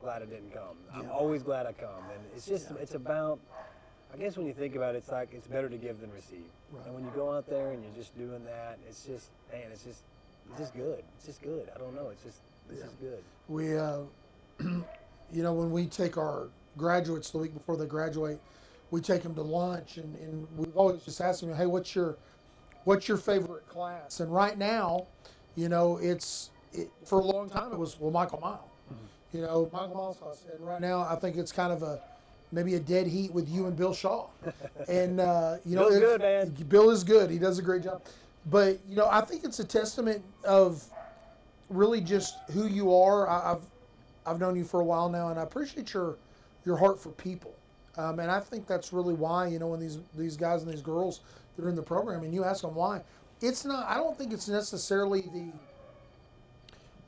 glad I didn't come. I'm always glad I come, and it's just it's about. I guess when you think about it, it's like it's better to give than receive. Right. And when you go out there and you're just doing that, it's just man, it's just good. It's just good. I don't know. It's just good. We, you know, when we take our graduates the week before they graduate, we take them to lunch, and we've always just asked them, hey, what's your favorite class? And right now, you know, for a long time it was Michael Mile. You know, Michael Miles class. And right now I think it's kind of maybe a dead heat with you and Bill Shaw. And you know, Bill's good, man. Bill is good. He does a great job. But you know, I think it's a testament of really just who you are. I've known you for a while now, and I appreciate your heart for people. And I think that's really why, you know, when these guys and these girls that are in the program, and you ask them why, it's not. I don't think it's necessarily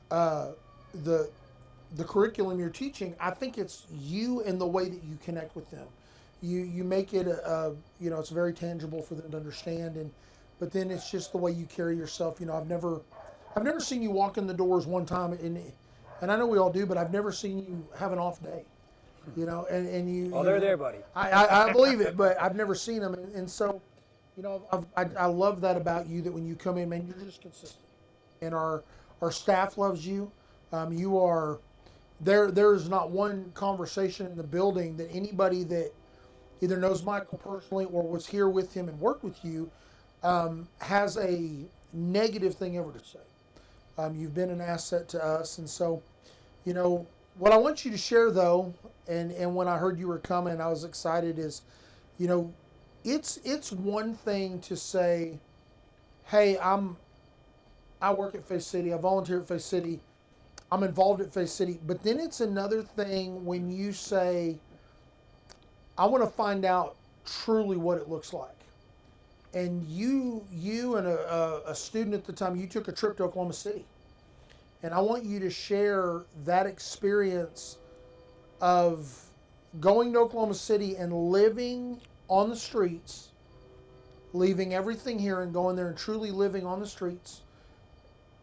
the curriculum you're teaching. I think it's you and the way that you connect with them. You make it you know, it's very tangible for them to understand, but then it's just the way you carry yourself. You know, I've never seen you walk in the doors one time, and I know we all do, but I've never seen you have an off day. You know, and you. Oh, they're there, buddy. I believe it, but I've never seen them, and so, you know, I love that about you, that when you come in, man, you're just consistent, and our staff loves you. You are there. There is not one conversation in the building that anybody that either knows Michael personally or was here with him and worked with you has a negative thing ever to say. You've been an asset to us, and so, you know, what I want you to share though, and when I heard you were coming, I was excited, is, you know, it's one thing to say, hey, I work at Faith City, I volunteer at Faith City, I'm involved at Faith City, but then it's another thing when you say, I want to find out truly what it looks like. And you and a student at the time, you took a trip to Oklahoma City. And I want you to share that experience of going to Oklahoma City and living on the streets, leaving everything here and going there and truly living on the streets.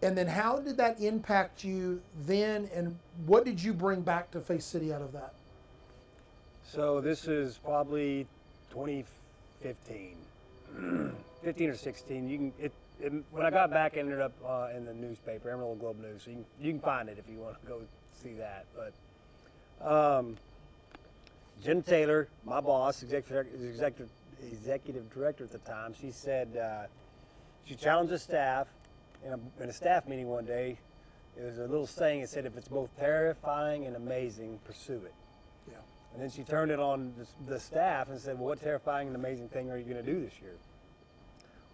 And then how did that impact you then, and what did you bring back to Faith City out of that? So this is probably 2015, 15 or 16. When I got back, it ended up in the newspaper, Amarillo Globe News. So you can find it if you want to go see that. But Jen Taylor, my boss, executive director at the time, she said she challenged the staff in a staff meeting one day. There was a little saying that said, if it's both terrifying and amazing, pursue it. Yeah. And then she turned it on the staff and said, well, what terrifying and amazing thing are you going to do this year?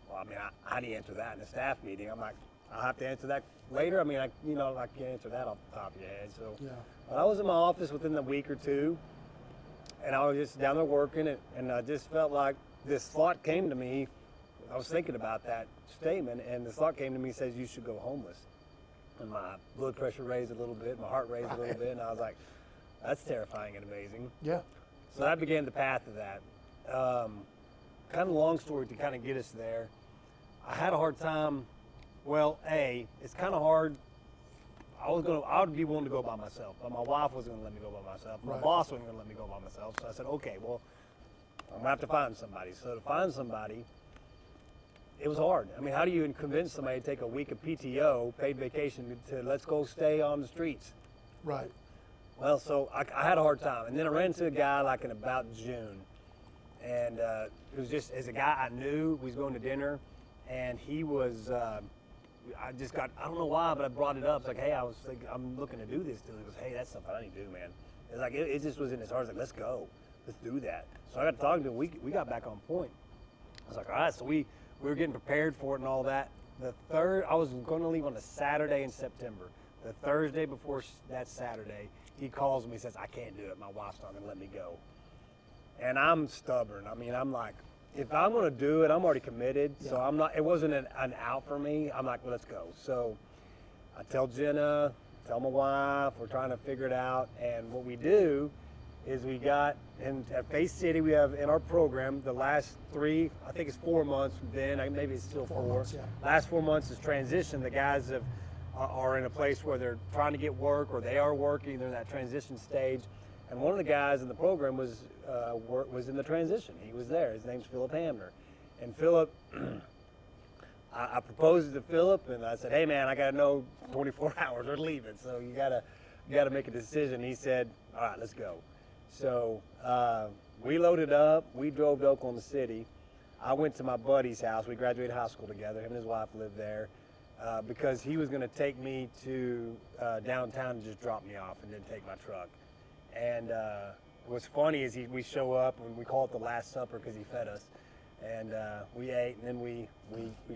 Well, I mean, how do you answer that in a staff meeting? I'm like, I'll have to answer that later. I mean, I can't answer that off the top of your head. So Yeah. but I was in my office within a week or two, and I was just down there working, and I just felt like this thought came to me. I was thinking about that statement, and this thought came to me, says you should go homeless. And my blood pressure raised a little bit, my heart raised a little bit, and I was like, that's terrifying and amazing. Yeah. So that began the path of that. Kind of long story to kind of get us there. I had a hard time. Well, it's kind of hard. I would be willing to go by myself, but my wife wasn't going to let me go by myself. My Right. boss wasn't going to let me go by myself. So I said, okay, well, I'm going to have to find somebody. So to find somebody, it was hard. I mean, how do you convince somebody to take a week of PTO, paid vacation, to let's go stay on the streets? Right. Well, so I had a hard time. And then I ran into a guy like in about June. And it was just, as a guy I knew, we was going to dinner. And he was, I don't know why, but I brought it up. It's like, hey, I'm looking to do this deal. He goes, hey, that's something I need to do, man. It's like, it just was in his heart. It's like, let's go. Let's do that. So I got to talking to him. We got back on point. I was like, all right. So we were getting prepared for it and all that. I was going to leave on a Saturday in September. The Thursday before that Saturday, he calls me and says, I can't do it. My wife's not going to let me go. And I'm stubborn. I mean, I'm like, if I'm going to do it, I'm already committed. Yeah. So it wasn't an out for me. I'm like, well, let's go. So I tell Jenna, tell my wife, we're trying to figure it out. And what we do is we got, at Faith City, we have in our program, the last 3, I think it's 4 months then, maybe it's still 4. Months, yeah. Last 4 months is transition. The guys have are in a place where they're trying to get work or they are working. They're in that transition stage. And one of the guys in the program was in the transition. He was there. His name's Philip Hamner. And Philip, I proposed to Philip, and I said, "Hey man, I got to know 24 hours. We're leaving, so you gotta make a decision." He said, "All right, let's go." So we loaded up. We drove to Oklahoma City. I went to my buddy's house. We graduated high school together. Him and his wife lived there because he was going to take me to downtown and just drop me off and then take my truck. And what's funny is we show up and we call it the Last Supper because he fed us. And we ate, and then we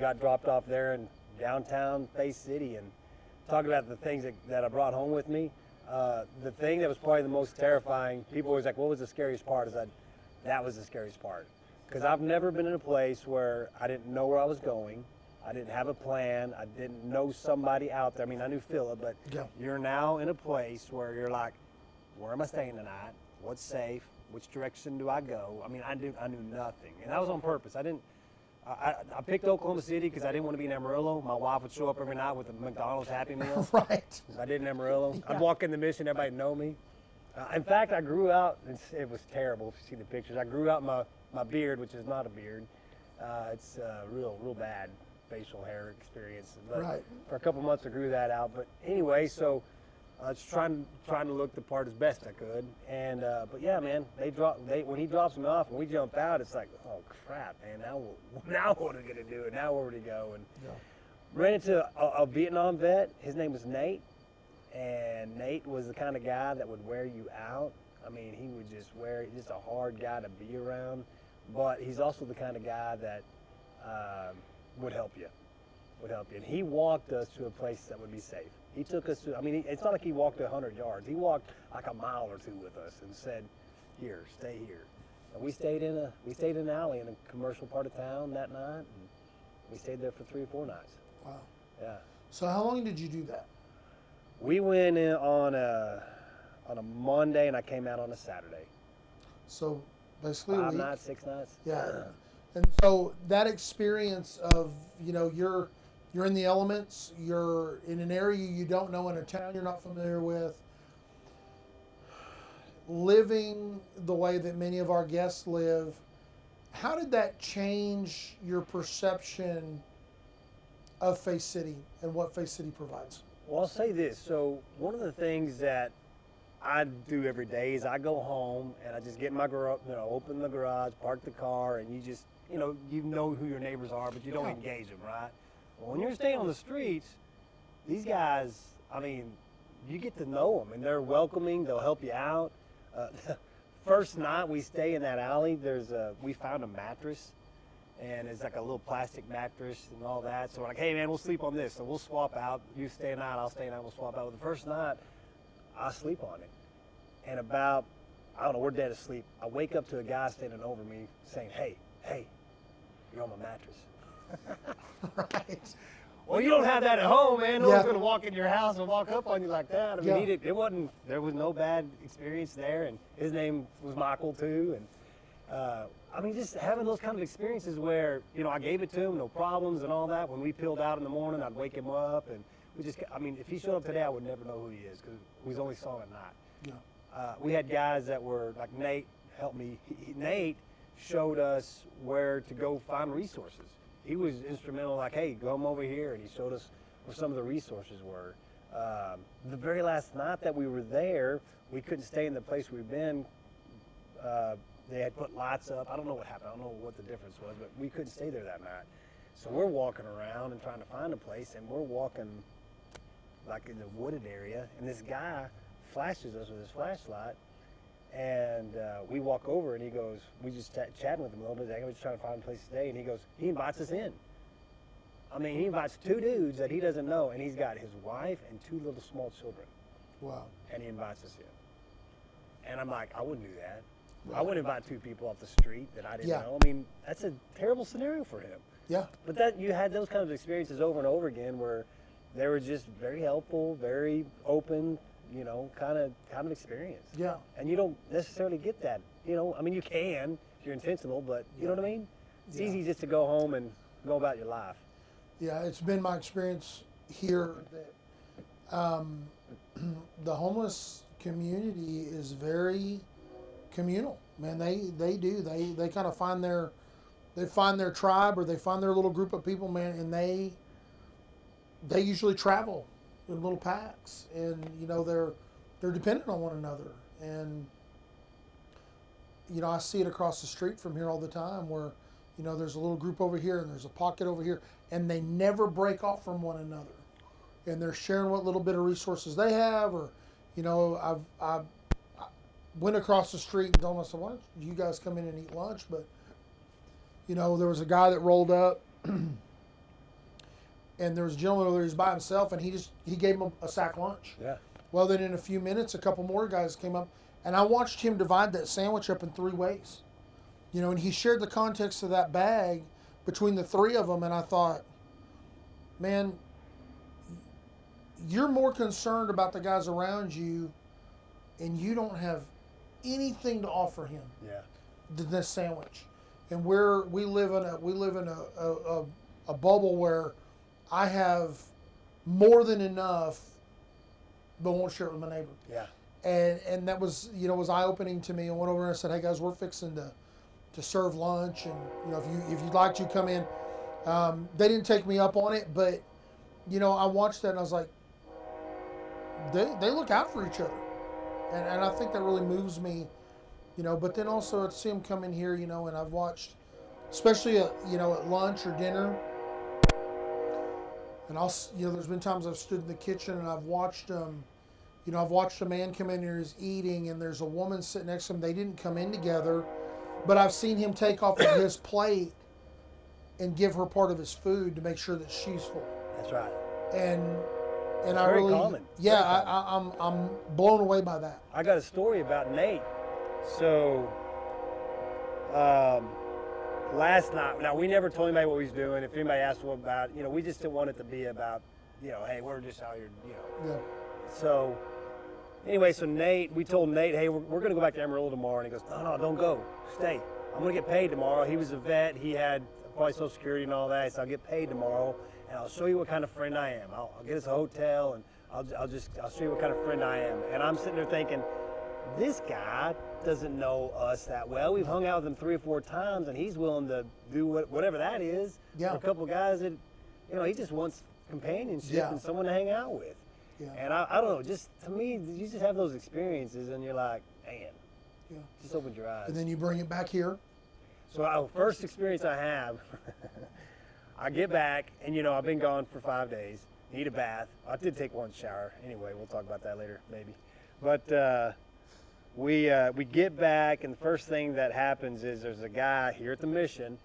got dropped off there in downtown Bay City. And talk about the things that I brought home with me. The thing that was probably the most terrifying, people always like, what was the scariest part? That was the scariest part. Because I've never been in a place where I didn't know where I was going. I didn't have a plan. I didn't know somebody out there. I mean, I knew Philip, but you're now in a place where you're like, where am I staying tonight? What's safe? Which direction do I go? I mean, I knew nothing. And that was on purpose. I picked Oklahoma City because I didn't want to be in Amarillo. My wife would show up every night with a McDonald's Happy Meal. Right. I did in Amarillo. I'd walk in the Mission, everybody would know me. In fact, I grew out, it was terrible if you see the pictures. I grew out my beard, which is not a beard. It's real bad facial hair experience. But for a couple months I grew that out. But anyway, so I was trying to look the part as best I could. And but yeah, man, when he drops me off and we jump out, it's like, oh crap, man, now what are we gonna do? And now where would he go? And ran into a Vietnam vet. His name was Nate. And Nate was the kind of guy that would wear you out. I mean, he would just a hard guy to be around. But he's also the kind of guy that would help you. And he walked us to a place that would be safe. He took us to, I mean, it's not like he walked 100 yards. He walked like a mile or two with us and said, here, stay here. And we stayed in an alley in a commercial part of town that night. And we stayed there for 3 or 4 nights. Wow. Yeah. So how long did you do that? We went in on a Monday and I came out on a Saturday. So basically 5 nights, 6 nights. Yeah. And so that experience of, you're in the elements, you're in an area you don't know, in a town you're not familiar with, living the way that many of our guests live. How did that change your perception of Faith City and what Faith City provides? Well, I'll say this. So one of the things that I do every day is I go home and I just get in my garage, open the garage, park the car, and you just, you know who your neighbors are, but you don't engage them, right? Well, when you're staying on the streets, these guys, I mean, you get to know them, and they're welcoming. They'll help you out. First night we stay in that alley, we found a mattress. And it's like a little plastic mattress and all that. So we're like, hey man, we'll sleep on this. So we'll swap out. You stay a night, I'll stay a night, we'll swap out. Well, the first night, I sleep on it. And about, I don't know, we're dead asleep. I wake up to a guy standing over me saying, hey, you're on my mattress. Right. Well, you don't have that at home, man. No one's going to walk in your house and walk up on you like that. I mean, there was no bad experience there. And his name was Michael too. And I mean, just having those kind of experiences where, I gave it to him, no problems and all that. When we peeled out in the morning, I'd wake him up. And if he showed up today, I would never know who he is because we only saw him at night. Yeah. We had guys that were, like Nate helped me. Nate showed us where to go find resources. He was instrumental, like, hey, come over here. And he showed us where some of the resources were. The very last night that we were there, we couldn't stay in the place we'd been. They had put lights up. I don't know what happened. I don't know what the difference was, but we couldn't stay there that night. So we're walking around and trying to find a place, and we're walking like in the wooded area, and this guy flashes us with his flashlight, and we walk over, and he goes, we just chatting with him a little bit. I was just trying to find a place to stay, and he invites us in. I mean, he invites 2 dudes that he doesn't know, and he's got his wife and 2 little small children. Wow. And he invites us in. And I'm like, I wouldn't do that. Right. I wouldn't invite 2 people off the street that I didn't know. I mean, that's a terrible scenario for him. Yeah. But you had those kind of experiences over and over again where they were just very helpful, very open, kind of experience. Yeah. And you don't necessarily get that. I mean, you can if you're intentional, but you know what I mean? It's easy just to go home and go about your life. Yeah, it's been my experience here that The homeless community is very communal. Man, they kind of find their tribe, or they find their little group of people, man, and they usually travel in little packs, and they're dependent on one another. And I see it across the street from here all the time, where there's a little group over here and there's a pocket over here, and they never break off from one another, and they're sharing what little bit of resources they have. Or I went across the street and told them, I said, why don't you guys come in and eat lunch? But there was a guy that rolled up, and there was a gentleman over there who's by himself, and he gave him a sack lunch. Yeah. Well, then in a few minutes, a couple more guys came up, and I watched him divide that sandwich up in 3 ways. And he shared the context of that bag between the 3 of them, and I thought, man, you're more concerned about the guys around you, and you don't have anything to offer him than this sandwich. And we live in a bubble where I have more than enough, but won't share it with my neighbor. Yeah. And that was was eye opening to me. I went over and I said, hey guys, we're fixing to serve lunch, and if you'd like to come in. They didn't take me up on it, but I watched that and I was like, they look out for each other, and I think that really moves me. But then also to see them come in here, and I've watched, especially at lunch or dinner, and there's been times I've stood in the kitchen and I've watched them. I've watched a man come in here who's eating, and there's a woman sitting next to him. They didn't come in together, but I've seen him take off of his plate and give her part of his food to make sure that she's full. That's right. And I very really, common. yeah, Very common. I'm blown away by that. I got a story about Nate. So, last night, now we never told anybody what we was doing. If anybody asked what about, we just didn't want it to be about, hey, we're just out here, Yeah. So, anyway, so we told Nate, hey, we're going to go back to Amarillo tomorrow. And he goes, no, don't go. Stay. I'm going to get paid tomorrow. He was a vet. He had probably Social Security and all that. So I'll get paid tomorrow, and I'll show you what kind of friend I am. I'll get us a hotel, and I'll show you what kind of friend I am. And I'm sitting there thinking, this guy doesn't know us that well. We've hung out with him 3 or 4 times, and he's willing to do whatever that is for a couple of guys that, he just wants companionship and someone to hang out with. Yeah. And I don't know, just to me, you just have those experiences, and you're like, man, just open your eyes. And then you bring it back here. So our first experience I have, I get back, and I've been gone for 5 days. Need a bath. I did take one shower. Anyway, we'll talk about that later, maybe. But we get back, and the first thing that happens is there's a guy here at the mission.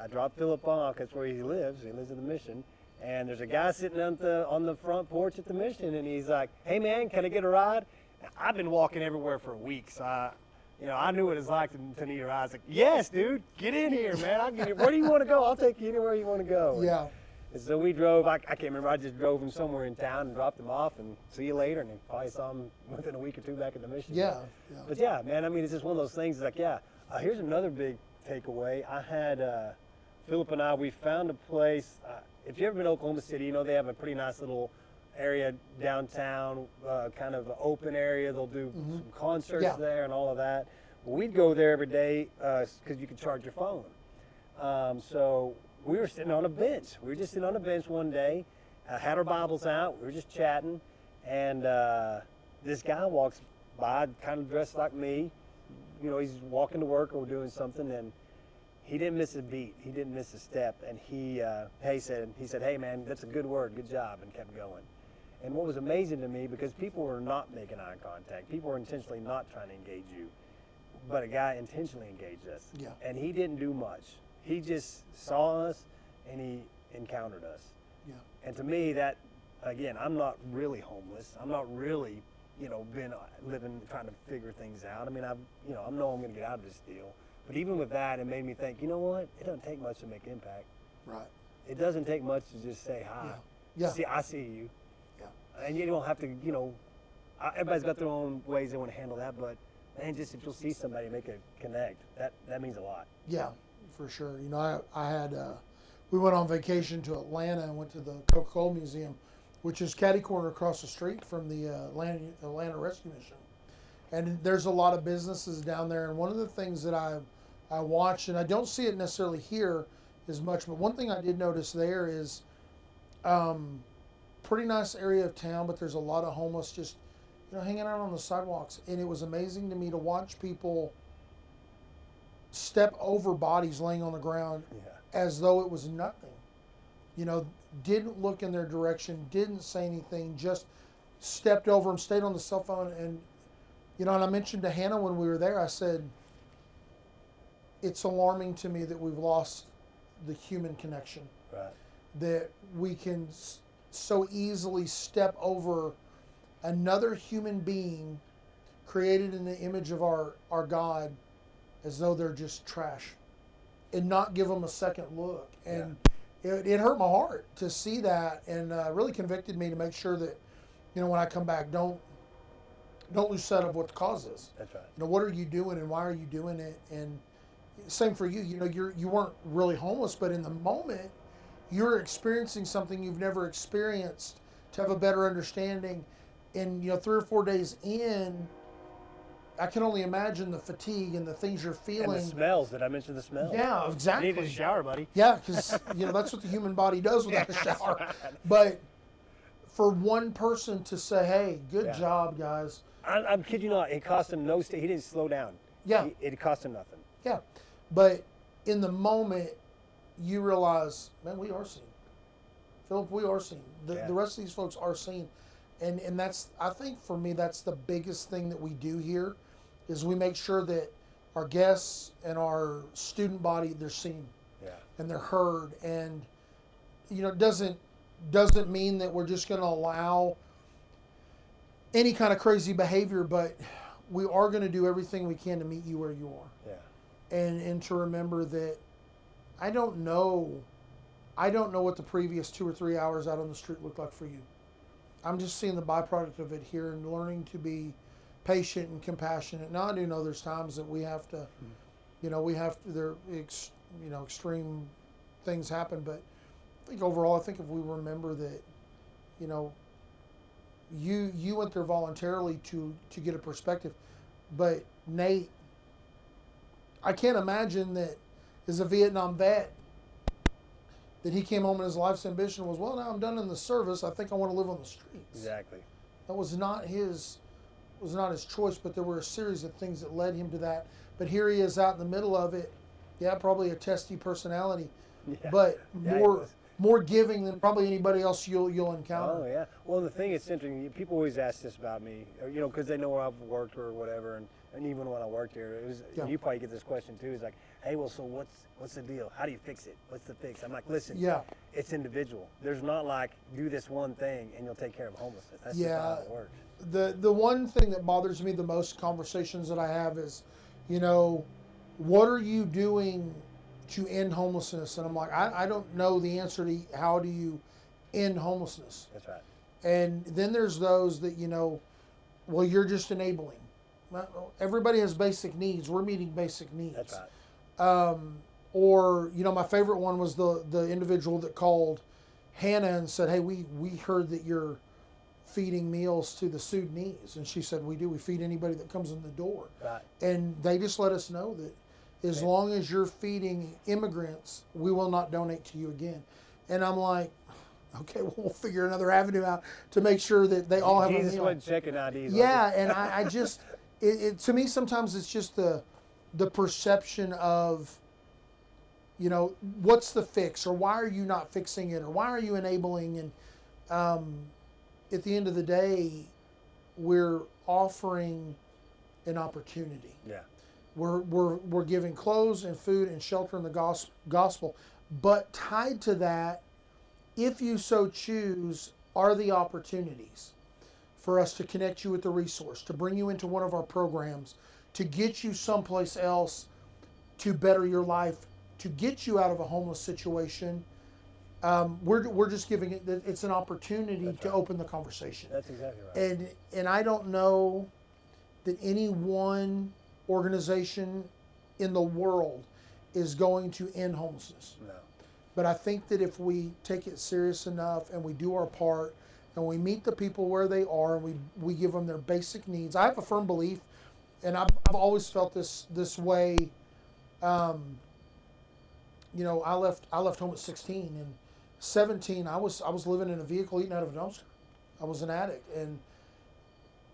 I dropped Philip off. That's where he lives. He lives at the mission. And there's a guy sitting on the front porch at the mission, and he's like, hey, man, can I get a ride? Now, I've been walking everywhere for a week, so I knew what it was like to need a ride. I was like, yes, dude, get in here, man. I'll get you. Where do you want to go? I'll take you anywhere you want to go. Yeah. And so we drove. I can't remember. I just drove him somewhere in town and dropped him off, and see you later. And then probably saw him within a week or 2 back at the mission. Yeah. But yeah, man, I mean, it's just one of those things. Like, here's another big takeaway. I had Philip and I. We found a place. If you've ever been to Oklahoma City, they have a pretty nice little area downtown, kind of an open area. They'll do some concerts there and all of that. Well, we'd go there every day because you could charge your phone. So we were sitting on a bench. We were just sitting on a bench one day, had our Bibles out. We were just chatting, and this guy walks by, kind of dressed like me. He's walking to work or doing something, and he didn't miss a beat. He didn't miss a step. And he said, hey, man, that's a good word. Good job, and kept going. And what was amazing to me, because people were not making eye contact. People were intentionally not trying to engage you. But a guy intentionally engaged us. Yeah. And he didn't do much. He just saw us, and he encountered us. Yeah. And to me, that, again, I'm not really homeless. I'm not really, been living, trying to figure things out. I mean, I know I'm going to get out of this deal. But even with that, it made me think, you know what? It doesn't take much to make impact. Right. It doesn't take much to just say hi. Yeah. See, I see you. Yeah. And you don't have to, everybody's got their own ways they want to handle that, but man, just if you'll see somebody make a connect, that means a lot. Yeah, for sure. I had, we went on vacation to Atlanta and went to the Coca-Cola Museum, which is catty corner across the street from the Atlanta Rescue Mission. And there's a lot of businesses down there. And one of the things that I watch, and I don't see it necessarily here as much, but one thing I did notice there is pretty nice area of town, but there's a lot of homeless just hanging out on the sidewalks. And it was amazing to me to watch people step over bodies laying on the ground as though it was nothing. Didn't look in their direction, didn't say anything, just stepped over them, stayed on the cell phone. And and I mentioned to Hannah when we were there, I said, it's alarming to me that we've lost the human connection. Right. That we can so easily step over another human being created in the image of our God as though they're just trash and not give them a second look. And it hurt my heart to see that, and really convicted me to make sure that, when I come back, don't lose sight of what the cause is. That's right. What are you doing and why are you doing it? And same for you. You weren't really homeless, but in the moment, you're experiencing something you've never experienced to have a better understanding. And 3 or 4 days in, I can only imagine the fatigue and the things you're feeling. And the smells. Did I mention the smells? Yeah, exactly. You need a shower, buddy. Yeah, because that's what the human body does without a shower. Right. But for one person to say, "Hey, good job, guys." I'm kidding you not. It cost him no. He didn't slow down. Yeah. It cost him nothing. Yeah, but in the moment, you realize, man, we are seen. Philip, we are seen. The rest of these folks are seen, and that's, I think for me, that's the biggest thing that we do here, is we make sure that our guests and our student body, they're seen, and they're heard, and it doesn't mean that we're just going to allow any kind of crazy behavior, but we are going to do everything we can to meet you where you are. Yeah. And to remember that I don't know what the previous 2 or 3 hours out on the street looked like for you. I'm just seeing the byproduct of it here and learning to be patient and compassionate. Now I do know there's times that we have to, extreme things happen, but I think overall, if we remember that, you went there voluntarily to get a perspective, but Nate, I can't imagine that as a Vietnam vet, that he came home and his life's ambition was, well, now I'm done in the service, I think I want to live on the streets. Exactly. That was not his choice, but there were a series of things that led him to that. But here he is out in the middle of it. Yeah, probably a testy personality, but more giving than probably anybody else you'll encounter. Oh yeah. Well, the thing is interesting. People always ask this about me, because they know where I've worked or whatever, and even when I worked here, it was. You probably get this question too. It's like, hey, well, so what's the deal? How do you fix it? What's the fix? I'm like, listen. It's individual. There's not like do this one thing and you'll take care of homelessness. That's just not how it works. The one thing that bothers me the most, conversations that I have is, what are you doing to end homelessness? And I'm like, I don't know the answer to how do you end homelessness. That's right. And then there's those that, well, you're just enabling. Everybody has basic needs. We're meeting basic needs. That's right. Or, my favorite one was the individual that called Hannah and said, hey, we heard that you're feeding meals to the Sudanese. And she said, we do. We feed anybody that comes in the door. Right. And they just let us know that as long as you're feeding immigrants, we will not donate to you again. And I'm like, okay, well, we'll figure another avenue out to make sure that they all have a meal. Jesus wasn't checking IDs. Yeah, and I just, to me, sometimes it's just the perception of, what's the fix, or why are you not fixing it, or why are you enabling? And at the end of the day, we're offering an opportunity. Yeah. We're giving clothes and food and shelter in the gospel, but tied to that, if you so choose, are the opportunities for us to connect you with the resource, to bring you into one of our programs, to get you someplace else, to better your life, to get you out of a homeless situation. We're just giving it. It's an opportunity to open the conversation. That's exactly right. And I don't know that any one organization in the world is going to end homelessness. No. But I think that if we take it serious enough and we do our part and we meet the people where they are, and we give them their basic needs. I have a firm belief, and I've always felt this way. You know, I left home at 16, and 17 I was living in a vehicle eating out of a dumpster. I was an addict, and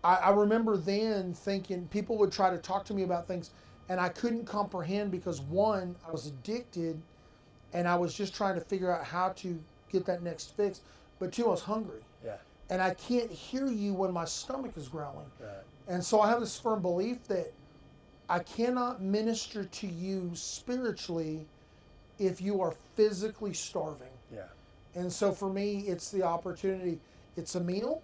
I remember then thinking people would try to talk to me about things, and I couldn't comprehend because one, I was addicted, and I was just trying to figure out how to get that next fix. But two, I was hungry. Yeah. And I can't hear you when my stomach is growling. Right. And so I have this firm belief that I cannot minister to you spiritually if you are physically starving. Yeah. And so for me, it's the opportunity. It's a meal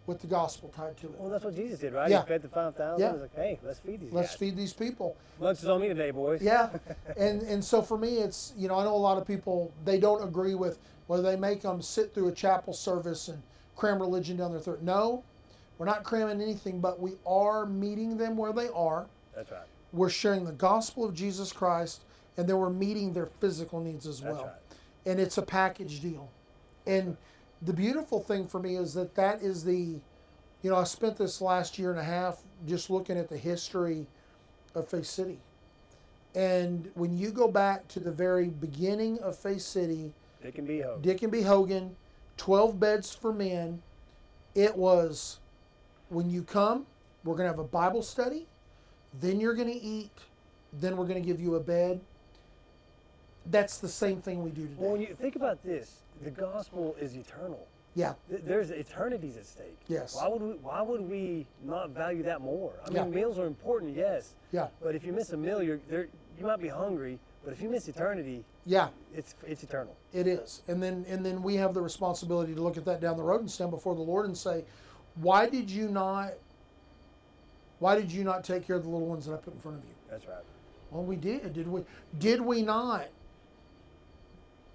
with the gospel tied to it. Well, that's what Jesus did, right? Yeah. He fed the 5,000. Yeah. He's like, hey, let's feed these Let's guys. feed these people. Lunch is on me today, boys. Yeah. And so for me, it's, you know, I know a lot of people, they don't agree with whether they make them sit through a chapel service and cram religion down their throat. No, we're not cramming anything, but we are meeting them where they are. That's right. We're sharing the gospel of Jesus Christ, and then we're meeting their physical needs as well. That's right. And it's a package deal. And the beautiful thing for me is that is the, you know, I spent this last year and a half just looking at the history of Faith City. And when you go back to the very beginning of Faith City, It can be hope. Dick and B. Hogan, 12 beds for men, it was, when you come, we're going to have a Bible study, then you're going to eat, then we're going to give you a bed. That's the same thing we do today. Well, when you think about this, the gospel is eternal. Yeah. There's eternities at stake. Yes. Why would we not value that more? I mean, Yeah. meals are important, yes. Yeah. But if you miss a meal, you might be hungry. But if you miss eternity, Yeah. it's eternal. It is. And then we have the responsibility to look at that down the road and stand before the Lord and say, why did you not take care of the little ones that I put in front of you? That's right. Well, we did. Did we not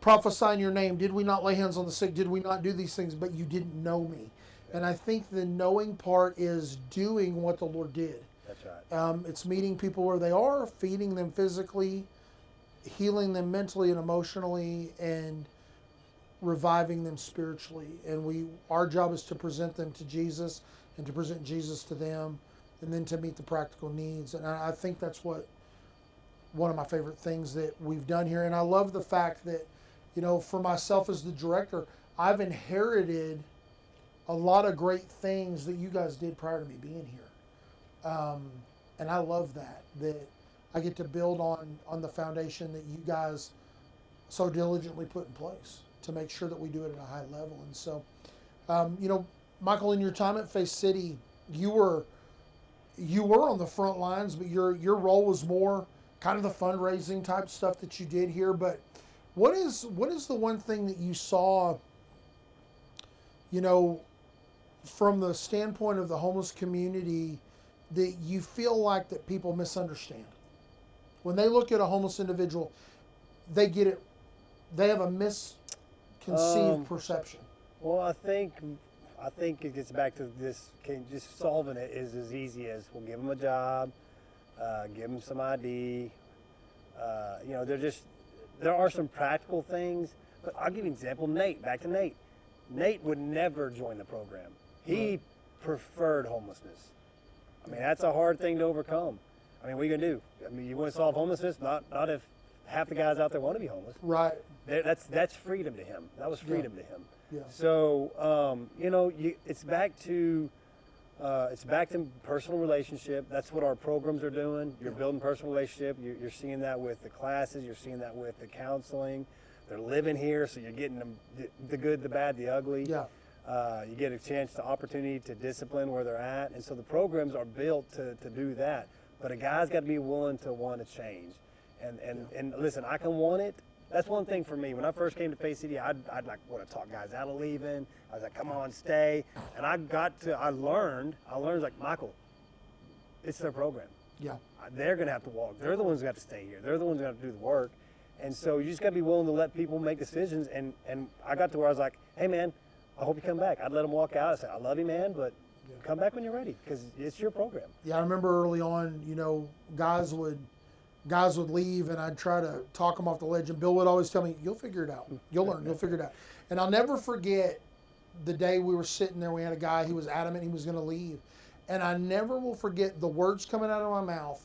prophesy in your name? Did we not lay hands on the sick? Did we not do these things? But you didn't know me. And I think the knowing part is doing what the Lord did. That's right. It's meeting people where they are, feeding them physically, healing them mentally and emotionally, and reviving them spiritually. And our job is to present them to Jesus and to present Jesus to them, and then to meet the practical needs. And I think that's one of my favorite things that we've done here. And I love the fact that, you know, for myself as the director, I've inherited a lot of great things that you guys did prior to me being here. And I love that I get to build on the foundation that you guys so diligently put in place to make sure that we do it at a high level. And so, you know, Michael, in your time at Faith City, you were on the front lines, but your role was more kind of the fundraising type stuff that you did here. But what is the one thing that you saw, you know, from the standpoint of the homeless community that you feel like that people misunderstand? When they look at a homeless individual, they get it, they have a misconceived perception. Well, I think it gets back to this. Just solving it is as easy as we'll give them a job, give them some ID. You know, there are some practical things. But I'll give you an example. Nate, back to Nate. Nate would never join the program. He preferred homelessness. I mean, that's a hard thing to overcome. I mean, what are you gonna do? I mean, you want to solve homelessness? Not if half the guys out there want to be homeless. Right. That's freedom to him. That was freedom to him. Yeah. So you know, it's back to personal relationship. That's what our programs are doing. You're building personal relationship. You're seeing that with the classes. You're seeing that with the counseling. They're living here, so you're getting them the good, the bad, the ugly. Yeah. You get a chance, the opportunity to discipline where they're at, and so the programs are built to do that. But a guy's got to be willing to want to change, and listen, I can want it. That's one thing for me. When I first came to Faith City, I'd like want to talk guys out of leaving. I was like, come on, stay. And I learned like, Michael, it's their program. Yeah. They're going to have to walk. They're the ones who have to stay here. They're the ones who have to do the work. And so you just got to be willing to let people make decisions. And I got to where I was like, hey, man, I hope you come back. I'd let them walk out. I said, I love you, man, but come back when you're ready because it's your program. Yeah, I remember early on, you know, guys would leave, and I'd try to talk them off the ledge, and Bill would always tell me, you'll figure it out. You'll learn. You'll figure it out. And I'll never forget the day we were sitting there, we had a guy, he was adamant he was going to leave. And I never will forget the words coming out of my mouth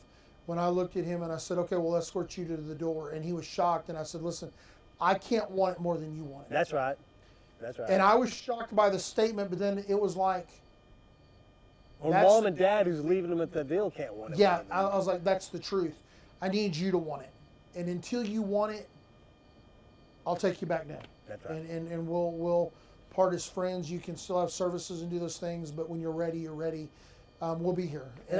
when I looked at him and I said, okay, we'll escort you to the door. And he was shocked. And I said, listen, I can't want it more than you want it. That's right. That's right. And I was shocked by the statement, but then it was like, or mom and dad who's leaving them at the deal can't want it. yeah, I was like, that's the truth. I need you to want it. And until you want it, I'll take you back down. That's right. And we'll part as friends. You can still have services and do those things, but when you're ready, you're ready. We'll be here. And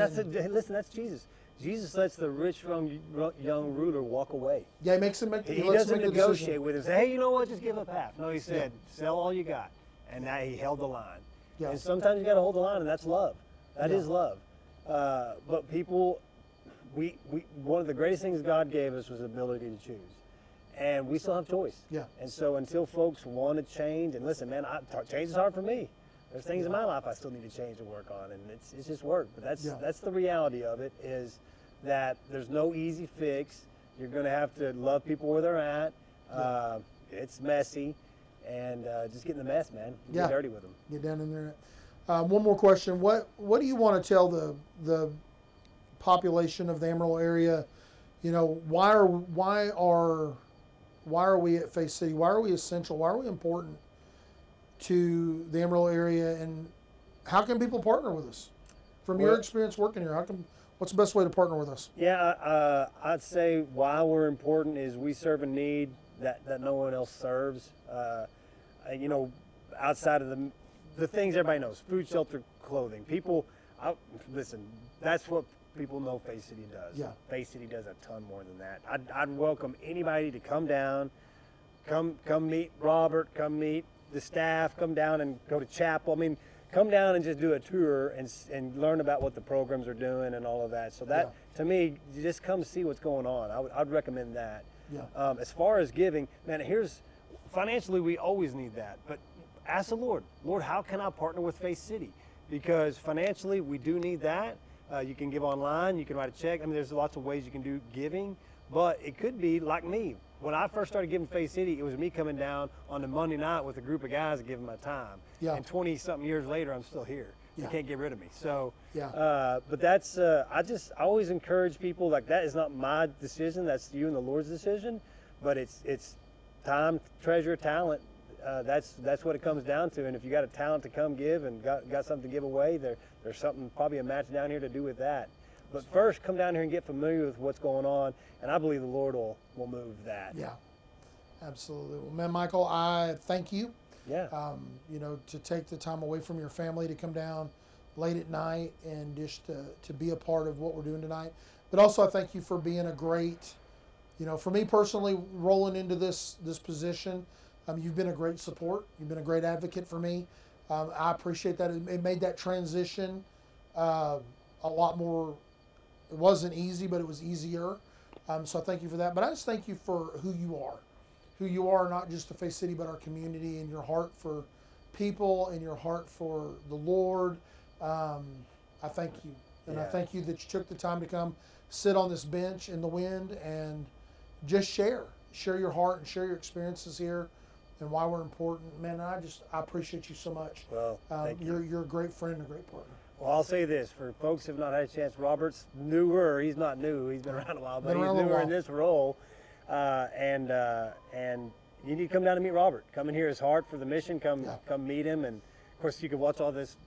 listen, that's Jesus. Jesus lets the rich young ruler walk away. Yeah, he makes him make. He doesn't negotiate with him. Say, hey, you know what? Just give up half. No, he said, sell all you got, and now he held the line. Yeah. And sometimes you got to hold the line, and that's love. That is love. But people, we one of the greatest things God gave us was the ability to choose. And we still have choice. Yeah. And so until folks want to change, and listen, man, change is hard for me. There's things in my life I still need to change and work on, and it's just work. But that's the reality of it, is that there's no easy fix. You're going to have to love people where they're at. It's messy, and just get in the mess, man. Get dirty with them. Get down in there. One more question. What do you want to tell the population of the Amarillo area? You know, why are we at Faith City? Why are we essential? Why are we important to the Amarillo area? And how can people partner with us? From your experience working here, what's the best way to partner with us? Yeah, I'd say why we're important is we serve a need that no one else serves. You know, outside of the things everybody knows, food, shelter, clothing. People, listen, that's what people know Faith City does. Yeah. Faith City does a ton more than that. I'd welcome anybody to come down, come meet Robert, come meet the staff, come down and go to chapel. I mean, come down and just do a tour and learn about what the programs are doing and all of that. So that, to me, you just come see what's going on. I'd recommend that. Yeah. As far as giving, man, financially we always need that, but ask the Lord, how can I partner with Faith City? Because financially we do need that. You can give online, you can write a check. I mean, there's lots of ways you can do giving, but it could be like me. When I first started giving Faith City, it was me coming down on a Monday night with a group of guys and giving my time. Yeah. And 20-something years later, I'm still here. Yeah. You can't get rid of me. So, yeah. But that's, I always encourage people, like, that is not my decision, that's you and the Lord's decision, but it's time, treasure, talent. That's what it comes down to. And if you got a talent to come give and got something to give away, there's something, probably a match down here to do with that. But first, come down here and get familiar with what's going on, and I believe the Lord will move that. Yeah, absolutely. Well, man, Michael, I thank you. Yeah. You know, to take the time away from your family to come down late at night and just to be a part of what we're doing tonight. But also, I thank you for being a great, you know, for me personally, rolling into this position. You've been a great support. You've been a great advocate for me. I appreciate that. It made that transition a lot more. It wasn't easy, but it was easier. So I thank you for that. But I just thank you for who you are. Who you are, not just to Faith City, but our community, and your heart for people and your heart for the Lord. I thank you. And I thank you that you took the time to come sit on this bench in the wind and just share your heart and share your experiences here and why we're important. Man, I appreciate you so much. Well, thank you. You're a great friend and a great partner. Well, I'll say this, for folks who have not had a chance, Robert's newer. He's not new. He's been around a while, but he's newer in this role. And you need to come down and meet Robert. Come and hear his heart for the mission. Come meet him. And, of course, you can watch all this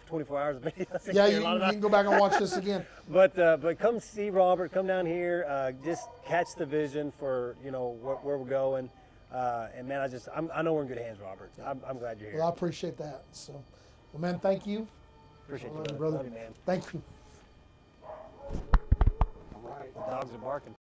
24 hours of videos. Yeah, you can go back and watch this again. But come see Robert. Come down here. Just catch the vision for, you know, where we're going. And, man, I know we're in good hands, Robert. I'm glad you're here. Well, I appreciate that. So, well, man, thank you. Appreciate you, brother. Love you, man. Thank you. All right. The dogs are barking.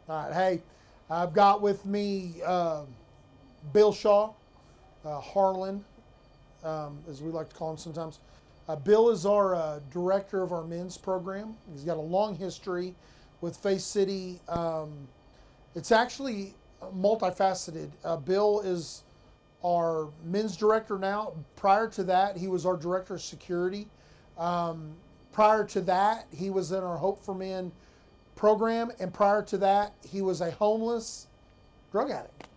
All right. Hey, I've got with me Bill Shaw, Harlan, as we like to call him sometimes. Bill is our director of our men's program. He's got a long history with Faith City. It's actually multifaceted. Bill is our men's director now. Prior to that, he was our director of security. Prior to that, he was in our Hope for Men program, and prior to that, he was a homeless drug addict.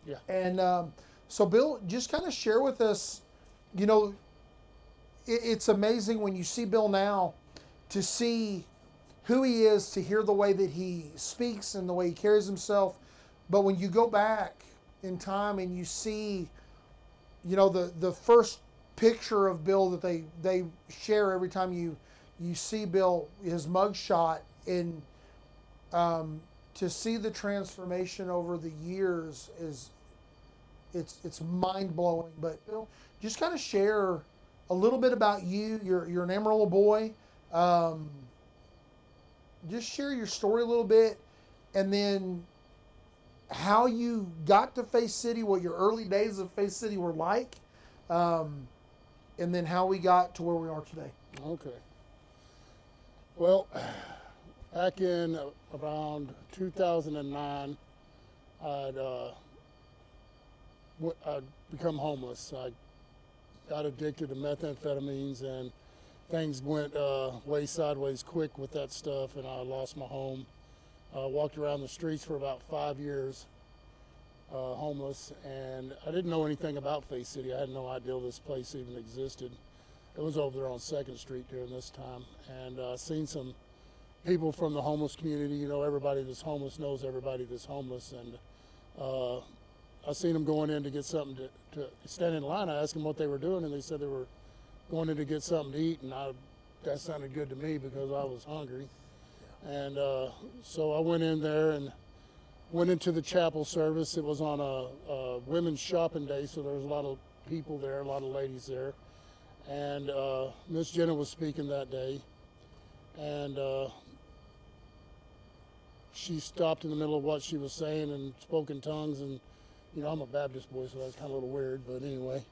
Yeah. And so, Bill, just kind of share with us, you know, it's amazing when you see Bill now to see who he is, to hear the way that he speaks and the way he carries himself. But when you go back in time and you see, you know, the first picture of Bill that they share every time you see Bill, his mugshot, and to see the transformation over the years it's mind blowing. But Bill, just kind of share a little bit about you. You're an Amarillo boy. Just share your story a little bit, and then how you got to Faith City, what your early days of Faith City were like, and then how we got to where we are today. Okay. Well, back in around 2009, I'd become homeless. I got addicted to methamphetamines, and things went way sideways quick with that stuff, and I lost my home. Walked around the streets for about 5 years, homeless, and I didn't know anything about Faith City. I had no idea this place even existed. It was over there on 2nd Street during this time, and seen some people from the homeless community. You know, everybody that's homeless knows everybody that's homeless, and I seen them going in to get something to stand in line. I asked them what they were doing, and they said they were going in to get something to eat, and that sounded good to me because I was hungry. And so I went in there and went into the chapel service. It was on a women's shopping day, so there was a lot of people there, a lot of ladies there. And Miss Jenna was speaking that day, and she stopped in the middle of what she was saying and spoke in tongues. And you know, I'm a Baptist boy, so that's kind of a little weird, but anyway.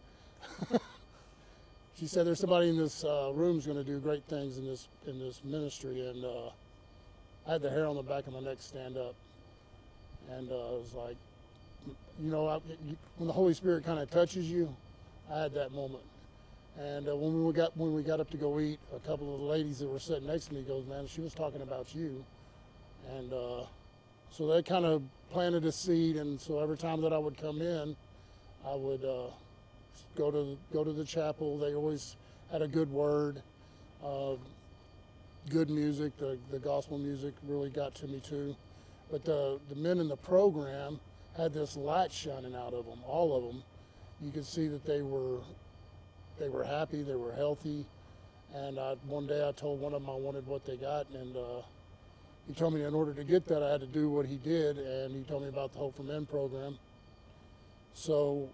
She said, "There's somebody in this room who's going to do great things in this ministry," and I had the hair on the back of my neck stand up, and I was like, you know, when the Holy Spirit kind of touches you, I had that moment. And when we got up to go eat, a couple of the ladies that were sitting next to me goes, "Man, she was talking about you," and so that kind of planted a seed. And so every time that I would come in, I would go to the chapel. They always had a good word. Good music, the gospel music really got to me too. But the men in the program had this light shining out of them, all of them. You could see that they were happy, they were healthy. And one day I told one of them I wanted what they got, and he told me in order to get that I had to do what he did, and he told me about the Hope for Men program. So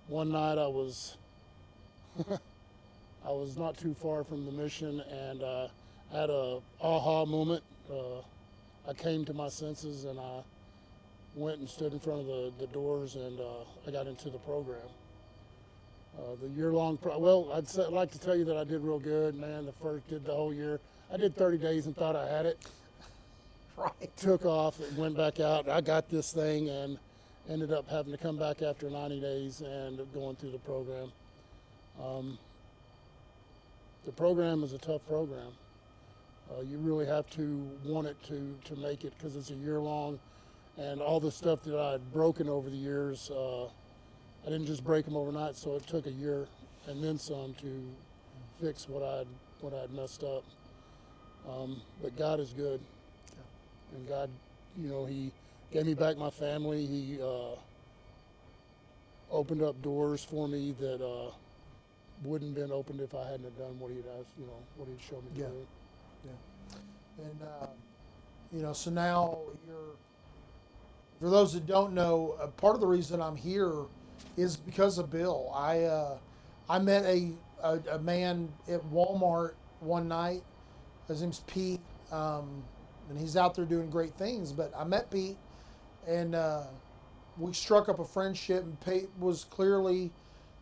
one night I was I was not too far from the mission, and I had a aha moment. I came to my senses, and I went and stood in front of the doors, and I got into the program. The year-long, I'd like to tell you that I did real good, man. Did the whole year. I did 30 days and thought I had it. Right. Took off and went back out. I got this thing and ended up having to come back after 90 days and going through the program. The program is a tough program. You really have to want it to make it, because it's a year long, and all the stuff that I had broken over the years, I didn't just break them overnight, so it took a year and then some to fix what I'd messed up. But God is good, and God, you know, He gave me back my family. He opened up doors for me that wouldn't have been opened if I hadn't have done what He'd asked, you know, what He'd shown me to do. Yeah. And you know, so now for those that don't know, part of the reason I'm here is because of Bill. I met a man at Walmart one night. His name's Pete. and he's out there doing great things. But I met Pete, and we struck up a friendship. And Pete was clearly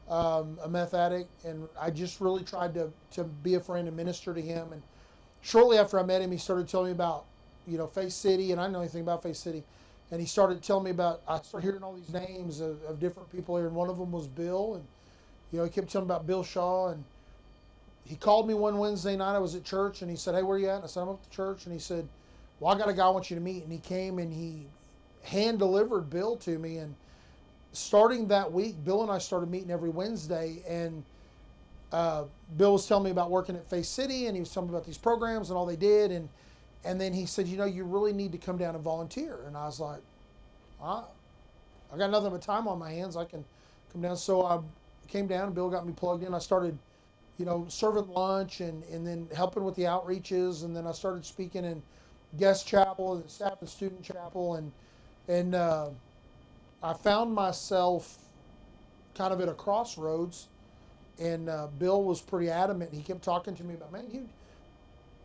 a meth addict, and I just really tried to be a friend and minister to him. And shortly after I met him, he started telling me about, Faith City, and I didn't know anything about Faith City. And he started telling me about, I started hearing all these names of different people here, and one of them was Bill. And, he kept telling me about Bill Shaw. And he called me one Wednesday night. I was at church, and he said, "Hey, where you at?" And I said, "I'm up at the church." And he said, "Well, I got a guy I want you to meet." And he came and he hand-delivered Bill to me. And starting that week, Bill and I started meeting every Wednesday. And Bill was telling me about working at Faith City, and he was telling me about these programs and all they did. And then he said, "You really need to come down and volunteer." And I was like, I got nothing but time on my hands. I can come down. So I came down, and Bill got me plugged in. I started, serving lunch and then helping with the outreaches. And then I started speaking in guest chapel and staff and student chapel. And I found myself kind of at a crossroads. And Bill was pretty adamant. He kept talking to me about, "Man,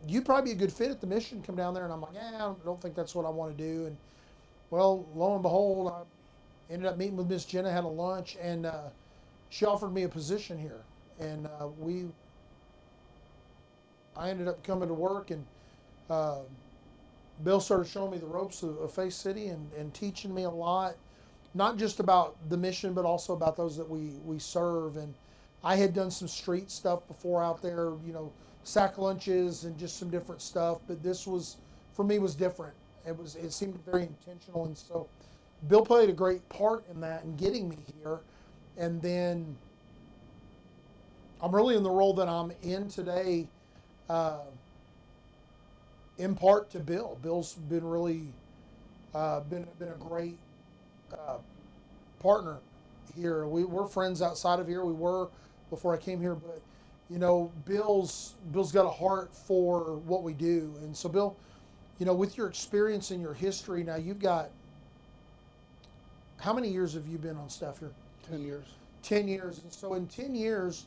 you'd probably be a good fit at the mission. Come down there." And I'm like, "Yeah, I don't think that's what I want to do." And well, lo and behold, I ended up meeting with Miss Jenna, had a lunch, and she offered me a position here. And I ended up coming to work, and Bill started showing me the ropes of Faith City and teaching me a lot, not just about the mission, but also about those that we serve. And I had done some street stuff before out there, sack lunches and just some different stuff. But this was, for me, was different. It seemed very intentional. And so Bill played a great part in that and getting me here. And then I'm really in the role that I'm in today, in part to Bill. Bill's been really been a great partner here. We're friends outside of here. We were before I came here, but Bill's got a heart for what we do. And so Bill, with your experience and your history now, you've got, how many years have you been on staff here? 10 years. 10 years. And so in 10 years,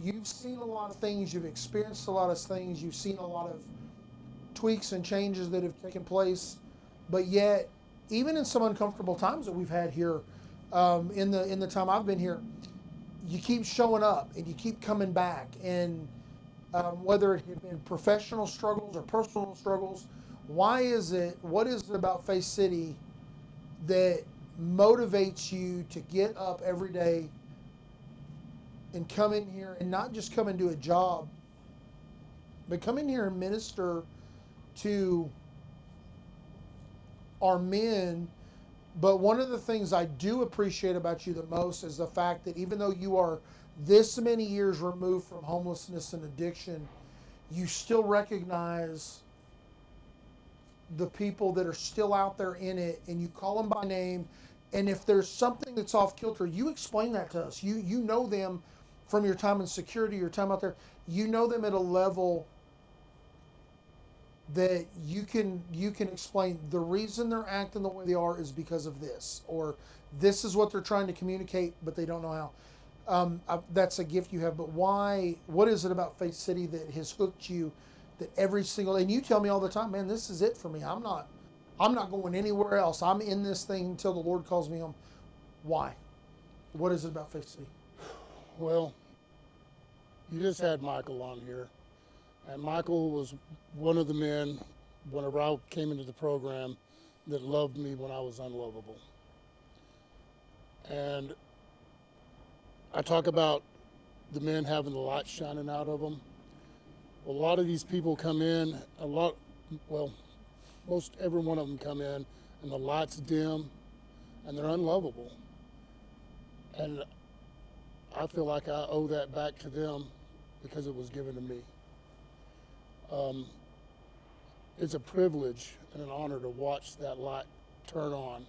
you've seen a lot of things, you've experienced a lot of things, you've seen a lot of tweaks and changes that have taken place. But yet, even in some uncomfortable times that we've had here, in the time I've been here, you keep showing up and you keep coming back. And whether it had been professional struggles or personal struggles, what is it about Faith City that motivates you to get up every day and come in here and not just come and do a job, but come in here and minister to our men? But one of the things I do appreciate about you the most is the fact that even though you are this many years removed from homelessness and addiction, you still recognize the people that are still out there in it, and you call them by name. And if there's something that's off kilter, you explain that to us. You know them from your time in security, your time out there. You know them at a level that you can explain the reason they're acting the way they are is because of this, or this is what they're trying to communicate, but they don't know how. That's a gift you have. But why? What is it about Faith City that has hooked you? That every single, and you tell me all the time, "Man, this is it for me. I'm not going anywhere else. I'm in this thing until the Lord calls me home." Why? What is it about Faith City? Well, you just had Michael on here. And Michael was one of the men, whenever I came into the program, that loved me when I was unlovable. And I talk about the men having the light shining out of them. A lot of these people come in, most every one of them come in, and the light's dim, and they're unlovable. And I feel like I owe that back to them because it was given to me. It's a privilege and an honor to watch that light turn on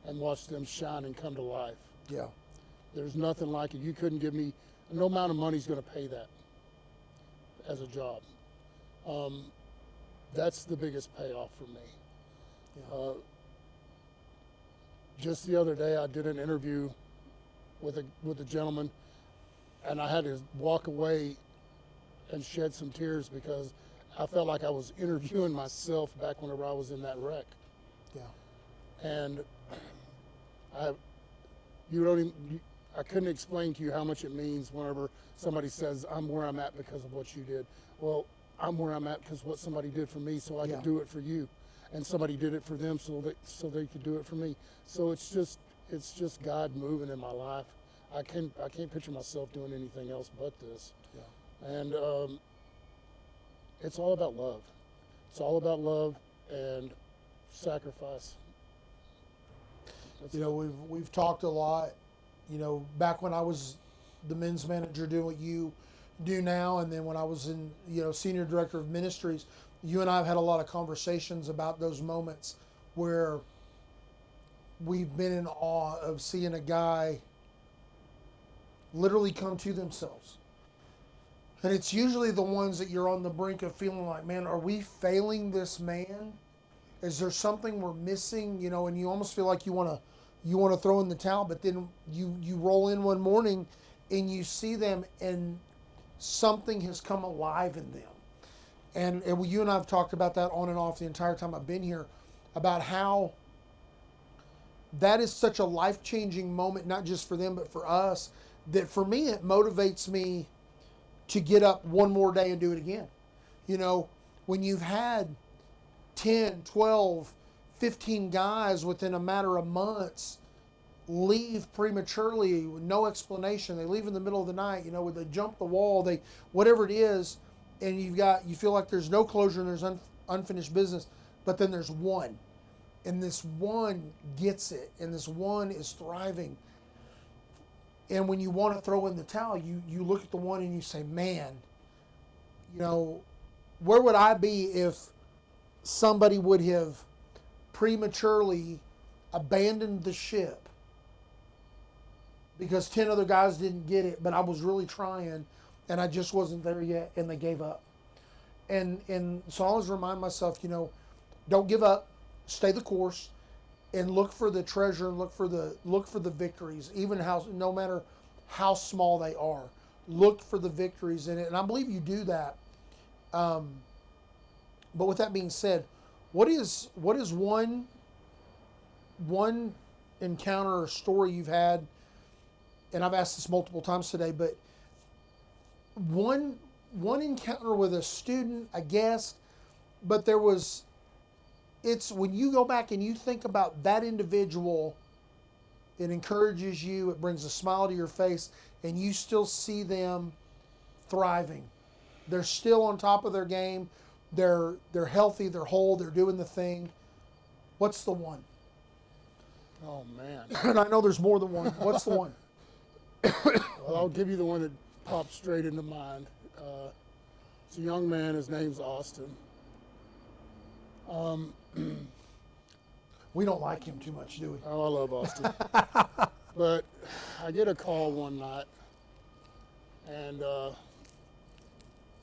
and watch them shine and come to life. Yeah. There's nothing like it. You couldn't give me, no amount of money is going to pay that as a job. That's the biggest payoff for me. Yeah. Just the other day, I did an interview with a gentleman, and I had to walk away and shed some tears because I felt like I was interviewing myself back whenever I was in that wreck. Yeah. And I, you don't even, I couldn't explain to you how much it means whenever somebody says, I'm where I'm at because of what you did. Well, I'm where I'm at because what somebody did for me, so I Yeah. could do it for you. And somebody did it for them so they could do it for me. So it's just God moving in my life. I can't picture myself doing anything else but this. Yeah. And it's all about love. It's all about love and sacrifice. That's You know, we've talked a lot. You know, back when I was the men's manager doing what you do now, and then when I was in, you know, senior director of ministries, you and I have had a lot of conversations about those moments where we've been in awe of seeing a guy literally come to themselves. And it's usually the ones that you're on the brink of feeling like, man, are we failing this man? Is there something we're missing? You know, and you almost feel like you want to throw in the towel, but then you roll in one morning and you see them and something has come alive in them. And you and I have talked about that on and off the entire time I've been here, about how that is such a life-changing moment, not just for them, but for us, that for me, it motivates me to get up one more day and do it again. You know, when you've had 10, 12, 15 guys within a matter of months leave prematurely with no explanation. They leave in the middle of the night, you know, they jump the wall, whatever it is, and you feel like there's no closure and there's unfinished business, but then there's one. And this one gets it, and this one is thriving. And when you want to throw in the towel, you look at the one and you say, man, you know, where would I be if somebody would have prematurely abandoned the ship because 10 other guys didn't get it, but I was really trying and I just wasn't there yet, and they gave up. And so I always remind myself, you know, don't give up, stay the course, and look for the treasure and look for the victories, even no matter how small they are. Look for the victories in it, and I believe you do that. But with that being said, what is one encounter or story you've had? And I've asked this multiple times today, but one encounter with a student, a guest, but it's when you go back and you think about that individual, it encourages you, it brings a smile to your face, and you still see them thriving. They're still on top of their game. They're healthy, they're whole, they're doing the thing. What's the one? Oh, man. And I know there's more than one. What's the one? Well, I'll give you the one that popped straight into mind. It's a young man. His name's Austin. We don't like him too much, do we? Oh, I love Austin. But I get a call one night, and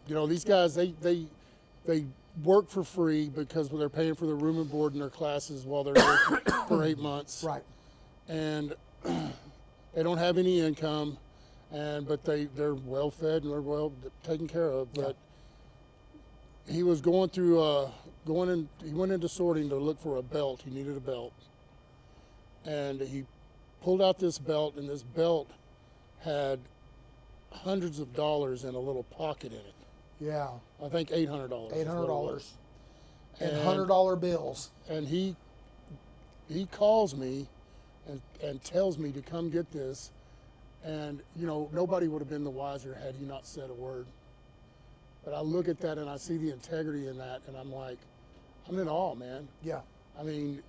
you know, these guys they work for free because they're paying for their room and board in their classes while they're there for 8 months. Right. And they don't have any income, but they're well fed and they're well taken care of. But he was going through he went into sorting to look for a belt. He needed a belt, and he pulled out this belt, and this belt had hundreds of dollars in a little pocket in it. Yeah. I think $800. $800 and $100 bills. And he calls me and tells me to come get this. And, you know, nobody would have been the wiser had he not said a word. But I look at that and I see the integrity in that, and I'm like, I'm in awe, man. Yeah. I mean,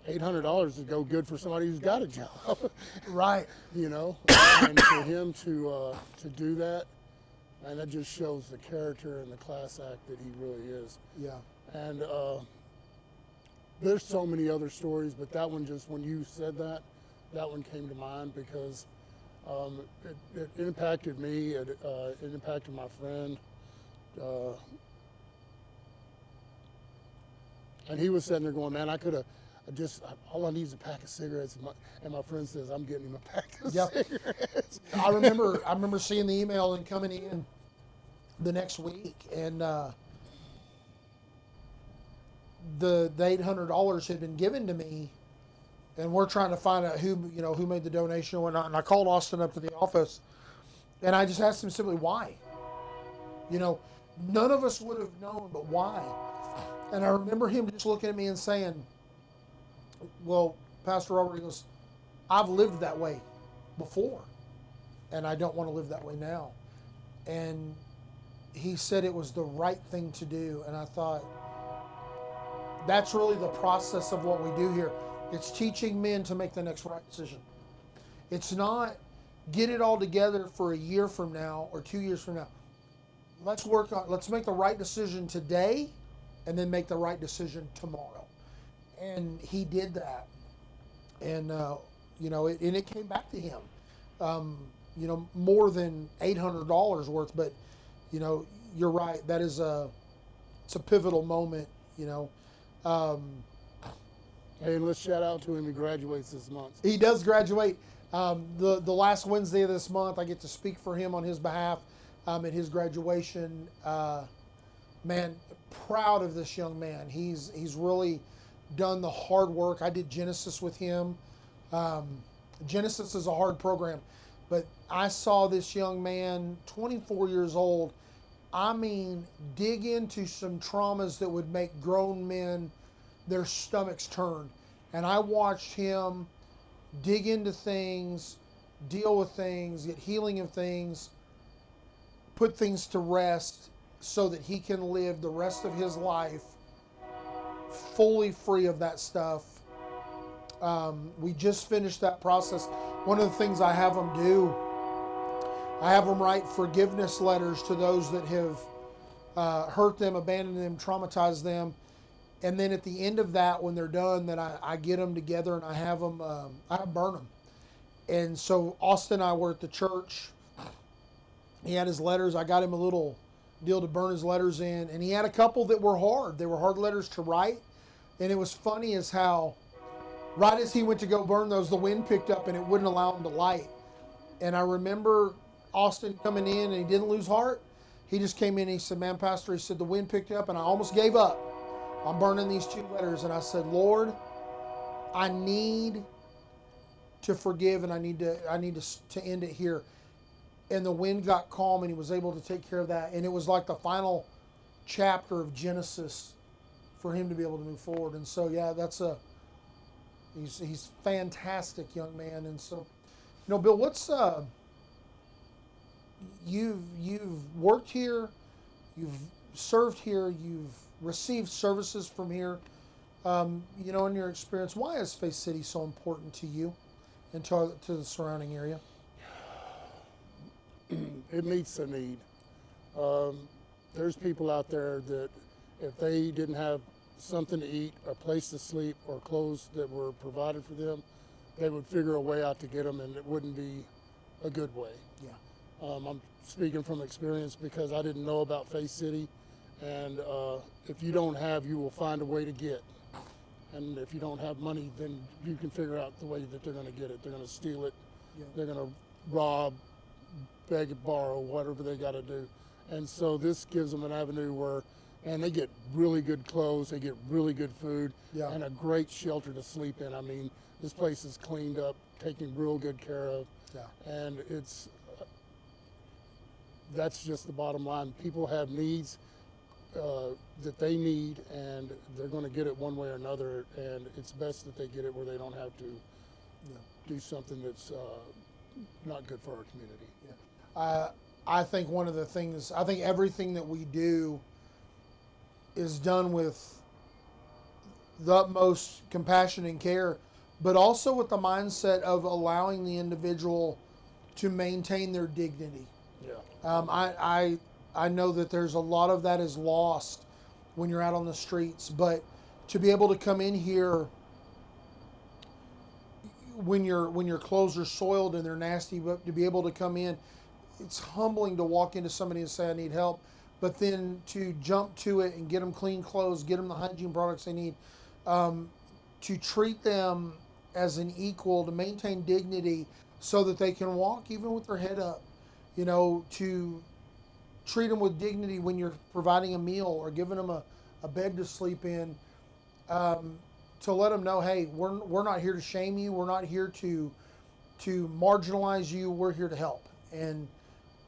$800 to go good for somebody who's got a job. Right. You know, and for him to do that, and that just shows the character and the class act that he really is. Yeah. And there's so many other stories, but that one, just when you said that one came to mind because it impacted me. It impacted my friend. And he was sitting there going, man, I could have all I need is a pack of cigarettes. And my friend says, I'm getting him a pack of cigarettes. I remember seeing the email and coming in the next week, and the $800 had been given to me, and we're trying to find out who made the donation and whatnot. And I called Austin up to the office, and I just asked him simply why. None of us would have known, but why? And I remember him just looking at me and saying, "Well, Pastor Robert," he goes, "I've lived that way before, and I don't want to live that way now." And he said it was the right thing to do, and I thought, that's really the process of what we do here. It's teaching men to make the next right decision. It's not get it all together for a year from now or 2 years from now. Let's make the right decision today and then make the right decision tomorrow. And he did that. And, it came back to him, more than $800 worth, but, you're right. That is it's a pivotal moment, Hey, let's shout out to him. He graduates this month. He does graduate. The last Wednesday of this month, I get to speak for him on his behalf at his graduation. Man, proud of this young man. He's really done the hard work. I did Genesis with him. Genesis is a hard program, but I saw this young man, 24 years old, dig into some traumas that would make grown men, their stomachs turn. And I watched him dig into things, deal with things, get healing of things, put things to rest so that he can live the rest of his life fully free of that stuff. We just finished that process. One of the things I have them do, I have them write forgiveness letters to those that have hurt them, abandoned them, traumatized them. And then at the end of that, when they're done, then I get them together and I have them, burn them. And so Austin and I were at the church. He had his letters. I got him a little deal to burn his letters in. And he had a couple that were hard. They were hard letters to write. And it was funny as how, right as he went to go burn those, the wind picked up and it wouldn't allow him to light. And I remember Austin coming in and he didn't lose heart. He just came in and he said, "Man, Pastor," he said, "the wind picked up and I almost gave up. I'm burning these 2 letters." And I said, "Lord, I need to forgive and I need to end it here." And the wind got calm and he was able to take care of that. And it was like the final chapter of Genesis for him to be able to move forward. And so, yeah, he's fantastic young man. And so, Bill, what's you've worked here, you've served here, you've received services from here. In your experience, why is Faith City so important to you and to the surrounding area? It meets a need. There's people out there that if they didn't have something to eat, a place to sleep, or clothes that were provided for them, they would figure a way out to get them, and it wouldn't be a good way. Yeah. I'm speaking from experience because I didn't know about Faith City, and if you don't have, you will find a way to get. And if you don't have money, then you can figure out the way that they're going to get it. They're going to steal it. Yeah. They're going to rob, beg, borrow, whatever they got to do. And so this gives them an avenue where, and they get really good clothes, they get really good food, Yeah. and a great shelter to sleep in. I mean, this place is cleaned up, taken real good care of, Yeah. and that's just the bottom line. People have needs that they need, and they're going to get it one way or another, and it's best that they get it where they don't have to do something that's not good for our community. Yeah. I think one of the things, I think everything that we do is done with the utmost compassion and care, but also with the mindset of allowing the individual to maintain their dignity. Yeah. I know that there's a lot of that is lost when you're out on the streets, but to be able to come in here when your clothes are soiled and they're nasty, but to be able to come in, it's humbling to walk into somebody and say, "I need help," but then to jump to it and get them clean clothes, get them the hygiene products they need, to treat them as an equal, to maintain dignity so that they can walk even with their head up, to treat them with dignity when you're providing a meal or giving them a bed to sleep in. to let them know, hey, we're not here to shame you. We're not here to marginalize you. We're here to help. And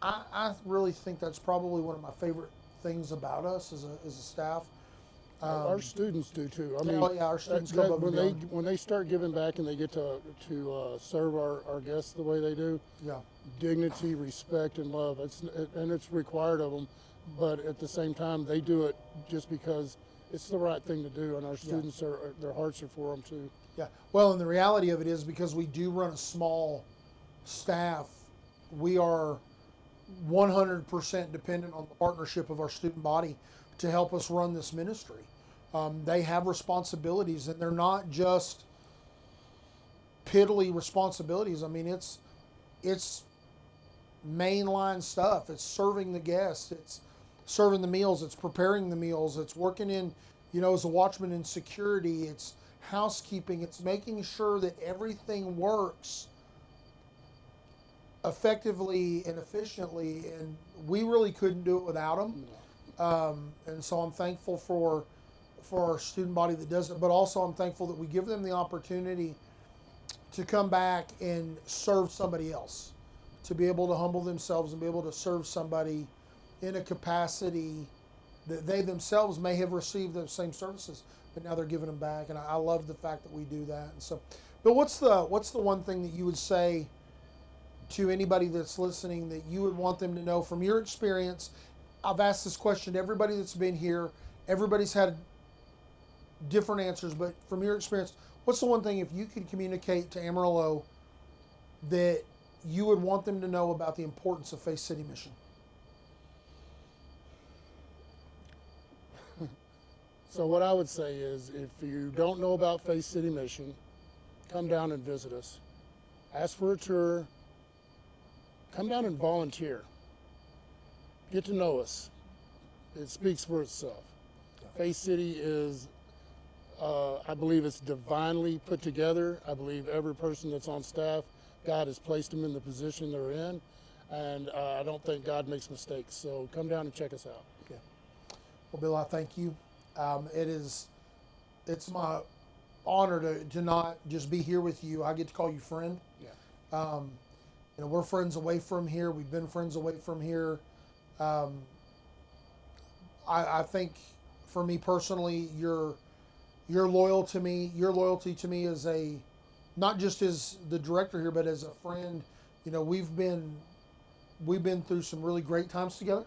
I really think that's probably one of my favorite things about us as a staff. Our students do too. I mean, our students go above and beyond. when they start giving back and they get to serve our guests the way they do, Yeah. dignity, respect, and love. It's required of them, but at the same time, they do it just because it's the right thing to do, and our students their hearts are for them too. Yeah. Well, and the reality of it is because we do run a small staff, we are 100% dependent on the partnership of our student body to help us run this ministry. They have responsibilities, and they're not just piddly responsibilities. I mean, it's mainline stuff. It's serving the guests. It's serving the meals. It's preparing the meals. It's working in, as a watchman in security. It's housekeeping. It's making sure that everything works effectively and efficiently. And we really couldn't do it without them. And so I'm thankful for our student body that does it, but also I'm thankful that we give them the opportunity to come back and serve somebody else, to be able to humble themselves and be able to serve somebody in a capacity that they themselves may have received those same services, but now they're giving them back. And I love the fact that we do that. And so, but what's the one thing that you would say to anybody that's listening that you would want them to know from your experience? I've asked this question to everybody that's been here. Everybody's had different answers, but from your experience, what's the one thing, if you could communicate to Amarillo, that you would want them to know about the importance of Faith City Mission? So what I would say is, if you don't know about Faith City Mission, come down and visit us. Ask for a tour. Come down and volunteer. Get to know us. It speaks for itself. Faith City is, I believe it's divinely put together. I believe every person that's on staff, God has placed them in the position they're in. And I don't think God makes mistakes. So come down and check us out. Okay. Well, Bill, I thank you. It's my honor to not just be here with you. I get to call you friend. Yeah. We're friends away from here. We've been friends away from here. I think for me personally, your loyalty to me is not just as the director here, but as a friend. We've been through some really great times together.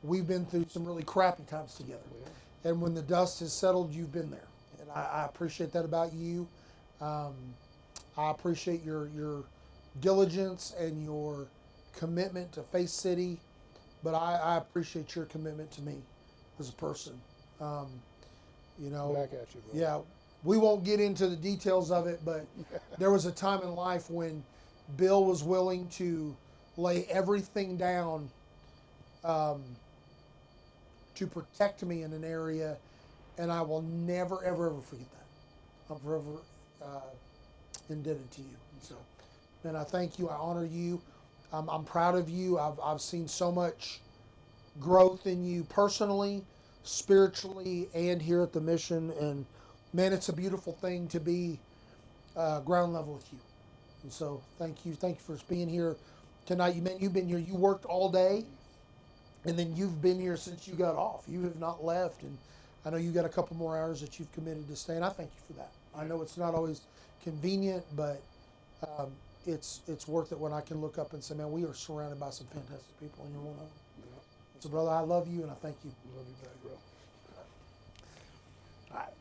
We've been through some really crappy times together. Yeah. And when the dust has settled, you've been there. And I appreciate that about you. I appreciate your diligence and your commitment to Faith City, but I appreciate your commitment to me as a person. Back at you, bro. Yeah, we won't get into the details of it, but there was a time in life when Bill was willing to lay everything down to protect me in an area, and I will never, ever, ever forget that. I'm forever indebted to you. And so, man, I thank you. I honor you. I'm proud of you. I've seen so much growth in you personally, spiritually, and here at the mission. And man, it's a beautiful thing to be ground level with you. And so, thank you. Thank you for being here tonight. You've been here. You worked all day, and then you've been here since you got off. You have not left, and I know you got a couple more hours that you've committed to stay, and I thank you for that. I know it's not always convenient, but it's worth it when I can look up and say, man, we are surrounded by some fantastic people, and you're one of them. Yeah. So, brother, I love you, and I thank you. Love you back, bro. All right.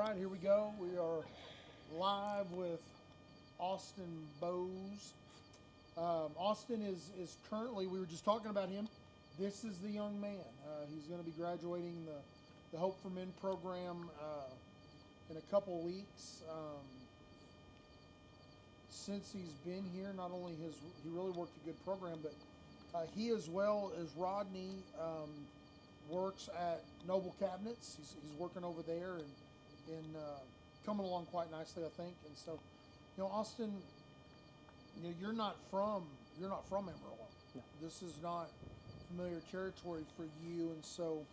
right, here we go. We are live with Austin Bowes. Austin is currently, we were just talking about him. This is the young man. He's going to be graduating the Hope for Men program in a couple of weeks. Since he's been here, not only has he really worked a good program, but he, as well as Rodney, works at Noble Cabinets. He's working over there and coming along quite nicely, I think. And so, Austin, you're not from Amarillo. No. This is not familiar territory for you, and so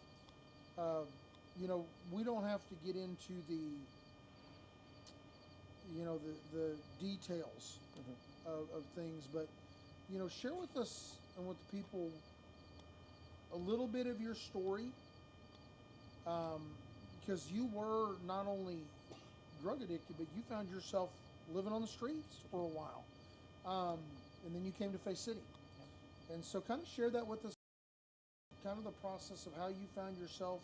we don't have to get into the details of things, but share with us and with the people a little bit of your story, because you were not only drug addicted, but you found yourself living on the streets for a while, and then you came to Faith City. And so kind of share that with us, kind of the process of how you found yourself,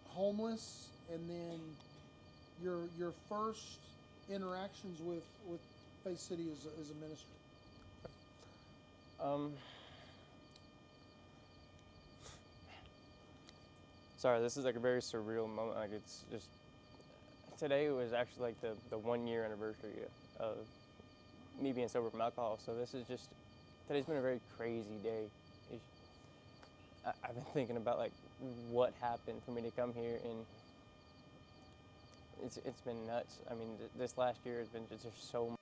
homeless, and then your first interactions with Faith City as a ministry. Sorry, this is like a very surreal moment. Like, it's just, today was actually like the 1 year anniversary of me being sober from alcohol. So this is just, today's been a very crazy day. I've been thinking about like what happened for me to come here, and it's been nuts. I mean, this last year has been just so much.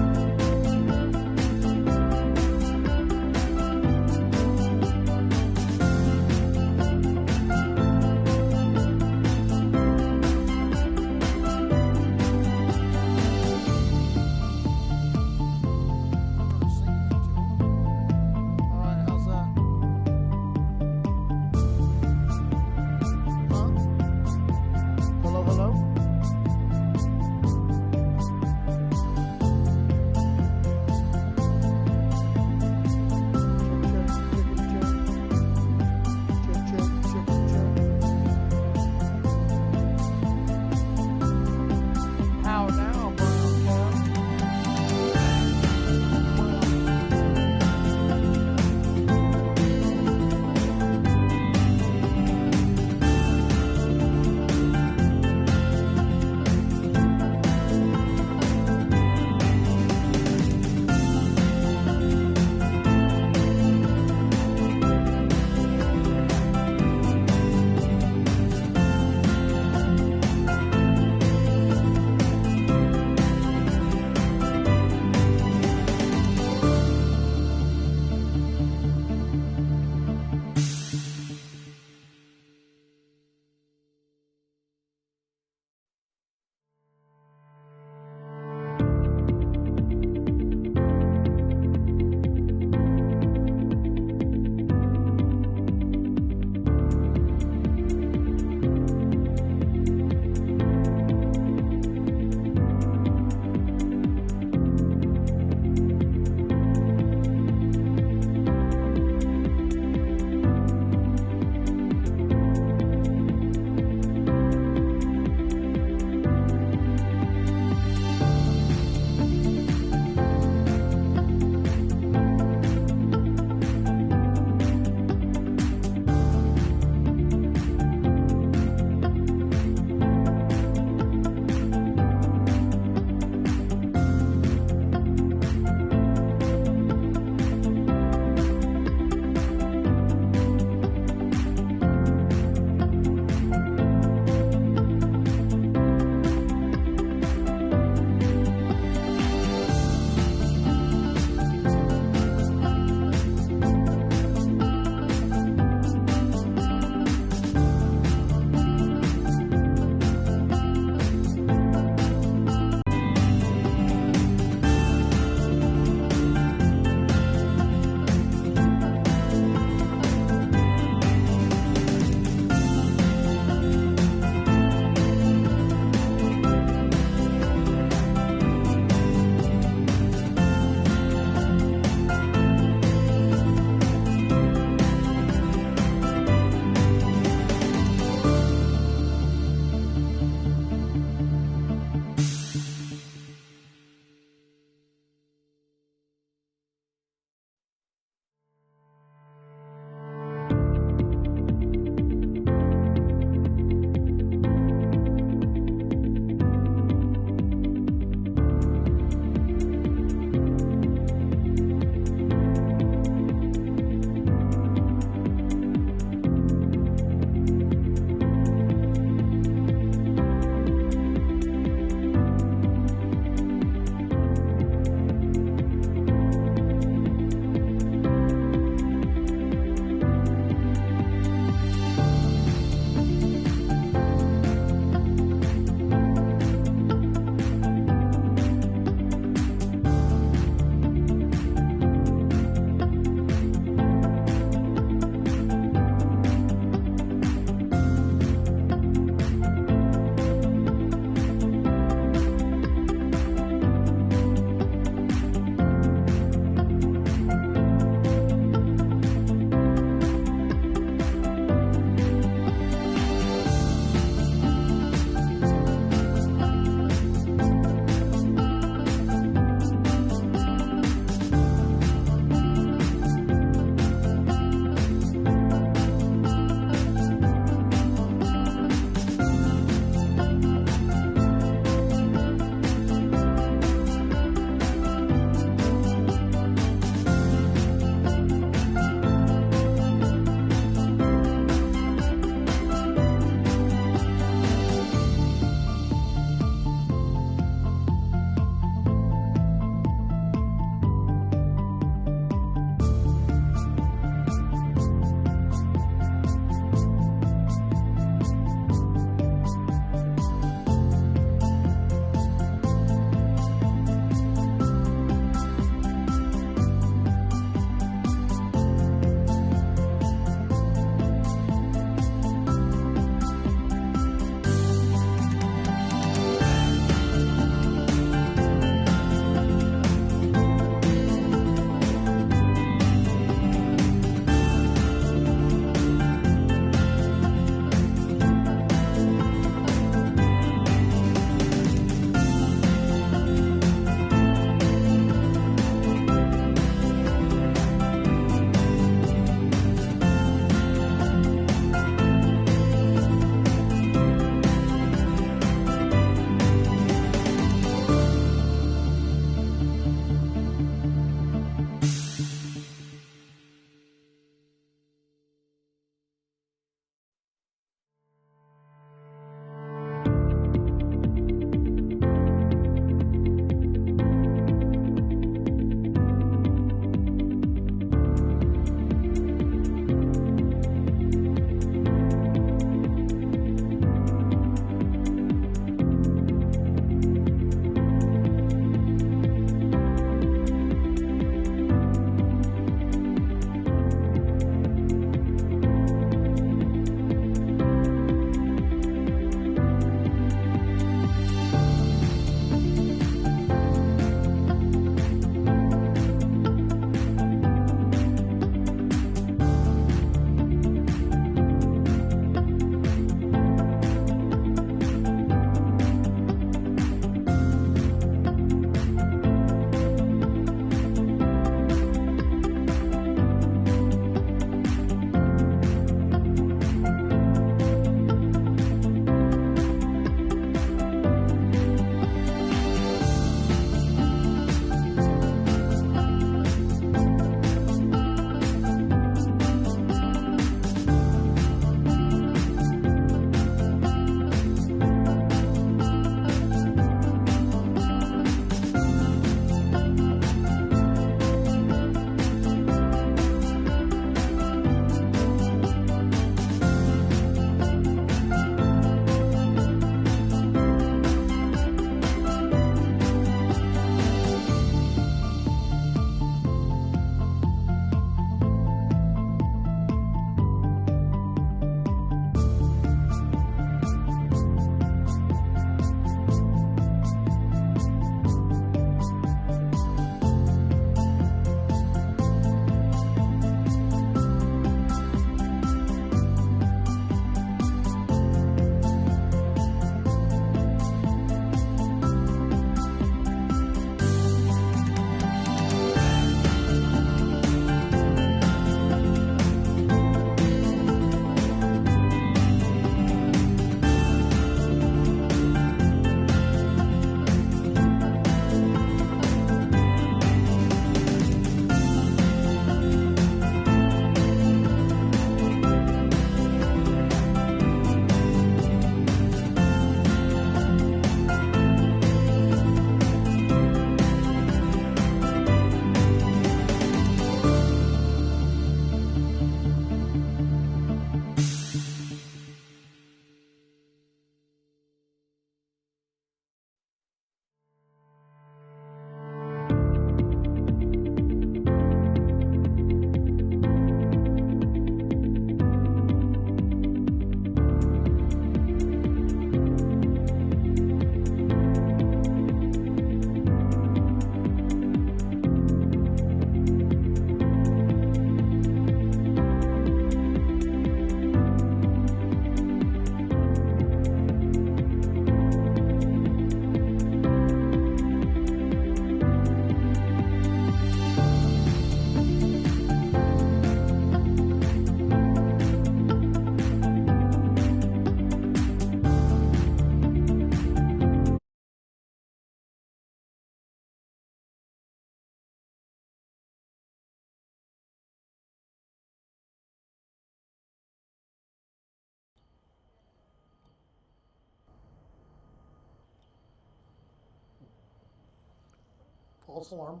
False alarm.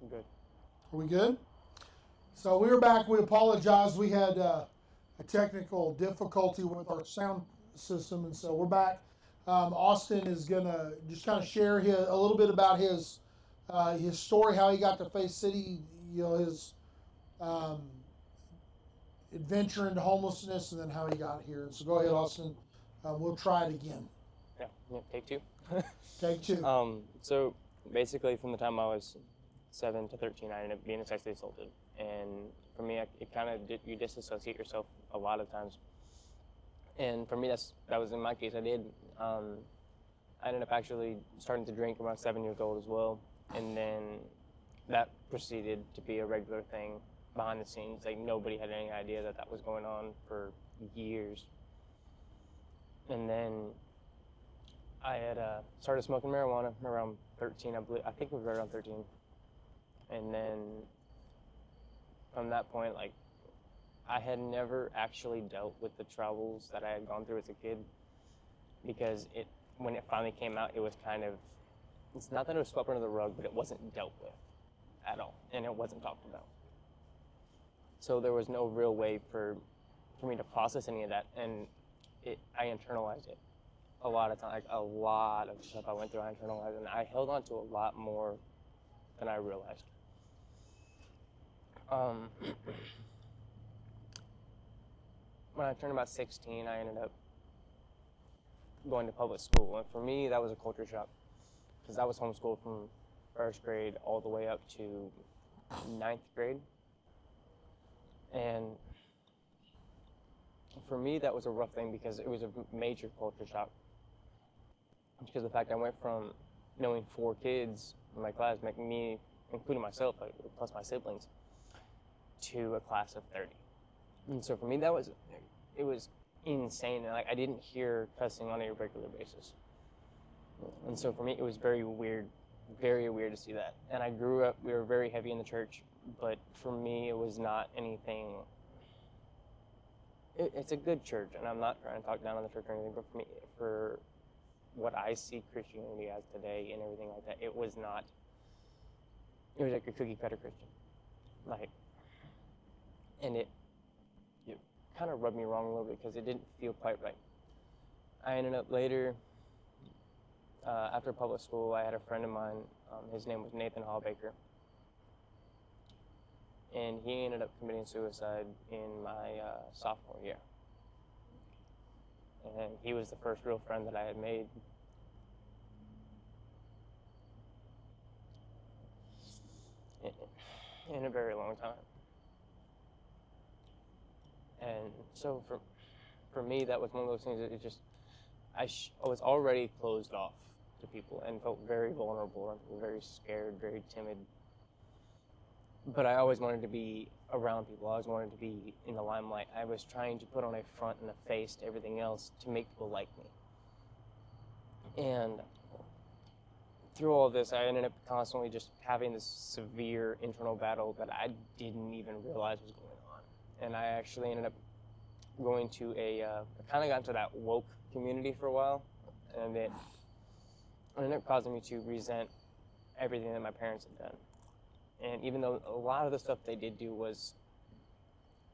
Good. Are we good? So we were back. We apologize. We had a technical difficulty with our sound system, and so we're back. Austin is gonna just kind of share a little bit about his story, how he got to Faith City, his adventure into homelessness, and then how he got here. So go ahead, Austin. We'll try it again. Yeah, take two. Take two. So basically, from the time I was 7 to 13, I ended up being sexually assaulted, and for me, it kind of you disassociate yourself a lot of times. And for me, that was in my case. I did. I ended up actually starting to drink around 7 years old as well, and then that proceeded to be a regular thing behind the scenes. Like nobody had any idea that was going on for years. And then I had started smoking marijuana around 13, I believe. I think it was right around 13. And then from that point, like, I had never actually dealt with the troubles that I had gone through as a kid, because when it finally came out, it was kind of, it's not that it was swept under the rug, but it wasn't dealt with at all, and it wasn't talked about. So there was no real way for me to process any of that, and I internalized it a lot of times. Like a lot of stuff I went through, I internalized, and I held on to a lot more than I realized. When I turned about 16, I ended up going to public school, and for me, that was a culture shock, because I was homeschooled from 1st grade all the way up to 9th grade, and for me, that was a rough thing, because it was a major culture shock, because the fact I went from knowing 4 kids in my class, making me, including myself, plus my siblings, to a class of 30. And so for me, it was insane. And I didn't hear cussing on a regular basis. And so for me, it was very weird to see that. And I grew up, we were very heavy in the church, but for me, it was not anything. It's a good church, and I'm not trying to talk down on the church or anything, but for me, for what I see Christianity as today and everything like that, it was like a cookie cutter Christian. And it kind of rubbed me wrong a little bit, because it didn't feel quite right. I ended up later, after public school, I had a friend of mine, his name was Nathan Hallbaker, and he ended up committing suicide in my sophomore year. And he was the first real friend that I had made. In a very long time. And so for me, that was one of those things that I was already closed off to people and felt very vulnerable and very scared, very timid. But I always wanted to be around people. I always wanted to be in the limelight. I was trying to put on a front and a face to everything else to make people like me. And through all of this, I ended up constantly just having this severe internal battle that I didn't even realize was going on. And I actually ended up going to I kind of got into that woke community for a while, and it ended up causing me to resent everything that my parents had done. And even though a lot of the stuff they did do was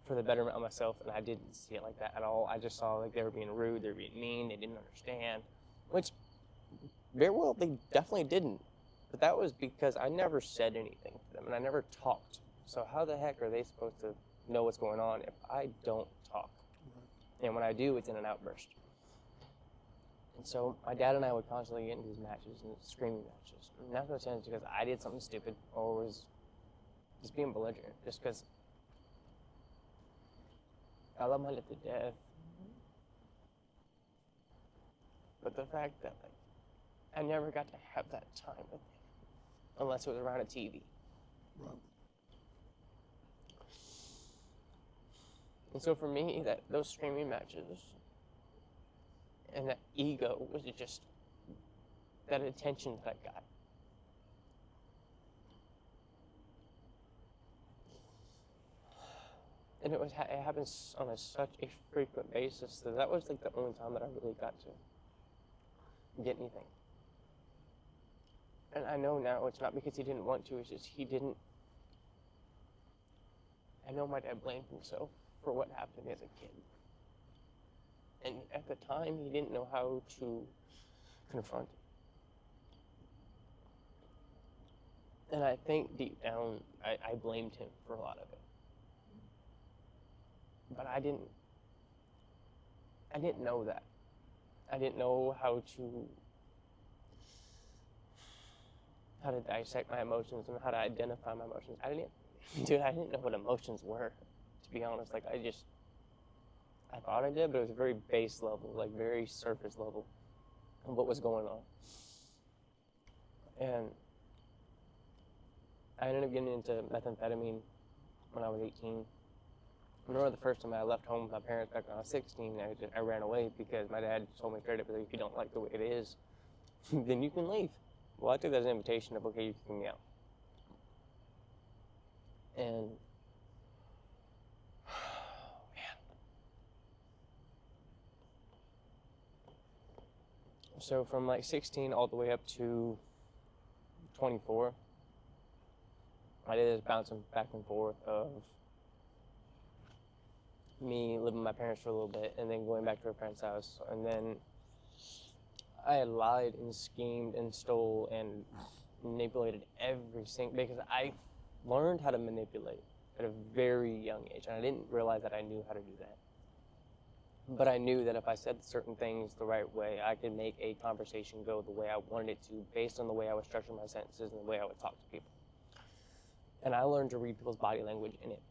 for the betterment of myself, and I didn't see it like that at all. I just saw like they were being rude, they were being mean, they didn't understand, which very well they definitely didn't. But that was because I never said anything to them, and I never talked. So how the heck are they supposed to know what's going on if I don't talk? And when I do, it's in an outburst. And so my dad and I would constantly get into these matches and screaming matches. And that's no chance because I did something stupid or was just being belligerent. Just because I love my dad to death. But the fact that I never got to have that time with him unless it was around a TV. Right. And so for me, those screaming matches and that ego was just that attention that I got. And it happens on such a frequent basis that was like the only time that I really got to get anything. And I know now it's not because he didn't want to, it's just he didn't. I know my dad blamed himself for what happened to me as a kid. And at the time, he didn't know how to confront it. And I think deep down, I blamed him for a lot of it. But I didn't know that. I didn't know how to dissect my emotions and how to identify my emotions. I didn't know what emotions were, to be honest. Like, I thought I did, but it was very base level, like very surface level of what was going on. And I ended up getting into methamphetamine when I was 18. I remember the first time I left home with my parents back when I was 16, I ran away because my dad told me straight up, if you don't like the way it is, then you can leave. Well, I took that as an invitation of, okay, you can get me out. And, man. So from like 16 all the way up to 24, I did this bouncing back and forth of me living with my parents for a little bit and then going back to a friend's house. And then I had lied and schemed and stole and manipulated every single, because I learned how to manipulate at a very young age, and I didn't realize that I knew how to do that. But I knew that if I said certain things the right way, I could make a conversation go the way I wanted it to, based on the way I would structure my sentences and the way I would talk to people. And I learned to read people's body language in it.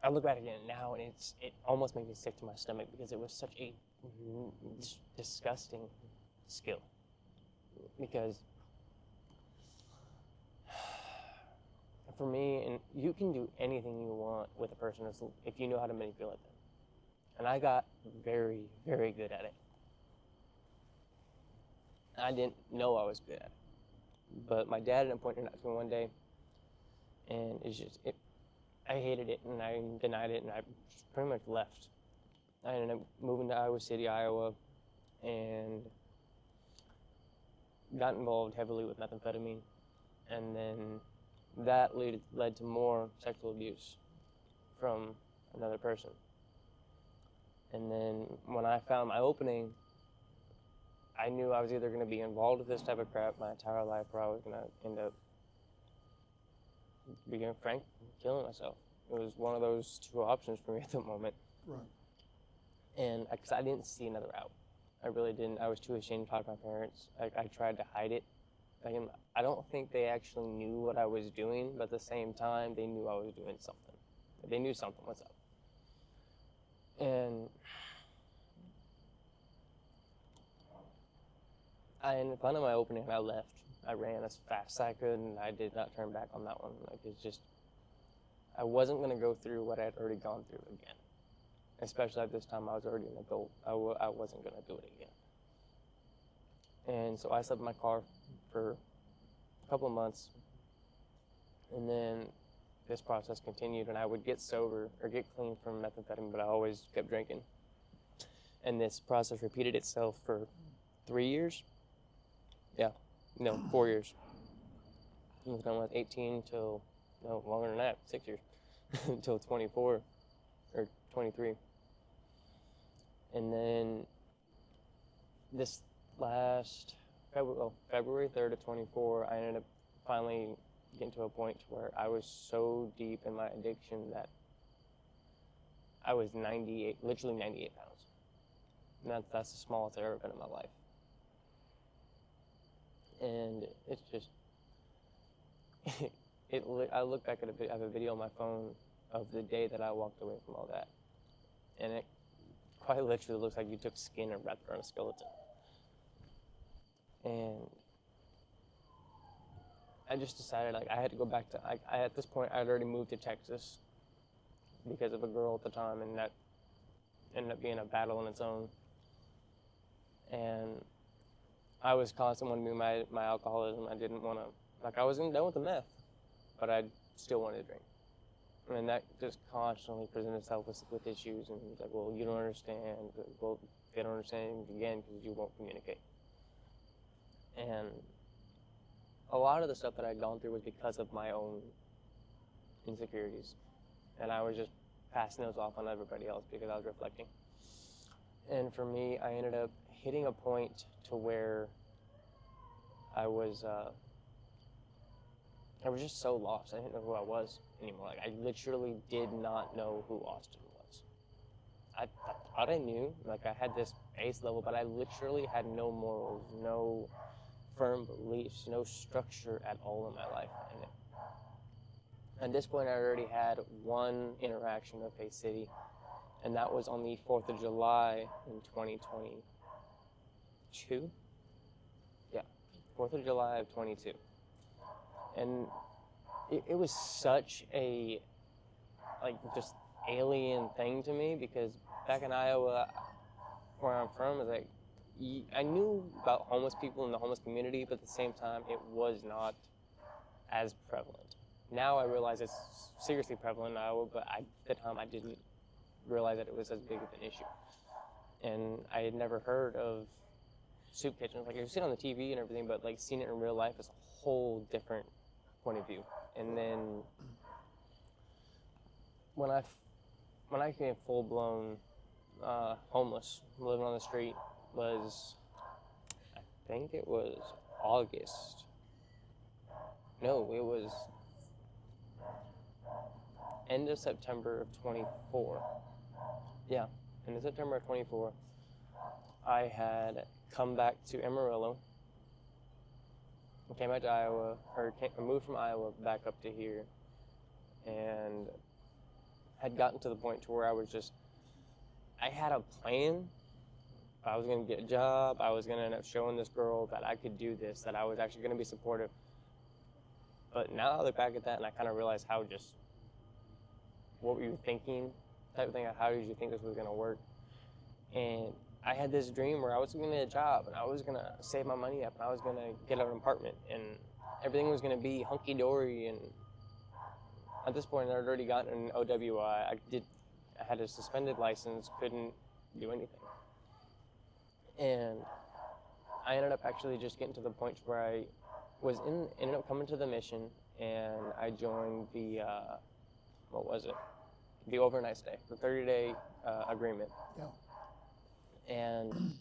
I look back again now, and it almost made me sick to my stomach because it was such a disgusting skill. Because for me, and you can do anything you want with a person if you know how to manipulate them. And I got very, very good at it. I didn't know I was good at it. But my dad ended up pointing it out to me one day, and I hated it, and I denied it, and I pretty much left. I ended up moving to Iowa City, Iowa, and got involved heavily with methamphetamine. And then that led to more sexual abuse from another person. And then when I found my opening, I knew I was either going to be involved with this type of crap my entire life, or I was going to end up, being frank, killing myself. It was one of those two options for me at the moment. Right. And because I didn't see another out. I really didn't. I was too ashamed to talk to my parents. I tried to hide it. I don't think they actually knew what I was doing, but at the same time, they knew I was doing something. They knew something was up. And I ended up finding my opening, and I left. I ran as fast as I could, and I did not turn back on that one. Like, it's just, I wasn't going to go through what I had already gone through again. Especially at this time, I was already an adult. I wasn't going to do it again. And so I slept in my car for a couple of months, and then this process continued, and I would get sober or get clean from methamphetamine, but I always kept drinking. And this process repeated itself for 3 years. Yeah, no, 4 years. It was when I was 18 till, no, longer than that, 6 years, until 24 or 23. And then this last February 3rd of 24, I ended up finally getting to a point where I was so deep in my addiction that I was 98, literally 98 pounds. And that's the smallest I've ever been in my life. And it's just, I look back at I have a video on my phone of the day that I walked away from all that. And it quite literally looks like you took skin and wrapped it around a skeleton. And I just decided, like, I had to go back to, at this point, I had already moved to Texas because of a girl at the time, and that ended up being a battle in its own. And I was constantly wanting to do my alcoholism. I didn't want to, like, I wasn't done with the meth, but I still wanted to drink. And that just constantly presented itself with issues, and it's like, well, you don't understand. Well, they don't understand again because you won't communicate. And a lot of the stuff that I'd gone through was because of my own insecurities. And I was just passing those off on everybody else because I was reflecting. And for me, I ended up hitting a point to where I was just so lost. I didn't know who I was anymore. Like, I literally did not know who Austin was. I thought I knew, like I had this base level, but I literally had no morals, no firm beliefs, no structure at all in my life. And at this point, I already had one interaction with Bay City, and that was on the 4th of July in 2022. Yeah, 4th of July of 22. And it was such a, like, just alien thing to me, because back in Iowa, where I'm from, is like, I knew about homeless people in the homeless community, but at the same time, it was not as prevalent. Now I realize it's seriously prevalent in Iowa, but at the time I didn't realize that it was as big of an issue. And I had never heard of soup kitchens. Like, I've seen it on the TV and everything, but like seeing it in real life is a whole different point of view. And then when I became full-blown homeless, living on the street, was, I think it was August. No, it was end of September of 24. Yeah, end of September of 24. I had come back to Amarillo. Came back to Iowa, moved from Iowa back up to here, and had gotten to the point to where I had a plan. I was gonna get a job. I was gonna end up showing this girl that I could do this, that I was actually gonna be supportive. But now I look back at that and I kind of realize how what were you thinking type of thing. How did you think this was gonna work? And I had this dream where I was gonna get a job and I was gonna save my money up and I was gonna get an apartment and everything was gonna be hunky-dory. And at this point, I'd already gotten an OWI. I had a suspended license, couldn't do anything. And I ended up actually just getting to the point where I ended up coming to the mission, and I joined the, the overnight stay, the 30-day agreement. Yeah. And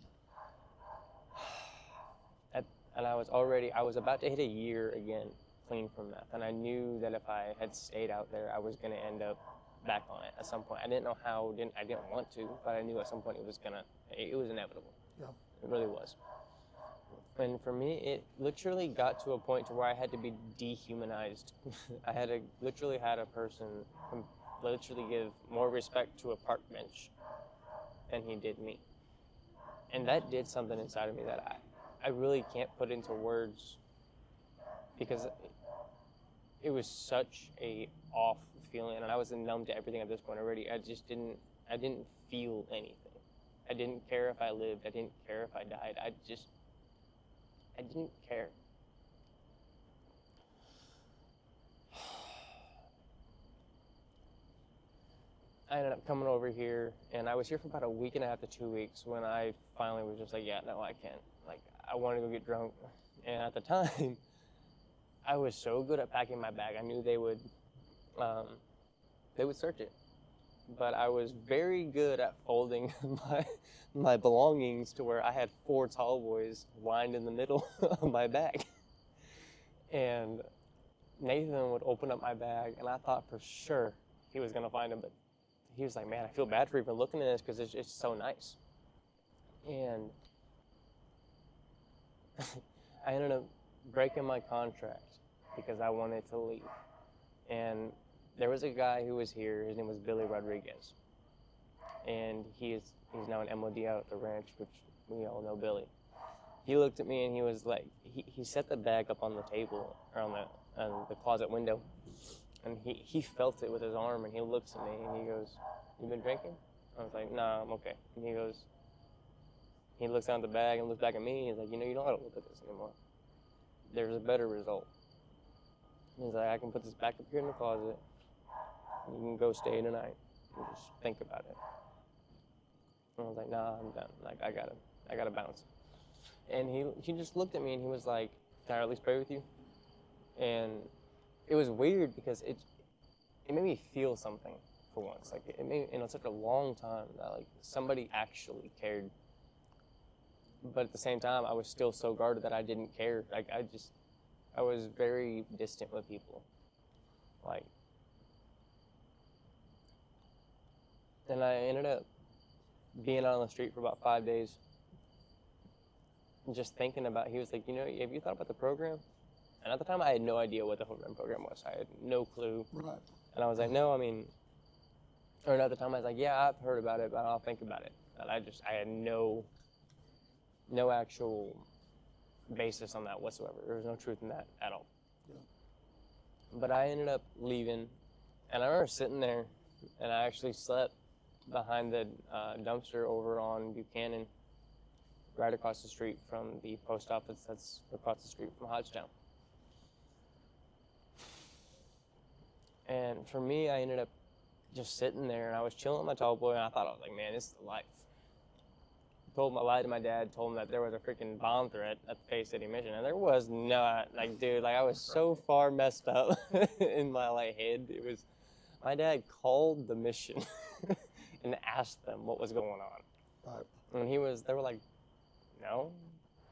I was about to hit a year again clean from meth, and I knew that if I had stayed out there, I was going to end up back on it at some point. I didn't know how, I didn't want to, but I knew at some point it was inevitable. Yeah. It really was. And for me, it literally got to a point to where I had to be dehumanized. I literally had a person literally give more respect to a park bench than he did me. And that did something inside of me that I really can't put into words, because it was such a off feeling, and I was numb to everything at this point already. I didn't feel anything. I didn't care if I lived. I didn't care if I died. I didn't care. I ended up coming over here, and I was here for about a week and a half to 2 weeks when I finally was just like, yeah, no, I can't. Like, I want to go get drunk. And at the time, I was so good at packing my bag. I knew they would search it. But I was very good at folding my belongings to where I had 4 tall boys lined in the middle of my bag. And Nathan would open up my bag, and I thought for sure he was going to find them, but he was like, man, I feel bad for even looking at this because it's so nice. And I ended up breaking my contract because I wanted to leave. And there was a guy who was here. His name was Billy Rodriguez, and he's now an MOD out at the ranch, which we all know Billy. He looked at me and he was like, he set the bag up on the table or on the closet window, and he felt it with his arm, and he looks at me and he goes, "You been drinking?" I was like, "Nah, I'm okay." And he looks down at the bag and looks back at me, and he's like, "You don't have to look at this anymore. There's a better result." He's like, "I can put this back up here in the closet. You can go stay tonight and just think about it." And I was like, "Nah, I'm done. Like, I gotta bounce." And he just looked at me and he was like, "Can I at least pray with you?" And it was weird because it made me feel something for once. Like it made, such a long time that like somebody actually cared. But at the same time, I was still so guarded that I didn't care. Like I was very distant with people. Like, and I ended up being out on the street for about 5 days. And just thinking about, he was like, have you thought about the program? And at the time, I had no idea what the Hope program was. I had no clue. Right. And I was like, no, or at the time, I was like, yeah, I've heard about it, but I'll think about it. And I had no actual basis on that whatsoever. There was no truth in that at all. Yeah. But I ended up leaving, and I remember sitting there, and I actually slept behind the dumpster over on Buchanan, right across the street from the post office that's across the street from Hodgetown. And for me, I ended up just sitting there, and I was chilling with my tall boy, and I thought, I was like, man, this is the life. Lied to my dad, told him that there was a freaking bomb threat at the Bay City Mission, and there was not. Like, dude, I was so far messed up in my head. It was, my dad called the mission and asked them what was going on. Right. And they were like, no,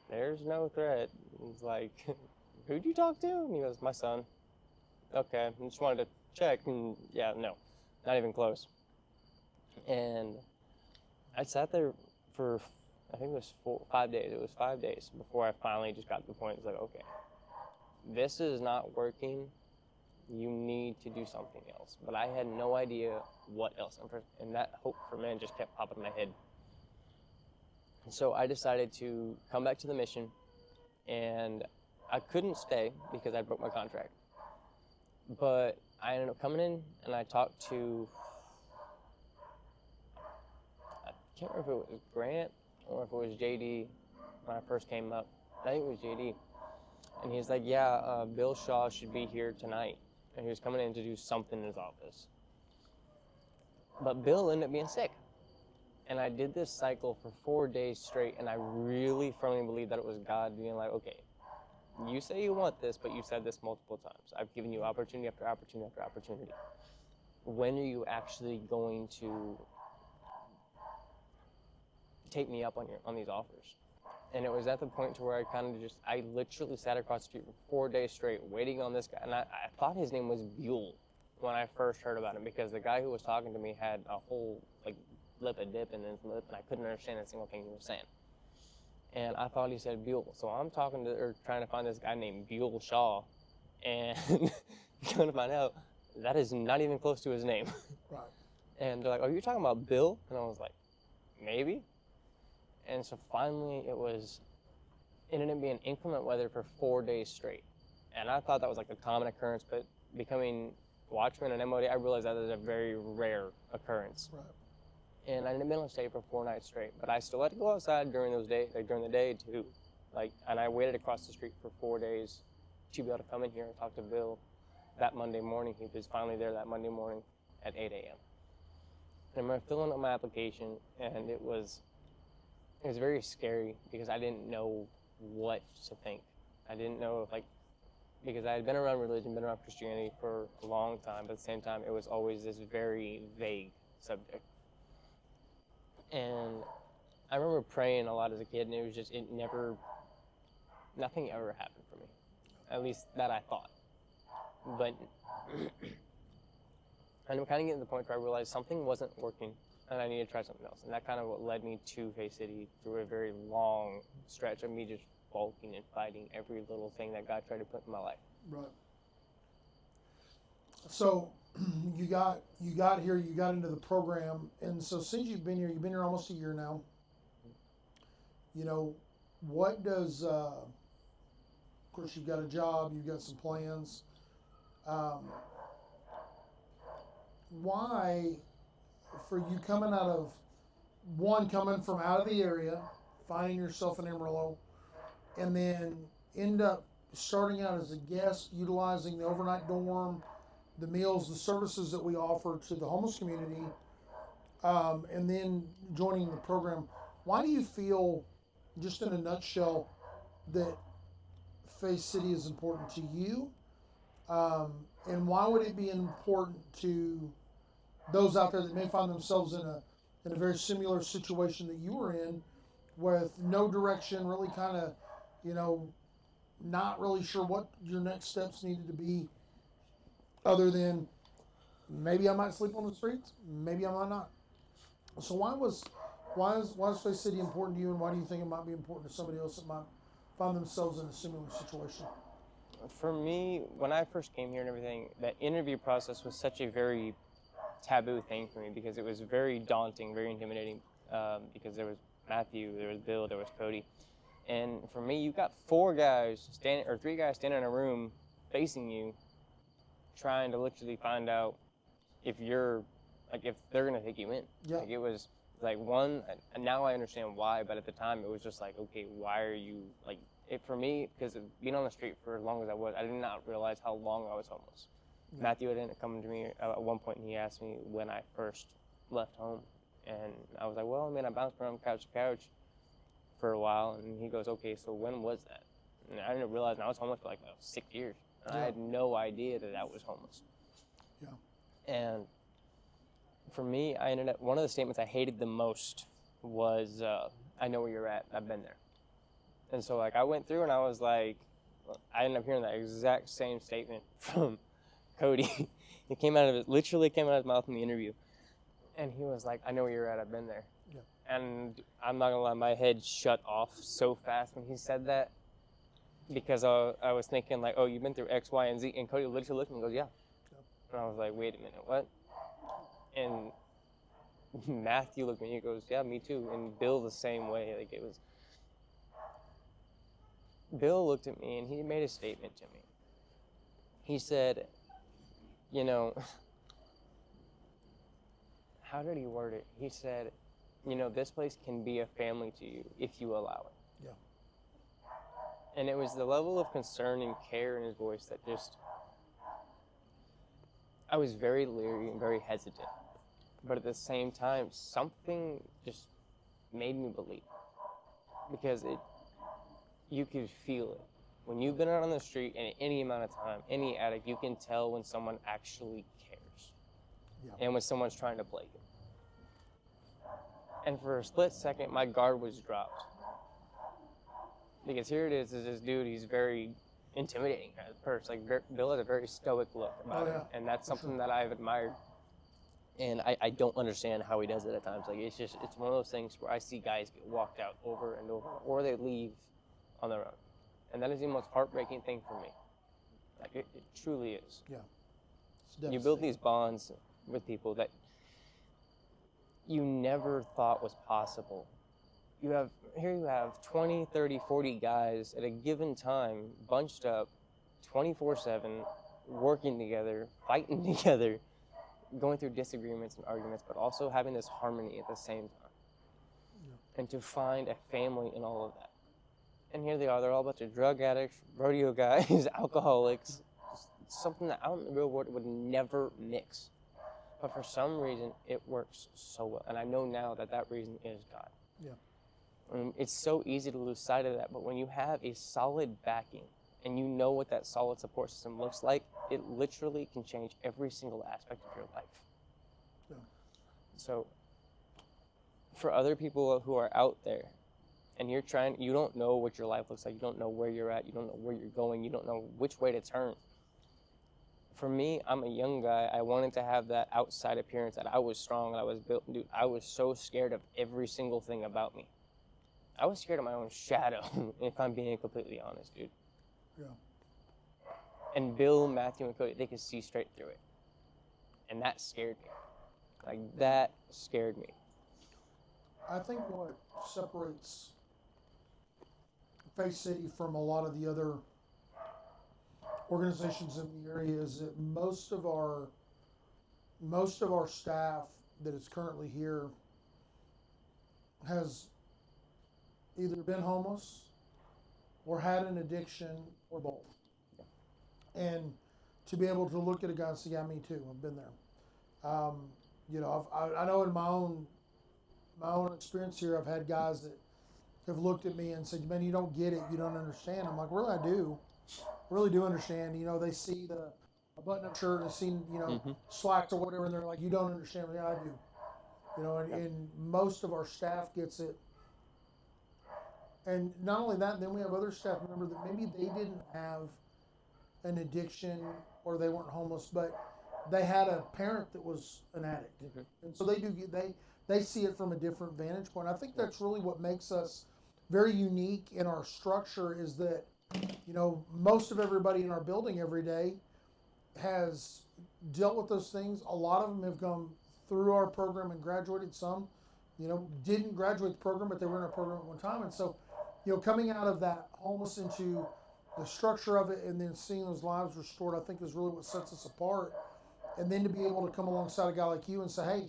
there's no threat. He's like, who'd you talk to? And he goes, my son. Okay, I just wanted to check, and yeah, no, not even close. And I sat there for, I think it was 5 days. It was 5 days before I finally just got to the point. It's like, okay, this is not working. You need to do something else. But I had no idea what else. And that hope for men just kept popping in my head. And so I decided to come back to the mission, and I couldn't stay because I broke my contract. But I ended up coming in, and I talked to, I can't remember if it was Grant or if it was JD when I first came up. I think it was JD. And he's like, yeah, Bill Shaw should be here tonight. And he was coming in to do something in his office. But Bill ended up being sick. And I did this cycle for 4 days straight, and I really firmly believe that it was God being like, okay, you say you want this, but you said this multiple times. I've given you opportunity after opportunity after opportunity. When are you actually going to take me up on these offers? And it was at the point to where I literally sat across the street for 4 days straight waiting on this guy. And I thought his name was Buell when I first heard about him, because the guy who was talking to me had a whole lip a dip in his lip, and I couldn't understand a single thing he was saying. And I thought he said Buell. So I'm trying to find this guy named Buell Shaw, and going to find out that is not even close to his name. Right. And they're like, "Oh, you're talking about Bill?" And I was like, "Maybe." And so finally it ended up being inclement weather for 4 days straight. And I thought that was like a common occurrence, but becoming watchman and MOD, I realized that is a very rare occurrence. Right. And I ended up being able to stay for 4 nights straight. But I still had to go outside during those days, during the day too. And I waited across the street for 4 days to be able to come in here and talk to Bill that Monday morning. He was finally there that Monday morning at 8 a.m. And I remember filling out my application, and it was very scary because I didn't know what to think. I didn't know because I had been around religion, been around Christianity for a long time, but at the same time, it was always this very vague subject. And I remember praying a lot as a kid, and it was just, nothing ever happened for me. At least that I thought. But I'm kind of getting to the point where I realized something wasn't working, and I needed to try something else. And that kind of what led me to Bay City through a very long stretch of me just bulking and fighting every little thing that God tried to put in my life. Right. So you got here, you got into the program, and so since you've been here almost a year now. You know, what does of course you've got a job, you've got some plans. Why, for you coming from out of the area, finding yourself in Amarillo, and then end up starting out as a guest, utilizing the overnight dorm, the meals, the services that we offer to the homeless community, and then joining the program. Why do you feel just in a nutshell, that Faith City is important to you? And why would it be important to those out there that may find themselves in a very similar situation that you were in, with no direction, really kind of, you know, not really sure what your next steps needed to be, other than maybe I might sleep on the streets, maybe I might not. So why is Faith City important to you, and why do you think it might be important to somebody else that might find themselves in a similar situation? For me, when I first came here and everything, that interview process was such a very taboo thing for me because it was very daunting, very intimidating. Because there was Matthew, there was Bill, there was Cody, and for me, you got three guys standing in a room facing you, trying to literally find out if they're gonna take you in. Yeah. Like, it was like one, and now I understand why, but at the time it was just like, okay, why are you like? It for me, because of being on the street for as long as I was, I did not realize how long I was homeless. Yeah. Matthew had ended up coming to me at one point, and he asked me when I first left home, and I was like, well, I mean, I bounced around couch to couch for a while, and he goes, okay, so when was that? And I didn't realize I was homeless for like 6 years. And Yeah. I had no idea that I was homeless. Yeah. And for me, I ended up, one of the statements I hated the most was, I know where you're at, I've been there. And so like I went through and I was like, I ended up hearing that exact same statement from Cody. Literally came out of his mouth in the interview. And he was like, I know where you're at, I've been there. Yeah. And I'm not gonna lie, my head shut off so fast when he said that, because I was thinking like, oh, you've been through X, Y, and Z. And Cody literally looked at me and goes, yeah. And I was like, wait a minute, what? And Matthew looked at me and he goes, yeah, me too. And Bill the same way. Like, it was, Bill looked at me and he made a statement to me. He said, you know, how did he word it? He said, you know, this place can be a family to you if you allow it. Yeah. And it was the level of concern and care in his voice that just, I was very leery and very hesitant. But at the same time, something just made me believe. Because you could feel it. When you've been out on the street and any amount of time, any addict, you can tell when someone actually cares. Yeah. And when someone's trying to play you. And for a split second, my guard was dropped. Because here it is this dude, he's very intimidating as a person. Like, Bill has a very stoic look about him. And that's something that I've admired. And I don't understand how he does it at times. Like, it's one of those things where I see guys get walked out over and over, or they leave on their own. And that is the most heartbreaking thing for me. Like, it truly is. Yeah. You build these bonds with people that you never thought was possible. You have 20, 30, 40 guys at a given time bunched up 24/7, working together, fighting together, going through disagreements and arguments, but also having this harmony at the same time. Yeah. And to find a family in all of that. And here they are, they're all a bunch of drug addicts, rodeo guys, alcoholics, something that out in the real world would never mix. But for some reason, it works so well. And I know now that that reason is God. Yeah. It's so easy to lose sight of that, but when you have a solid backing and you know what that solid support system looks like, it literally can change every single aspect of your life. Yeah. So for other people who are out there and you don't know what your life looks like, you don't know where you're at, you don't know where you're going, you don't know which way to turn. For me, I'm a young guy. I wanted to have that outside appearance that I was strong, that I was built. Dude, I was so scared of every single thing about me. I was scared of my own shadow, if I'm being completely honest, dude. Yeah. And Bill, Matthew, and Cody, they could see straight through it. And that scared me. Like, that scared me. I think what separates Faith City from a lot of the other organizations in the area is that most of our staff that is currently here has either been homeless or had an addiction or both. And to be able to look at a guy and say, yeah, me too, I've been there. I know in my own experience here, I've had guys that have looked at me and said, man, you don't get it, you don't understand. I'm like, really, I do. I really do understand. You know, they see a button-up shirt and they see, you know, slacks or whatever, and they're like, you don't understand. Yeah, I do. You know, and most of our staff gets it. And not only that, then we have other staff members that maybe they didn't have an addiction or they weren't homeless, but they had a parent that was an addict. And so they see it from a different vantage point. I think that's really what makes us very unique in our structure, is that, you know, most of everybody in our building every day has dealt with those things. A lot of them have come through our program and graduated. Some, you know, didn't graduate the program, but they were in our program at one time. And so, you know, coming out of that homeless into the structure of it and then seeing those lives restored, I think is really what sets us apart. And then to be able to come alongside a guy like you and say, hey,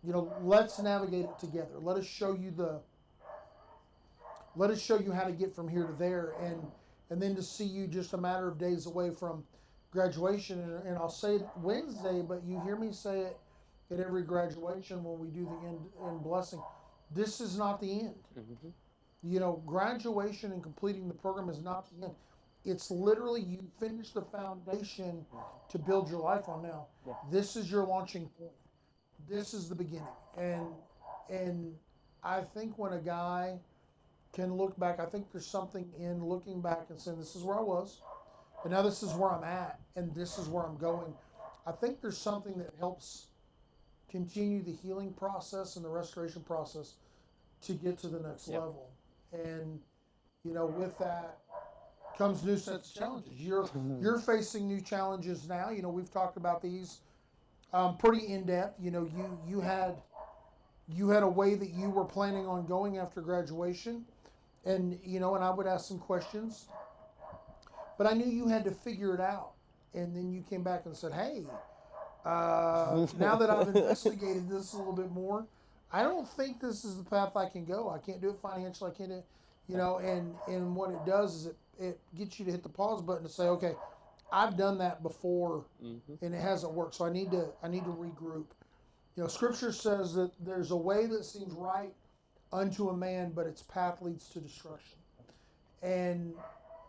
you know, let's navigate it together. Let us show you how to get from here to there. And then to see you just a matter of days away from graduation. And I'll say it Wednesday, but you hear me say it at every graduation when we do the end blessing. This is not the end. You know, graduation and completing the program is not the end. It's literally you finish the foundation to build your life on now. This is your launching point. This is the beginning. And I think when a guy can look back, I think there's something in looking back and saying, this is where I was, but now this is where I'm at, and this is where I'm going. I think there's something that helps continue the healing process and the restoration process to get to the next level. And, you know, with that comes new sets of challenges. You're facing new challenges now. You know, we've talked about these pretty in depth. You know, you had a way that you were planning on going after graduation, and you know, and I would ask some questions, but I knew you had to figure it out. And then you came back and said, hey, now that I've investigated this a little bit more, I don't think this is the path I can go. I can't do it financially. I can't do it, you know, and what it does is it gets you to hit the pause button to say, okay, I've done that before and it hasn't worked. So I need to regroup. You know, scripture says that there's a way that seems right unto a man, but its path leads to destruction. And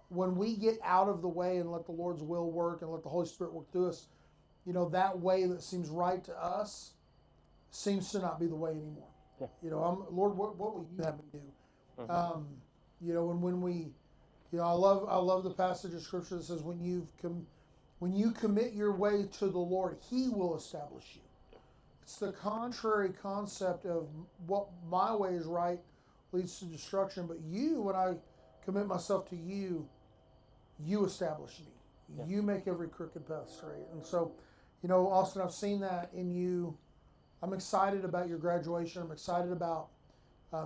when we get out of the way and let the Lord's will work and let the Holy Spirit work through us, you know, that way that seems right to us seems to not be the way anymore. You know, Lord, what will you have me do? You know, and when we, you know, I love the passage of scripture that says, when you commit your way to the Lord, He will establish you. It's the contrary concept of what my way is right leads to destruction, but you, when I commit myself to you, you establish me. You make every crooked path straight. And so, you know, Austin, I've seen that in you. I'm excited about your graduation. I'm excited about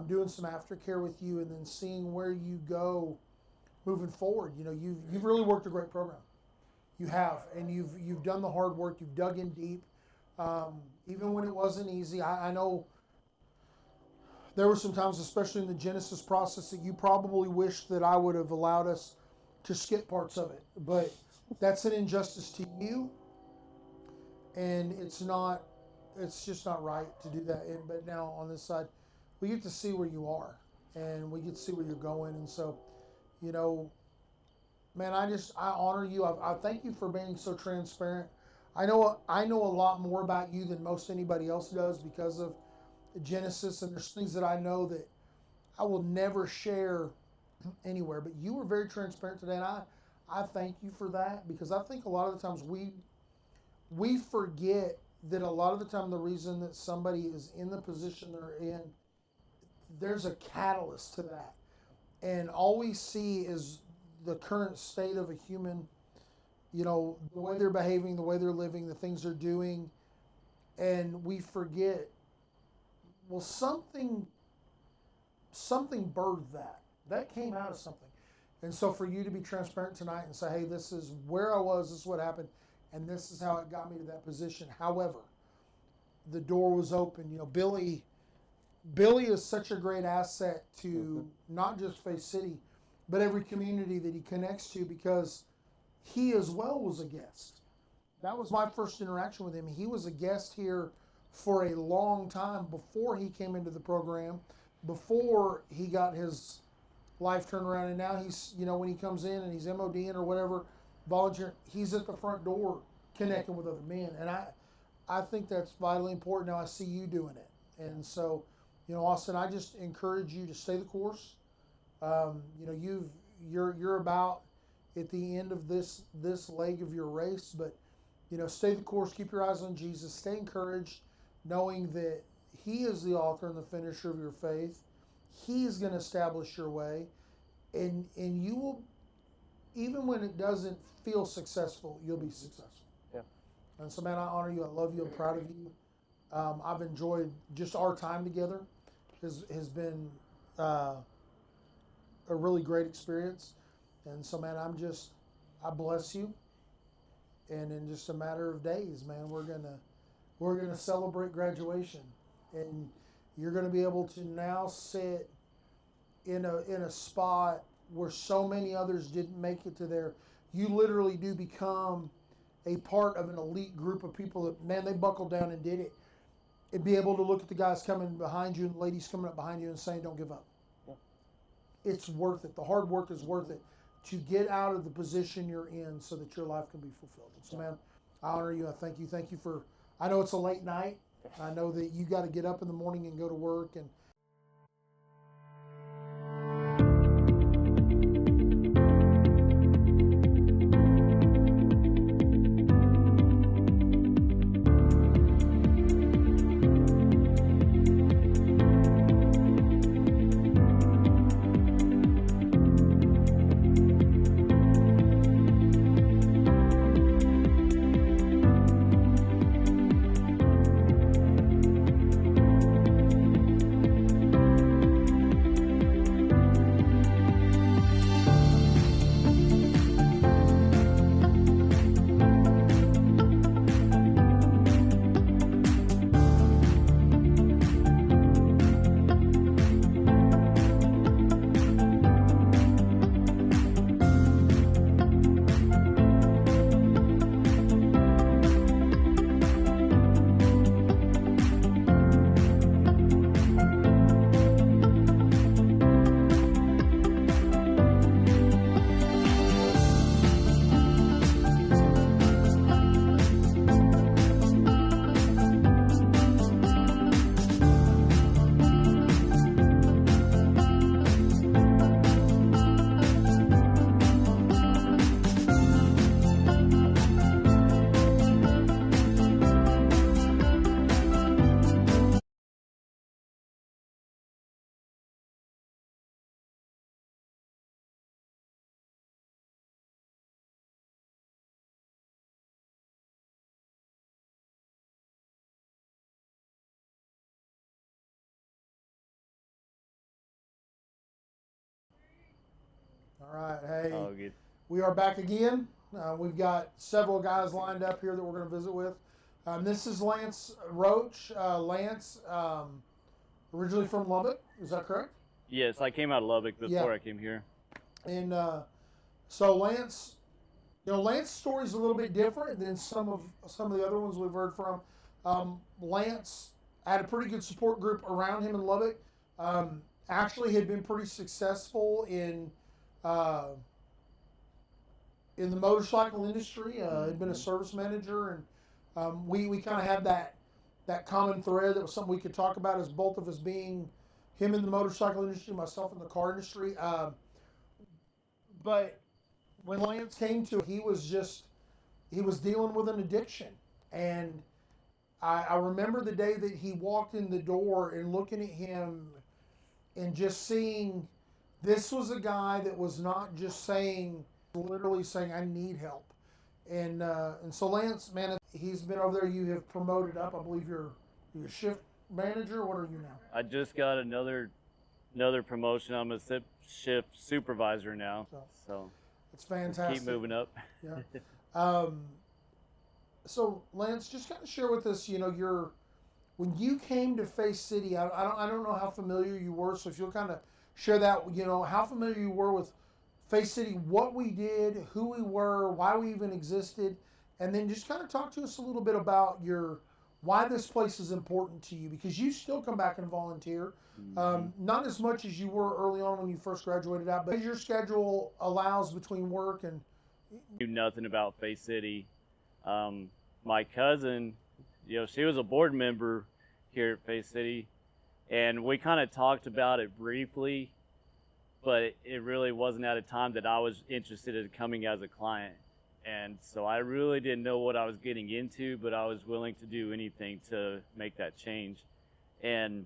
doing some aftercare with you and then seeing where you go moving forward. You know, you've really worked a great program. You have, and you've done the hard work. You've dug in deep, even when it wasn't easy. I know there were some times, especially in the Genesis process, that you probably wish that I would have allowed us to skip parts of it. But that's an injustice to you, and it's just not right to do that. But now on this side, we get to see where you are, and we get to see where you're going. And so, you know, man, I honor you. I thank you for being so transparent. I know a lot more about you than most anybody else does because of Genesis, and there's things that I know that I will never share anywhere. But you were very transparent today, and I thank you for that, because I think a lot of the times we forget that a lot of the time the reason that somebody is in the position they're in, there's a catalyst to that. And all we see is the current state of a human, you know, the way they're behaving, the way they're living, the things they're doing. And we forget, well, something birthed that. That came out of something. And so for you to be transparent tonight and say, hey, this is where I was, this is what happened, and this is how it got me to that position. However, the door was open. You know, Billy is such a great asset to not just Faith City, but every community that he connects to, because he as well was a guest. That was my first interaction with him. He was a guest here for a long time before he came into the program, before he got his life turned around, and now he's, you know, when he comes in and he's MODing or whatever, volunteering, he's at the front door connecting with other men, and I think that's vitally important. Now I see you doing it, and so, you know, Austin, I just encourage you to stay the course. You know, you're about at the end of this leg of your race, but you know, stay the course, keep your eyes on Jesus, stay encouraged, knowing that He is the author and the finisher of your faith. He is going to establish your way, and you will, even when it doesn't feel successful, you'll be successful. Yeah. And so, man, I honor you. I love you. I'm proud of you. I've enjoyed just our time together. Has been a really great experience. And so, man, I bless you. And in just a matter of days, man, we're gonna celebrate graduation, and you're gonna be able to now sit in a spot where so many others didn't make it to there. You literally do become a part of an elite group of people that, man, they buckled down and did it. And be able to look at the guys coming behind you and the ladies coming up behind you and saying, don't give up. Yeah. It's worth it. The hard work is worth it to get out of the position you're in so that your life can be fulfilled. So, man, I honor you. I thank you. Thank you for, I know it's a late night. I know that you got to get up in the morning and go to work. And all right, hey, Oh, good. we are back again. We've got several guys lined up here that we're going to visit with. This is Lance Roach. Lance, originally from Lubbock, is that correct? Yes, I came out of Lubbock before Yeah. I came here. And so Lance, you know, Lance's story is a little bit different than some of the other ones we've heard from. Lance had a pretty good support group around him in Lubbock. Actually, had been pretty successful in the motorcycle industry. Had been a service manager, and we kind of had that common thread that was something we could talk about, as both of us being him in the motorcycle industry, myself in the car industry. But when Lance came to it, he was dealing with an addiction. And I remember the day that he walked in the door and looking at him and just seeing this was a guy that was not just literally saying, I need help. And so Lance, man, he's been over there. You have promoted up. I believe you're shift manager. What are you now? I just got another promotion. I'm a shift supervisor now. So It's fantastic. keep moving up. Yeah. So Lance, just kind of share with us, you know, when you came to Faith City, I don't know how familiar you were, so if you'll kind of share that, you know, how familiar you were with Faith City, what we did, who we were, why we even existed, and then just kind of talk to us a little bit about why this place is important to you, because you still come back and volunteer. Not as much as you were early on when you first graduated out, but your schedule allows between work and Knew nothing about Faith City. My cousin, she was a board member here at Faith City, and we kind of talked about it briefly, but it really wasn't at a time that I was interested in coming as a client. And so I really didn't know what I was getting into, but I was willing to do anything to make that change. And,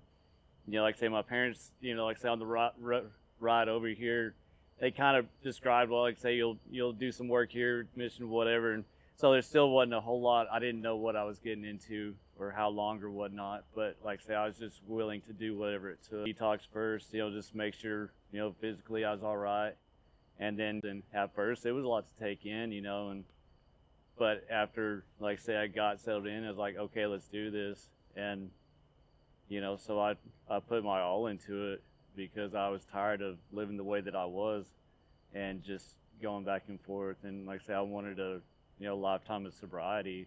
like I say, my parents, like I say, on the ride over here, they kind of described, well, like I say, you'll do some work here, mission, whatever. And so there still wasn't a whole lot. I didn't know what I was getting into or how long or whatnot. But like I say, I was just willing to do whatever it took. Detox first, just make sure, physically I was all right. And then at first it was a lot to take in, but after, like I say, I got settled in, I was like, okay, let's do this. And, so I put my all into it because I was tired of living the way that I was and just going back and forth. And like I say, I wanted a, lifetime of sobriety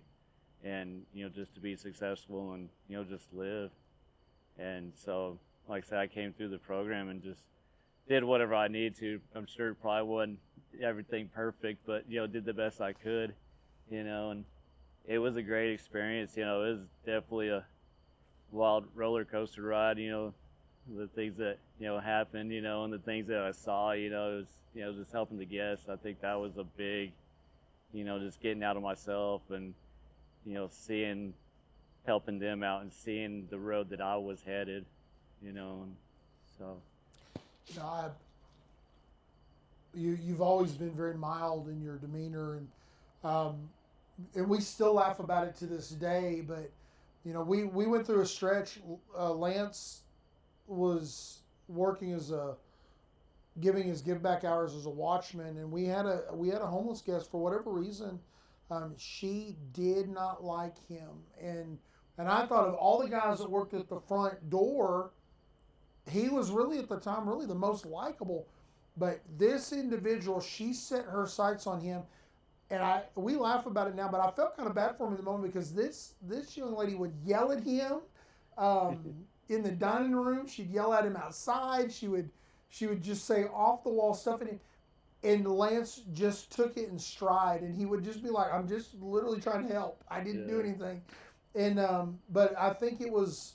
and, just to be successful and, just live. And so, like I say, I came through the program and just did whatever I needed to. I'm sure it probably wasn't everything perfect, but, did the best I could, and it was a great experience. It was definitely a wild roller coaster ride, the things that, happened, and the things that I saw, it was, just helping the guests. I think that was a big, just getting out of myself and, helping them out and seeing the road that I was headed, and so. You've always been very mild in your demeanor, and we still laugh about it to this day. But we went through a stretch. Lance was working giving his give back hours as a watchman, and we had a homeless guest for whatever reason. She did not like him, and I thought of all the guys that worked at the front door, he was really at the time really the most likable. But this individual, she set her sights on him, and we laugh about it now, but I felt kind of bad for him in the moment because this young lady would yell at him in the dining room. She'd yell at him outside. She would just say off the wall stuff at him, and Lance just took it in stride, and he would just be like, "I'm just literally trying to help. I didn't do anything." And but I think it was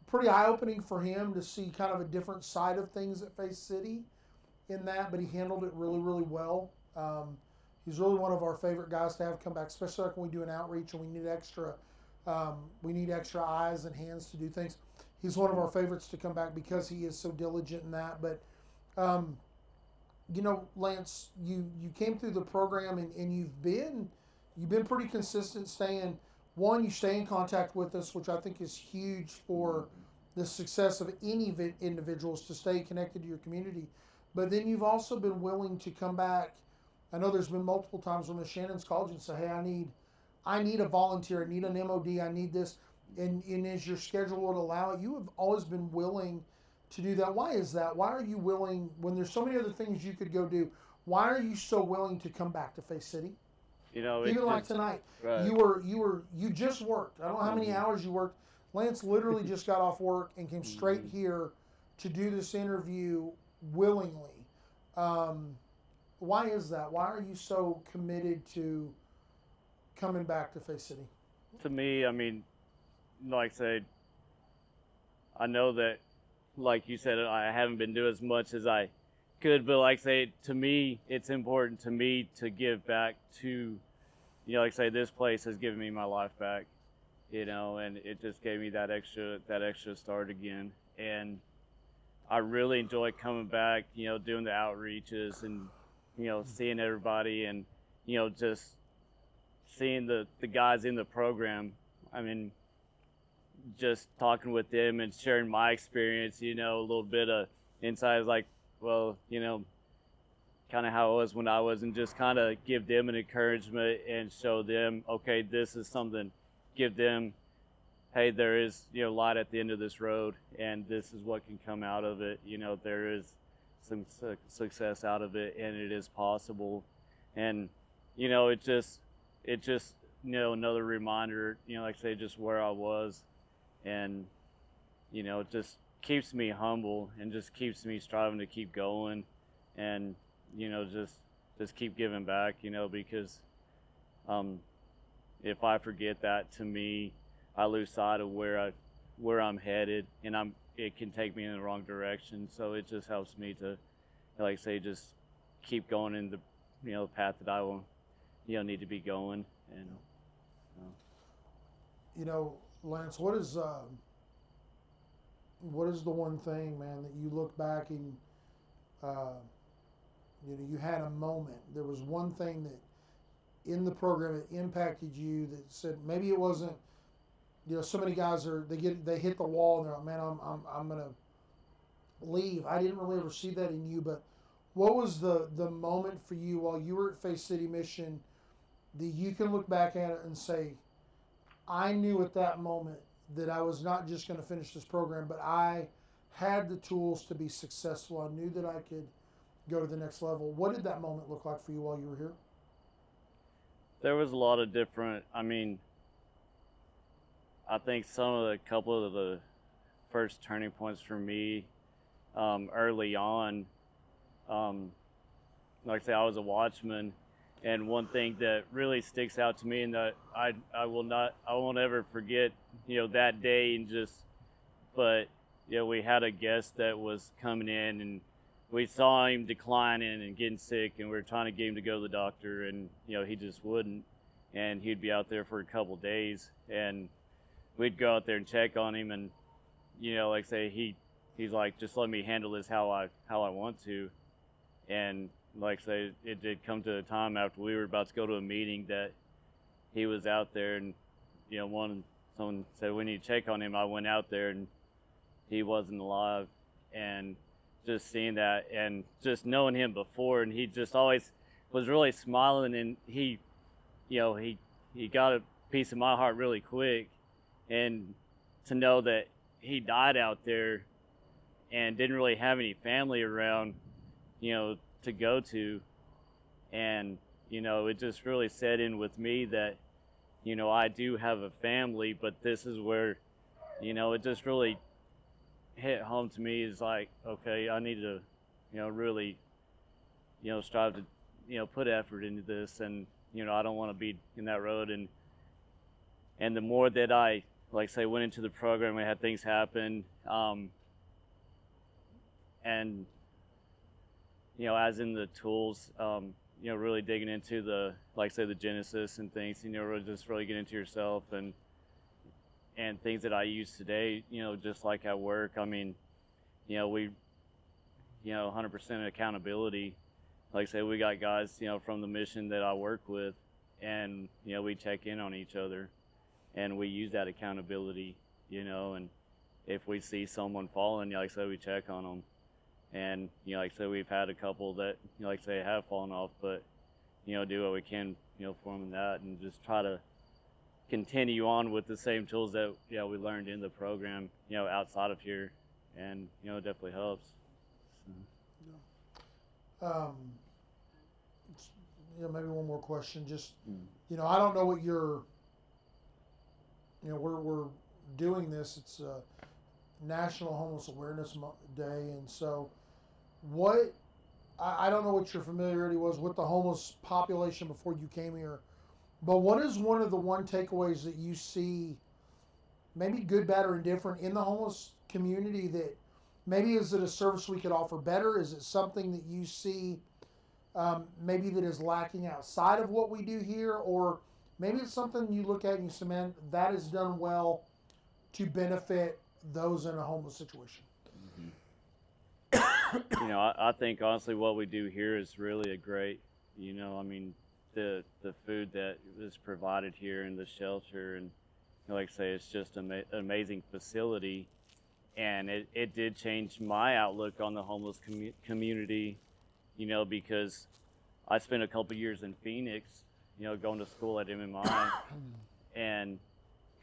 pretty eye-opening for him to see kind of a different side of things at Faith City in that, but he handled it really, really well. He's really one of our favorite guys to have come back, especially like when we do an outreach and we need extra eyes and hands to do things. He's one of our favorites to come back because he is so diligent in that. But Lance, you came through the program and you've been pretty consistent staying. One, you stay in contact with us, which I think is huge for the success of any individuals to stay connected to your community. But then you've also been willing to come back. I know there's been multiple times when Miss Shannon's called you and say, "Hey, I need a volunteer. I need an MOD. I need this." And as your schedule would allow it, you have always been willing to do that. Why is that? Why are you willing when there's so many other things you could go do? Why are you so willing to come back to Faith City? Even like tonight, right. you just worked. I don't know how many hours you worked. Lance literally just got off work and came straight here to do this interview willingly. Why is that? Why are you so committed to coming back to Faith City? To me, I mean, like I said, I know that, like you said, I haven't been doing as much as I could, but like I say, to me, it's important to me to give back to, like I say, this place has given me my life back, and it just gave me that extra start again. And I really enjoy coming back, doing the outreaches and, seeing everybody and, just seeing the guys in the program. I mean, just talking with them and sharing my experience, a little bit of insight, like, well, kind of how it was when I was, and just kind of give them an encouragement and show them, okay, this is something, give them, hey, there is, light at the end of this road, and this is what can come out of it. There is some success out of it, and it is possible. And, it just another reminder, like I say, just where I was, and it just keeps me humble and just keeps me striving to keep going, and just keep giving back, because if I forget that, to me, I lose sight of where I'm headed, and it can take me in the wrong direction. So it just helps me to, like I say, just keep going in the path that I will need to be going. And Lance, what is the one thing, man, that you look back and you had a moment? There was one thing that in the program that impacted you that said maybe it wasn't. So many guys they hit the wall and they're like, man, I'm gonna leave. I didn't really ever see that in you, but what was the moment for you while you were at Faith City Mission that you can look back at it and say, I knew at that moment that I was not just going to finish this program, but I had the tools to be successful. I knew that I could go to the next level. What did that moment look like for you while you were here? there was a lot of different. I think a couple of the first turning points for me early on. Like I say, I was a watchman, and one thing that really sticks out to me, and that I won't ever forget, that day, but we had a guest that was coming in, and we saw him declining and getting sick, and we were trying to get him to go to the doctor, and he just wouldn't, and he'd be out there for a couple days, and we'd go out there and check on him, and like I say, he's like, just let me handle this how I want to. And like I say, it did come to a time after we were about to go to a meeting that he was out there, and someone said we need to check on him. I went out there and he wasn't alive, and just seeing that and just knowing him before, and he just always was really smiling, and he got a piece of my heart really quick, and to know that he died out there and didn't really have any family around, to go to. And, it just really set in with me that, I do have a family, but this is where, it just really hit home to me, is like, okay, I need to, really, strive to, put effort into this. And, I don't want to be in that road. And the more that I, like I say, went into the program, I had things happen, and as in the tools, really digging into the, like I say, the Genesis and things, really get into yourself, and things that I use today, just like at work. We 100% accountability. Like I say, we got guys, from the mission that I work with, and we check in on each other, and we use that accountability, and if we see someone falling, like I said, we check on them. And, like I said, we've had a couple that, like I say, have fallen off, but, do what we can, for them in that, and just try to continue on with the same tools that, we learned in the program, outside of here. And, it definitely helps. So. Maybe one more question. Just, I don't know what you're, we're doing this. It's a National Homeless Awareness Day, and so I don't know what your familiarity was with the homeless population before you came here, but what is one of the takeaways that you see, maybe good, bad, or indifferent, in the homeless community, that maybe is it a service we could offer better? Is it something that you see maybe that is lacking outside of what we do here? Or maybe it's something you look at and you say, man, that is done well to benefit those in a homeless situation? I think honestly what we do here is really a great, the food that is provided here in the shelter, and like I say, it's just an amazing facility, and it did change my outlook on the homeless community, because I spent a couple years in Phoenix, going to school at MMI, and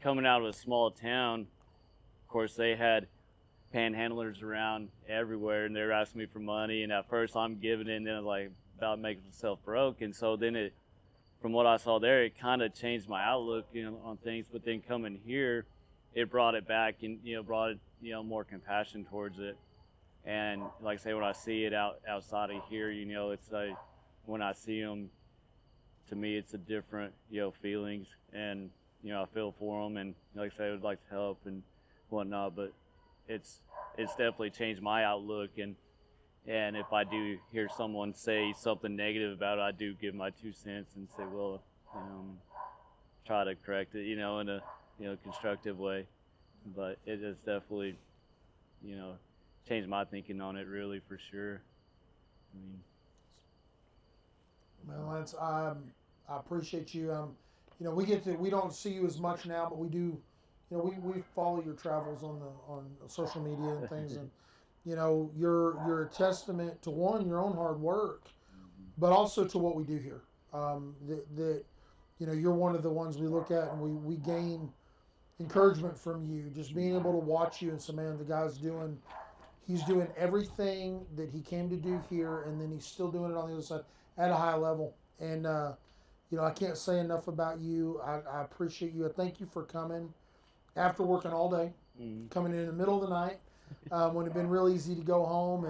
coming out of a small town. Of course, they had panhandlers around everywhere, and they were asking me for money, and at first I'm giving it, and then I was like about making myself broke. And so then from what I saw there, it kind of changed my outlook, on things. But then coming here, it brought it back and brought more compassion towards it. And like I say, when I see it outside of here, it's like when I see them, to me, it's a different feelings, and I feel for them, and like I say, I would like to help and whatnot. But it's definitely changed my outlook, and if I do hear someone say something negative about it, I do give my 2 cents and say, well, try to correct it, in a constructive way. But it has definitely, changed my thinking on it, really, for sure. Man, Lance, I appreciate you. We don't see you as much now, but we do. We follow your travels on social media and things, and you're a testament to your own hard work, but also to what we do here. You're one of the ones we look at and we gain encouragement from you. Just being able to watch you and say, man, the guy's he's doing everything that he came to do here, and then he's still doing it on the other side at a high level. And I can't say enough about you. I appreciate you. I thank you for coming after working all day, coming in the middle of the night, when it'd been real easy to go home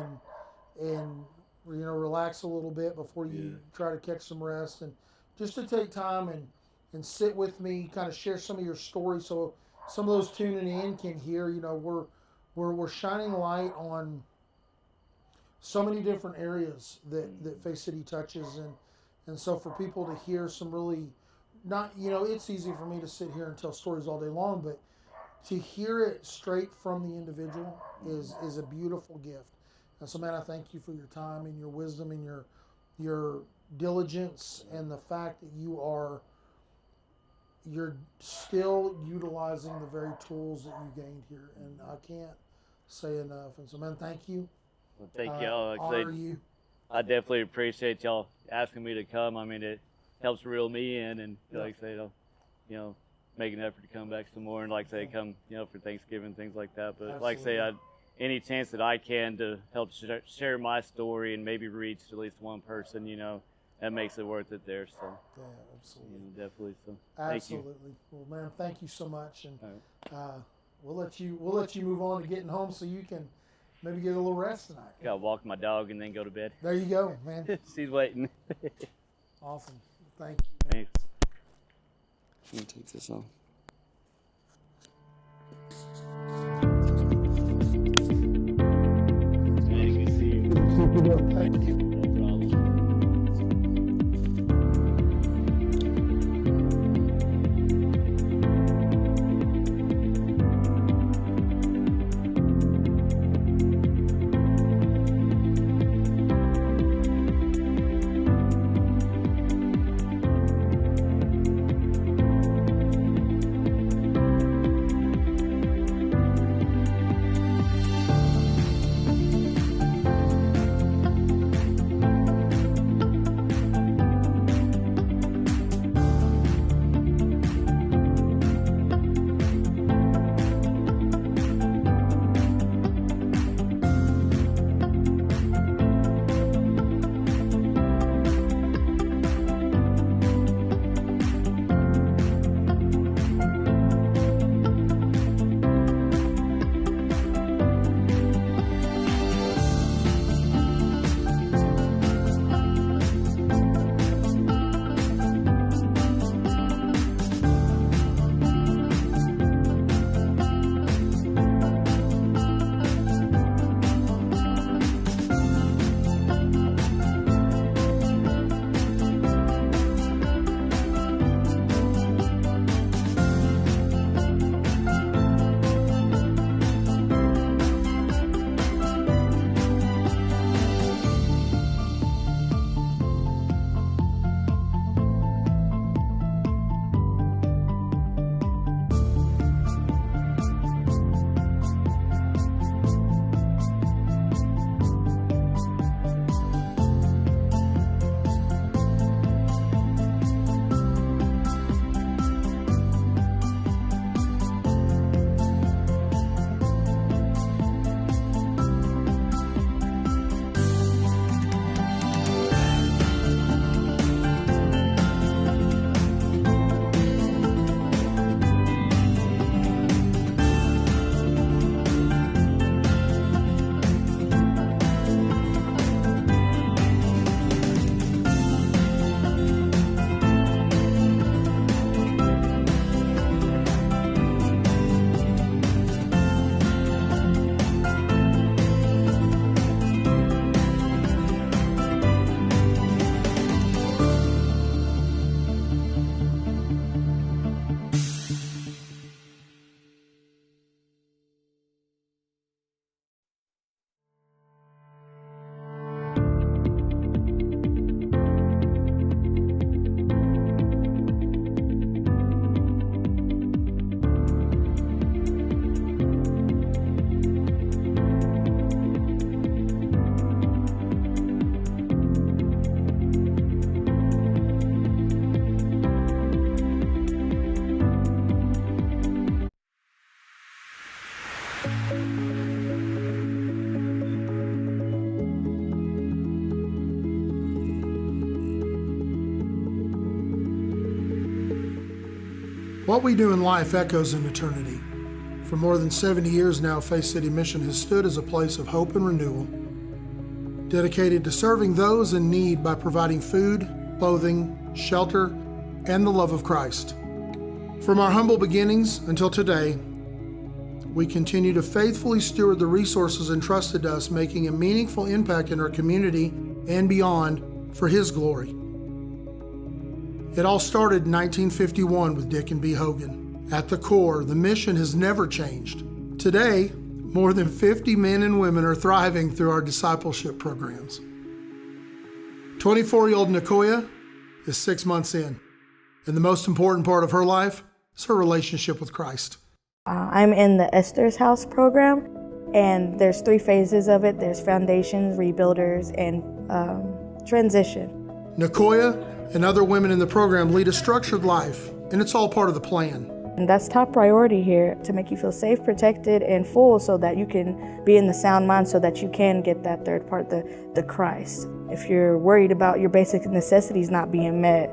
and relax a little bit before you try to catch some rest, and just to take time and sit with me, kind of share some of your stories, so some of those tuning in can hear. We're shining light on so many different areas that Faith City touches, and so for people to hear some really it's easy for me to sit here and tell stories all day long, but to hear it straight from the individual is a beautiful gift. And so, man, I thank you for your time and your wisdom and your diligence, and the fact that you're still utilizing the very tools that you gained here, and I can't say enough. And so, man, thank you. Well, thank y'all. Honor you. I definitely appreciate y'all asking me to come. I mean, it helps reel me in, and like I say, I'll, make an effort to come back some more, and like I say, come, for Thanksgiving, things like that. But Absolutely. like I say, any chance that I can to help share my story and maybe reach at least one person, that makes it worth it there. So Yeah, absolutely. definitely. So thank you. Absolutely. Well, man, thank you so much, and All we'll let you move on to getting home so you can maybe get a little rest tonight. Gotta walk my dog and then go to bed. There you go, man. She's waiting. Awesome. Thank you. Thanks. Let me take this off. Hey, good to see you. Thank you. What we do in life echoes in eternity. For more than 70 years now, Faith City Mission has stood as a place of hope and renewal, dedicated to serving those in need by providing food, clothing, shelter, and the love of Christ. From our humble beginnings until today, we continue to faithfully steward the resources entrusted to us, making a meaningful impact in our community and beyond for His glory. It all started in 1951 with Dick and Bea Hogan. At the core, the mission has never changed. Today, more than 50 men and women are thriving through our discipleship programs. 24-year-old Nicoya is 6 months in, and the most important part of her life is her relationship with Christ. I'm in the Esther's House program, and there's 3 phases of it. There's foundations, rebuilders, and transition. Nicoya and other women in the program lead a structured life, and it's all part of the plan. And that's top priority here, to make you feel safe, protected, and full so that you can be in the sound mind so that you can get that third part, the Christ. If you're worried about your basic necessities not being met,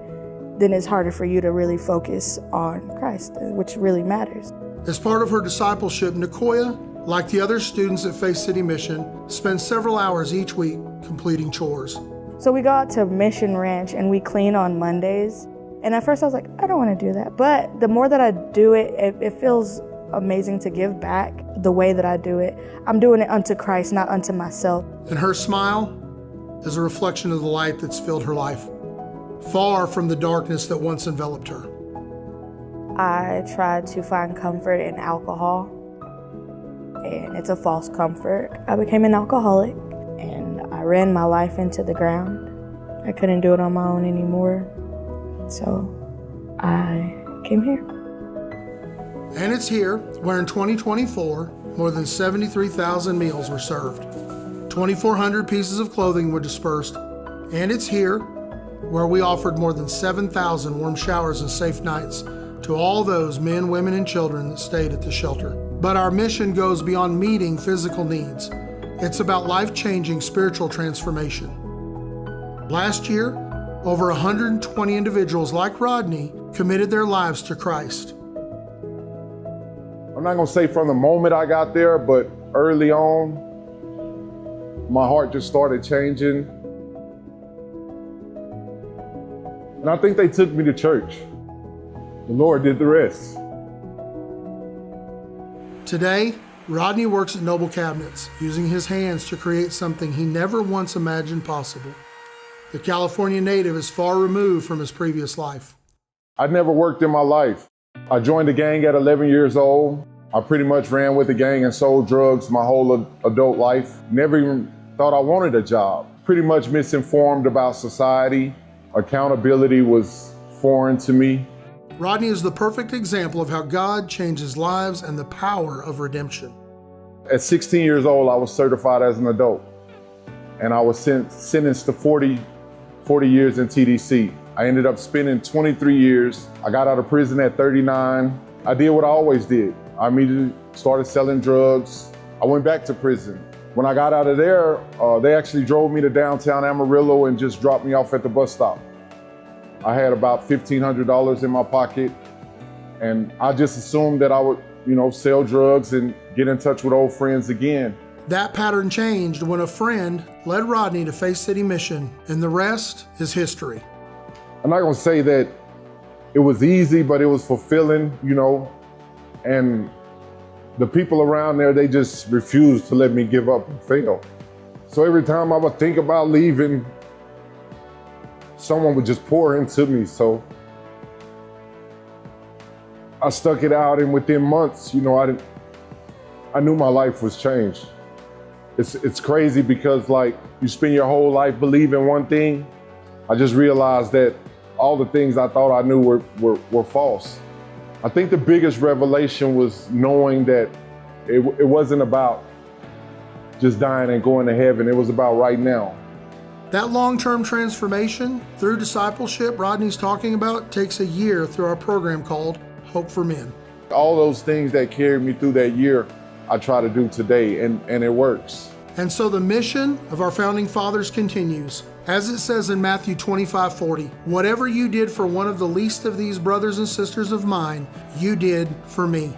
then it's harder for you to really focus on Christ, which really matters. As part of her discipleship, Nicoya, like the other students at Faith City Mission, spends several hours each week completing chores. So we go out to Mission Ranch and we clean on Mondays. And at first I was like, I don't want to do that. But the more that I do it, it feels amazing to give back the way that I do it. I'm doing it unto Christ, not unto myself. And her smile is a reflection of the light that's filled her life, far from the darkness that once enveloped her. I tried to find comfort in alcohol, and it's a false comfort. I became an alcoholic, and I ran my life into the ground. I couldn't do it on my own anymore. So I came here. And it's here where in 2024, more than 73,000 meals were served. 2,400 pieces of clothing were dispersed. And it's here where we offered more than 7,000 warm showers and safe nights to all those men, women, and children that stayed at the shelter. But our mission goes beyond meeting physical needs. It's about life-changing spiritual transformation. Last year, over 120 individuals like Rodney committed their lives to Christ. I'm not gonna say from the moment I got there, but early on, my heart just started changing. And I think they took me to church. The Lord did the rest. Today, Rodney works at Noble Cabinets, using his hands to create something he never once imagined possible. The California native is far removed from his previous life. I never worked in my life. I joined the gang at 11 years old. I pretty much ran with the gang and sold drugs my whole adult life. Never even thought I wanted a job. Pretty much misinformed about society. Accountability was foreign to me. Rodney is the perfect example of how God changes lives and the power of redemption. At 16 years old, I was certified as an adult. And I was sentenced to 40 years in TDC. I ended up spending 23 years. I got out of prison at 39. I did what I always did. I immediately started selling drugs. I went back to prison. When I got out of there, they actually drove me to downtown Amarillo and just dropped me off at the bus stop. I had about $1,500 in my pocket, and I just assumed that I would, sell drugs and get in touch with old friends again. That pattern changed when a friend led Rodney to Faith City Mission, and the rest is history. I'm not gonna say that it was easy, but it was fulfilling, and the people around there, they just refused to let me give up and fail. So every time I would think about leaving, someone would just pour into me. So I stuck it out, and within months, I knew my life was changed. It's crazy because you spend your whole life believing one thing. I just realized that all the things I thought I knew were false. I think the biggest revelation was knowing that it wasn't about just dying and going to heaven. It was about right now. That long-term transformation through discipleship Rodney's talking about takes a year through our program called Hope for Men. All those things that carried me through that year, I try to do today, and it works. And so the mission of our founding fathers continues. As it says in Matthew 25:40, whatever you did for one of the least of these brothers and sisters of mine, you did for me.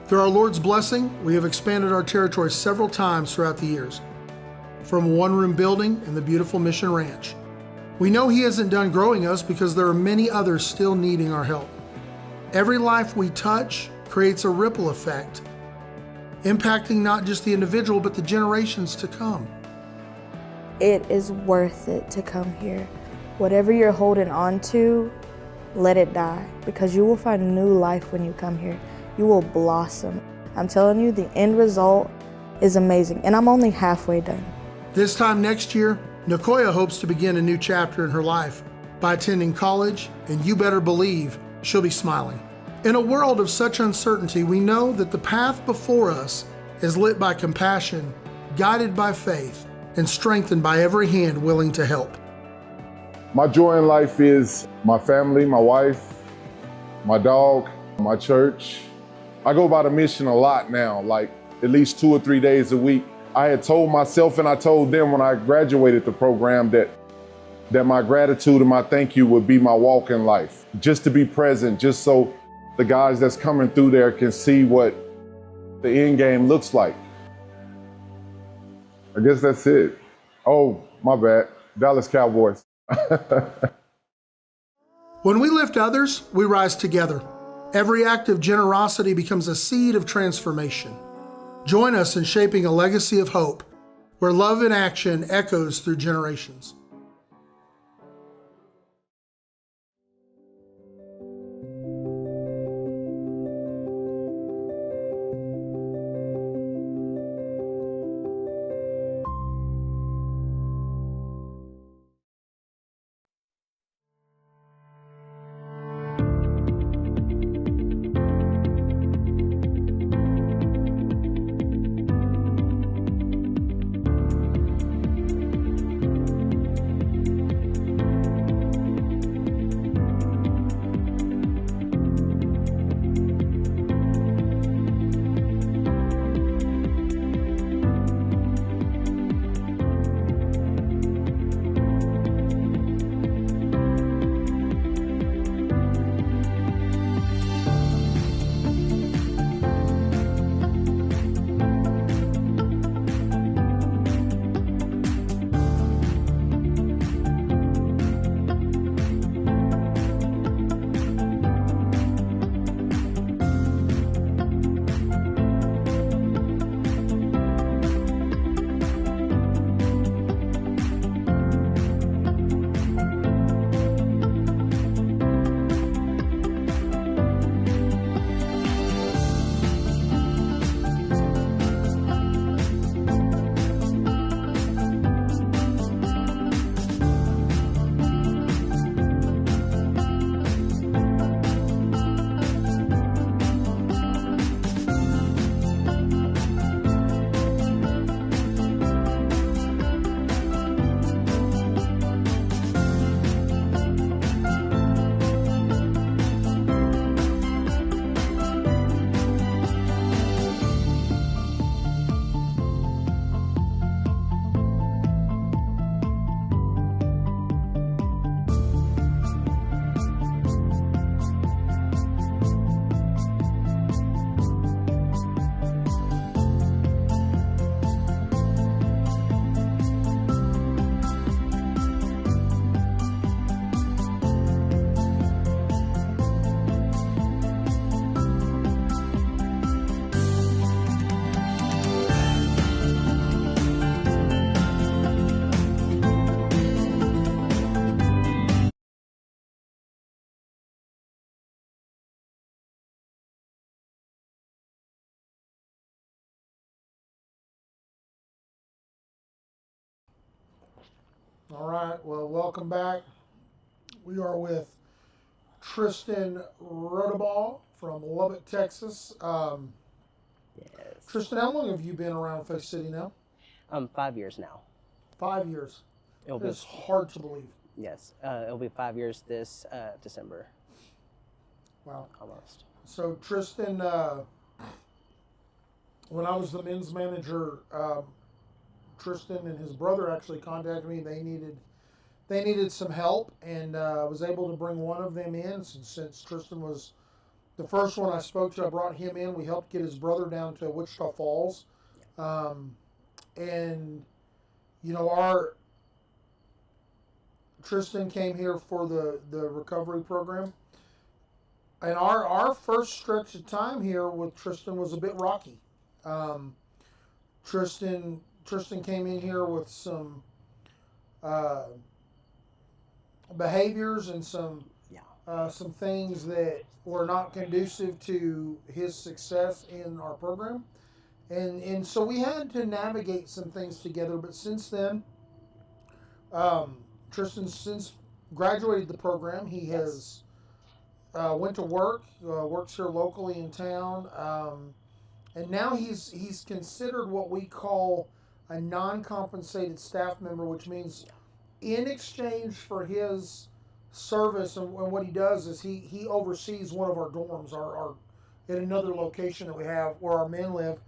Through our Lord's blessing, we have expanded our territory several times throughout the years, from a one-room building in the beautiful Mission Ranch. We know He isn't done growing us because there are many others still needing our help. Every life we touch creates a ripple effect, impacting not just the individual, but the generations to come. It is worth it to come here. Whatever you're holding on to, let it die, because you will find new life when you come here. You will blossom. I'm telling you, the end result is amazing, and I'm only halfway done. This time next year, Nicoya hopes to begin a new chapter in her life by attending college, and you better believe she'll be smiling. In a world of such uncertainty, we know that the path before us is lit by compassion, guided by faith, and strengthened by every hand willing to help. My joy in life is my family, my wife, my dog, my church. I go by the mission a lot now, like at least 2 or 3 days a week. I had told myself and I told them when I graduated the program that my gratitude and my thank you would be my walk in life. Just to be present, just so the guys that's coming through there can see what the end game looks like. I guess that's it. Oh, my bad. Dallas Cowboys. When we lift others, we rise together. Every act of generosity becomes a seed of transformation. Join us in shaping a legacy of hope, where love in action echoes through generations. All right, well, welcome back. We are with Tristan Rodabaugh from Lubbock, Texas. Yes. Tristan, how long have you been around Faith City now? 5 years now. 5 years. It'll be It's hard to believe. yes. It'll be 5 years this December. Wow. Almost. So Tristan, when I was the men's manager, Tristan and his brother actually contacted me. They needed they needed some help, and I was able to bring one of them in since Tristan was the first one I spoke to. I brought him in. We helped get his brother down to Wichita Falls, and you know, our Tristan came here for the recovery program. And our first stretch of time here with Tristan was a bit rocky. Tristan came in here with some behaviors and some things that were not conducive to his success in our program, and so we had to navigate some things together. But since then, Tristan since graduated the program, he has. Went to work, works here locally in town, and now he's considered what we call a non-compensated staff member, which means in exchange for his service and what he does is he oversees one of our dorms, our at another location that we have where our men live.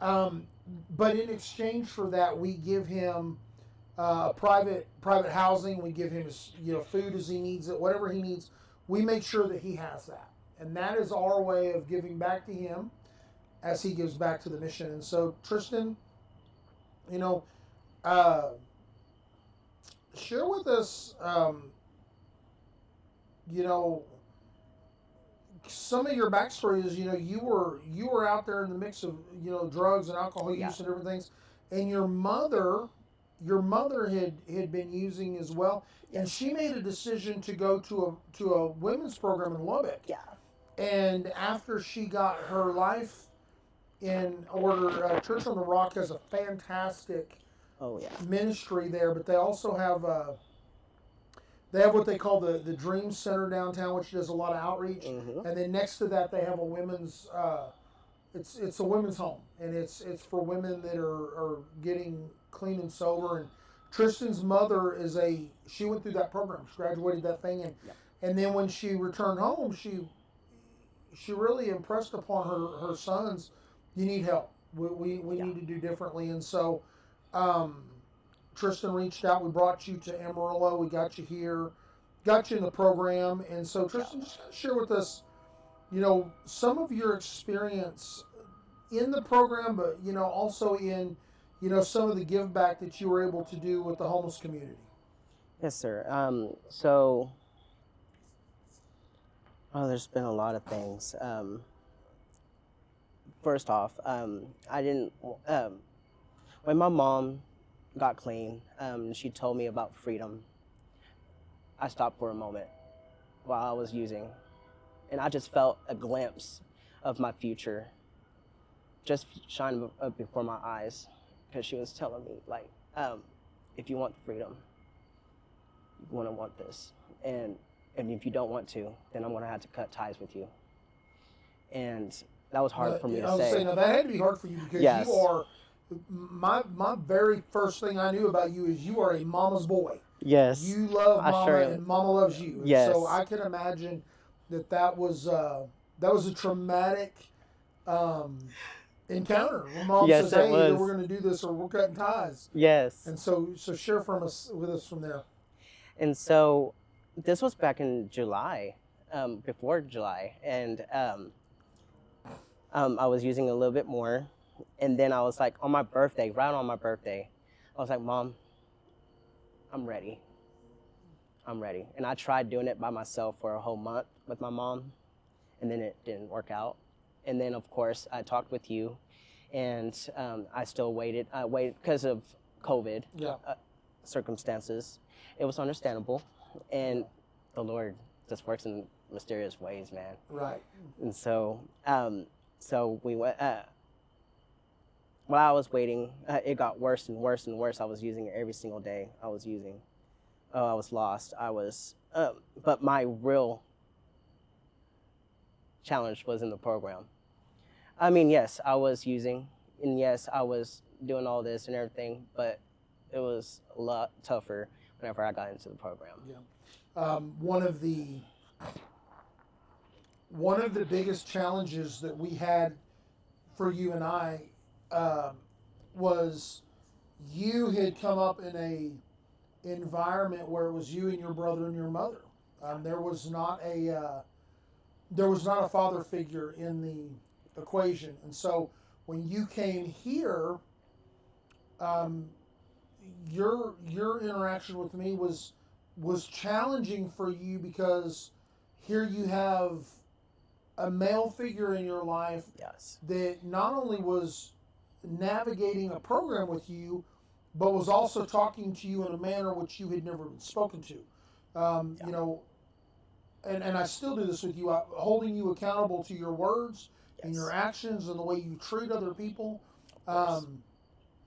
But in exchange for that, we give him private housing. We give him his food as he needs it, whatever he needs. We make sure that he has that. And that is our way of giving back to him as he gives back to the mission. And so, Tristan, share with us, some of your backstory is, you were out there in the mix of, drugs and alcohol use and different things. And your mother had been using as well. And she made a decision to go to a women's program in Lubbock. Yeah. And after she got her life in order, Church on the Rock has a fantastic ministry there, but they also have what they call the Dream Center downtown, which does a lot of outreach. Mm-hmm. And then next to that, they have a women's. It's a women's home, and it's for women that are getting clean and sober. And Tristan's mother she went through that program. She graduated that thing, and then when she returned home, she really impressed upon her sons, you need help. We need to do differently. And so Tristan reached out. We brought you to Amarillo. We got you here, got you in the program. And so Tristan, just share with us, some of your experience in the program, but also in some of the give back that you were able to do with the homeless community. Yes, sir. There's been a lot of things. First off, I didn't. When my mom got clean, she told me about freedom. I stopped for a moment while I was using, and I just felt a glimpse of my future just shine up before my eyes, because she was telling me, like, if you want freedom, you're going to want this. And if you don't want to, then I'm going to have to cut ties with you. And that was hard for me to say. Now that had to be hard for you, because you are, my very first thing I knew about you is you are a mama's boy. Yes. You love mama, and mama loves you. And yes. So I can imagine that was a traumatic encounter when mom says, "Hey, we're going to do this, or we're cutting ties." Yes. And so share with us from there. And so this was back in July, before July, and I was using a little bit more, and then I was like, on my birthday, right on my birthday, I was like, Mom, I'm ready. And I tried doing it by myself for a whole month with my mom, and then it didn't work out. And then, of course, I talked with you, and I still waited. I waited because of COVID circumstances. It was understandable, and the Lord just works in mysterious ways, man. Right. And so, so we went. While I was waiting, it got worse and worse and worse. I was using it every single day. I was lost. But my real challenge was in the program. I mean, yes, I was using, and yes, I was doing all this and everything, but it was a lot tougher whenever I got into the program. Yeah. One of the biggest challenges that we had for you and I was you had come up in environment where it was you and your brother and your mother. There was not a father figure in the equation, and so when you came here, your interaction with me was challenging for you because here you have a male figure in your life Yes. that not only was navigating a program with you, but was also talking to you in a manner which you had never been spoken to. You know, and I still do this with you, holding you accountable to your words and your actions and the way you treat other people.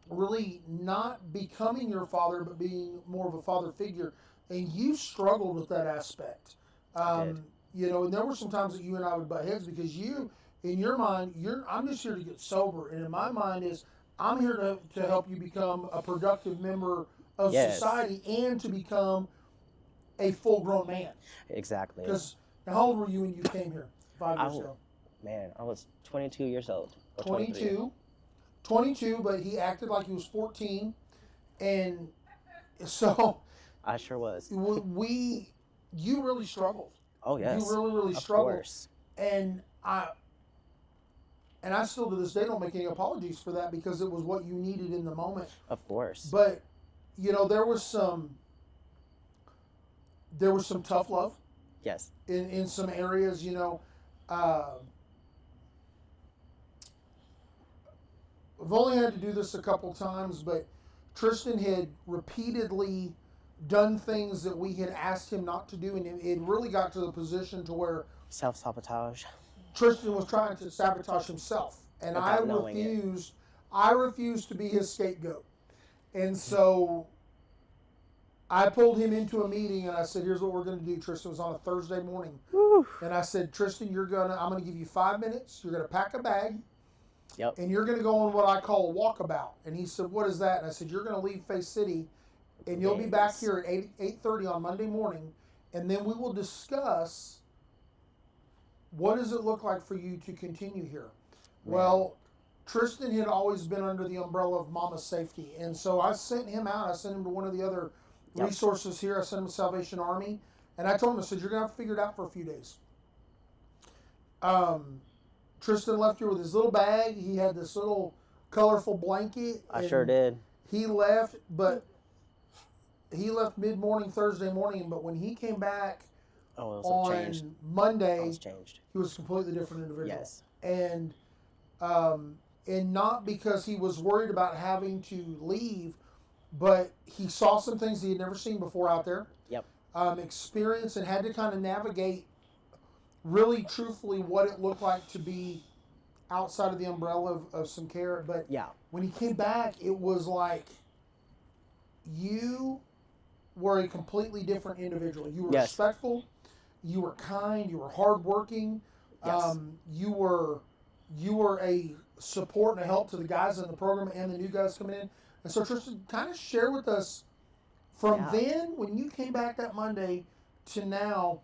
Really not becoming your father, but being more of a father figure. And you struggled with that aspect. did. You know, and there were some times that you and I would butt heads because you, in your mind, I'm just here to get sober. And in my mind is, I'm here to help you become a productive member of Yes. society and to become a full-grown man. Exactly. Because how old were you when you came here 5 years ago? Man, I was 22 years old. Or 23. 22, but he acted like he was 14. And so I sure was. you really struggled. Oh, yes. You really Of struggled. course. And I still to this day don't make any apologies for that because it was what you needed in the moment. Of course. But you know, there was some tough love Yes. in some areas. You know, I've only had to do this a couple times, but Tristan had repeatedly done things that we had asked him not to do, and it really got to the position to where Self-sabotage. Tristan was trying to sabotage himself, and Without knowing it. I refused to be his scapegoat. And so I pulled him into a meeting and I said, here's what we're going to do. Tristan was on a Thursday morning. Whew. And I said, Tristan, I'm going to give you 5 minutes. You're going to pack a bag. Yep. And you're going to go on what I call a walkabout. And he said, what is that? And I said, you're going to leave Face City and you'll be back here at 8:30 on Monday morning. And then we will discuss what does it look like for you to continue here. Well, Tristan had always been under the umbrella of Mama's Safety. And so I sent him out. I sent him to one of the other resources here. I sent him to Salvation Army. And I told him, I said, you're going to have to figure it out for a few days. Tristan left here with his little bag. He had this little colorful blanket. I sure did. He left, but he left mid-morning Thursday morning. But when he came back Oh, it was on changed. Monday, It was changed. he was a completely different individual. Yes. And not because he was worried about having to leave, but he saw some things he had never seen before out there. Yep. Experienced and had to kind of navigate really truthfully what it looked like to be outside of the umbrella of some care. But Yeah. when he came back, it was like you were a completely different individual. You were Yes. respectful, you were kind, you were hardworking. Yes. You were a support and a help to the guys in the program and the new guys coming in. And so Tristan, kind of share with us from then when you came back that Monday to now,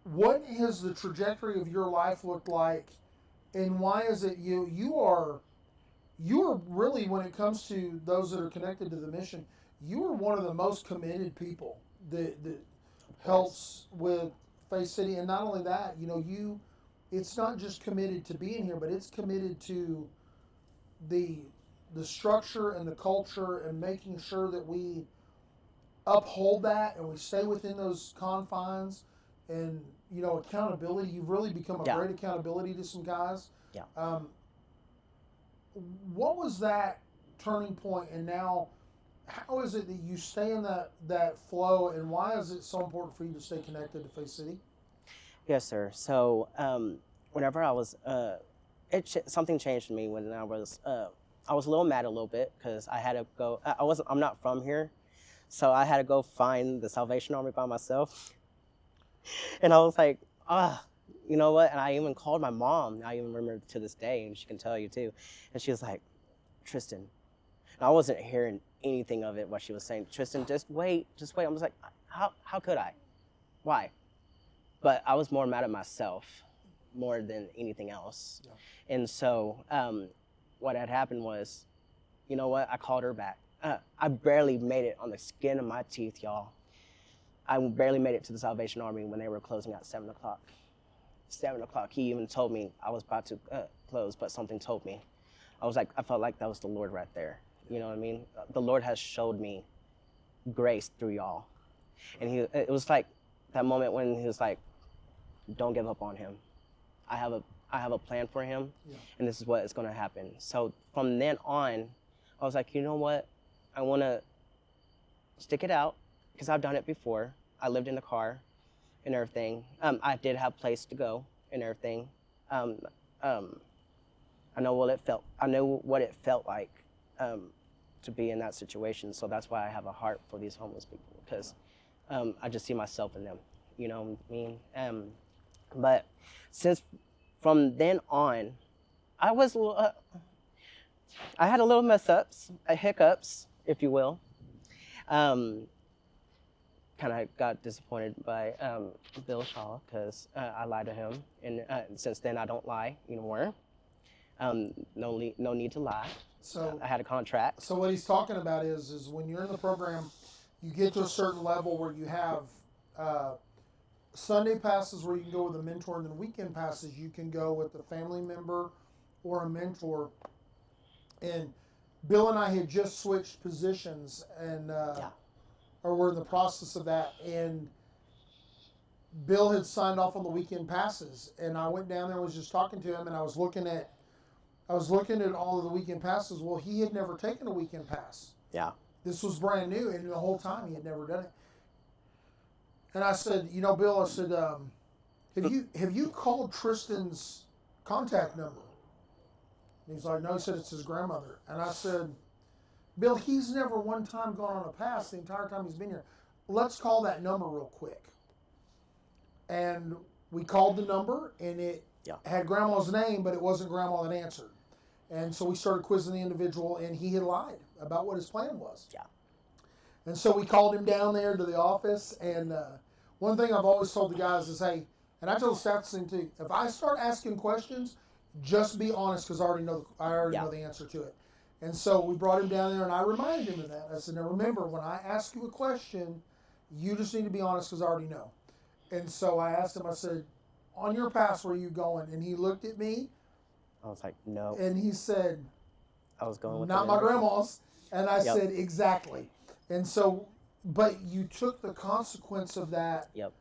what has the trajectory of your life looked like, and why is it you are really, when it comes to those that are connected to the mission, you are one of the most committed people that helps with Face City. And not only that, it's not just committed to being here, but it's committed to the structure and the culture and making sure that we uphold that and we stay within those confines. And accountability, you've really become a great accountability to some guys. Yeah. What was that turning point, and now how is it that you stay in that flow, and why is it so important for you to stay connected to Face City? Yes, sir. So, whenever I was, something changed in me when I was a little mad a little bit because I had to go. I'm not from here, so I had to go find the Salvation Army by myself. And I was like, you know what? And I even called my mom. I even remember to this day, and she can tell you too. And she was like, Tristan. And I wasn't hearing anything of it, what she was saying. Tristan, just wait. I was like, how could I? Why? But I was more mad at myself more than anything else. Yeah. And so what had happened was, you know what? I called her back. I barely made it on the skin of my teeth, y'all. I barely made it to the Salvation Army when they were closing at 7 o'clock. 7 o'clock. He even told me I was about to close, but something told me. I felt like that was the Lord right there. You know what I mean? The Lord has showed me grace through y'all. And it was like that moment when he was like, don't give up on him. I have a plan for him, and this is what is going to happen. So from then on, I was like, you know what? I want to stick it out because I've done it before. I lived in the car and everything. I did have a place to go and everything. I know what it felt. I know what it felt like to be in that situation. So that's why I have a heart for these homeless people, because I just see myself in them. You know what I mean? But since from then on, I was I had a little mess ups, hiccups, if you will. Kind of got disappointed by Bill Shaw because I lied to him, and since then I don't lie anymore. No need to lie. So I had a contract. So what he's talking about is when you're in the program, you get to a certain level where you have Sunday passes where you can go with a mentor, and then weekend passes you can go with a family member or a mentor. And Bill and I had just switched positions, and or we're in the process of that. And Bill had signed off on the weekend passes, and I went down there and was just talking to him, and I was looking at all of the weekend passes. Well, he had never taken a weekend pass. Yeah. This was brand new, and the whole time he had never done it. And I said, you know, Bill, I said, have you called Tristan's contact number? And he's like, no. He said it's his grandmother. And I said, Bill, he's never one time gone on a pass the entire time he's been here. Let's call that number real quick. And we called the number, and it had Grandma's name, but it wasn't Grandma that answered. And so we started quizzing the individual, and he had lied about what his plan was. Yeah. And so we called him down there to the office, and one thing I've always told the guys is, hey, and I tell the staff the same too, if I start asking questions, just be honest, because I already know the answer to it. And so we brought him down there, and I reminded him of that. I said, now remember, when I ask you a question, you just need to be honest, because I already know. And so I asked him, I said, on your pass, where are you going? And he looked at me. I was like, no. And he said, I was going with not my grandma's. And I said, exactly. And so, but you took the consequence of that. Yep.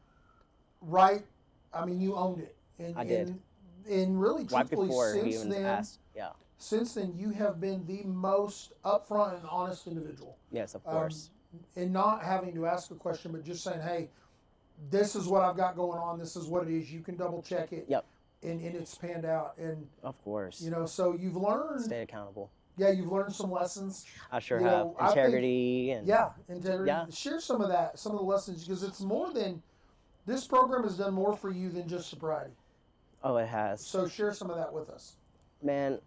Right? I mean, you owned it. And, I did. And really, Right truthfully, before he since even then, asked. Yeah. since then, you have been the most upfront and honest individual. Yes, of course. And not having to ask a question, but just saying, hey, this is what I've got going on. This is what it is. You can double check it. Yep. And it's panned out. And, Of course. you know, so you've learned. Stay accountable. Yeah, you've learned some lessons. I sure You have. know, I think- Integrity and Yeah, integrity. Yeah. Share some of that, some of the lessons, because it's more than, this program has done more for you than just sobriety. oh, it has. So share some of that with us. Man,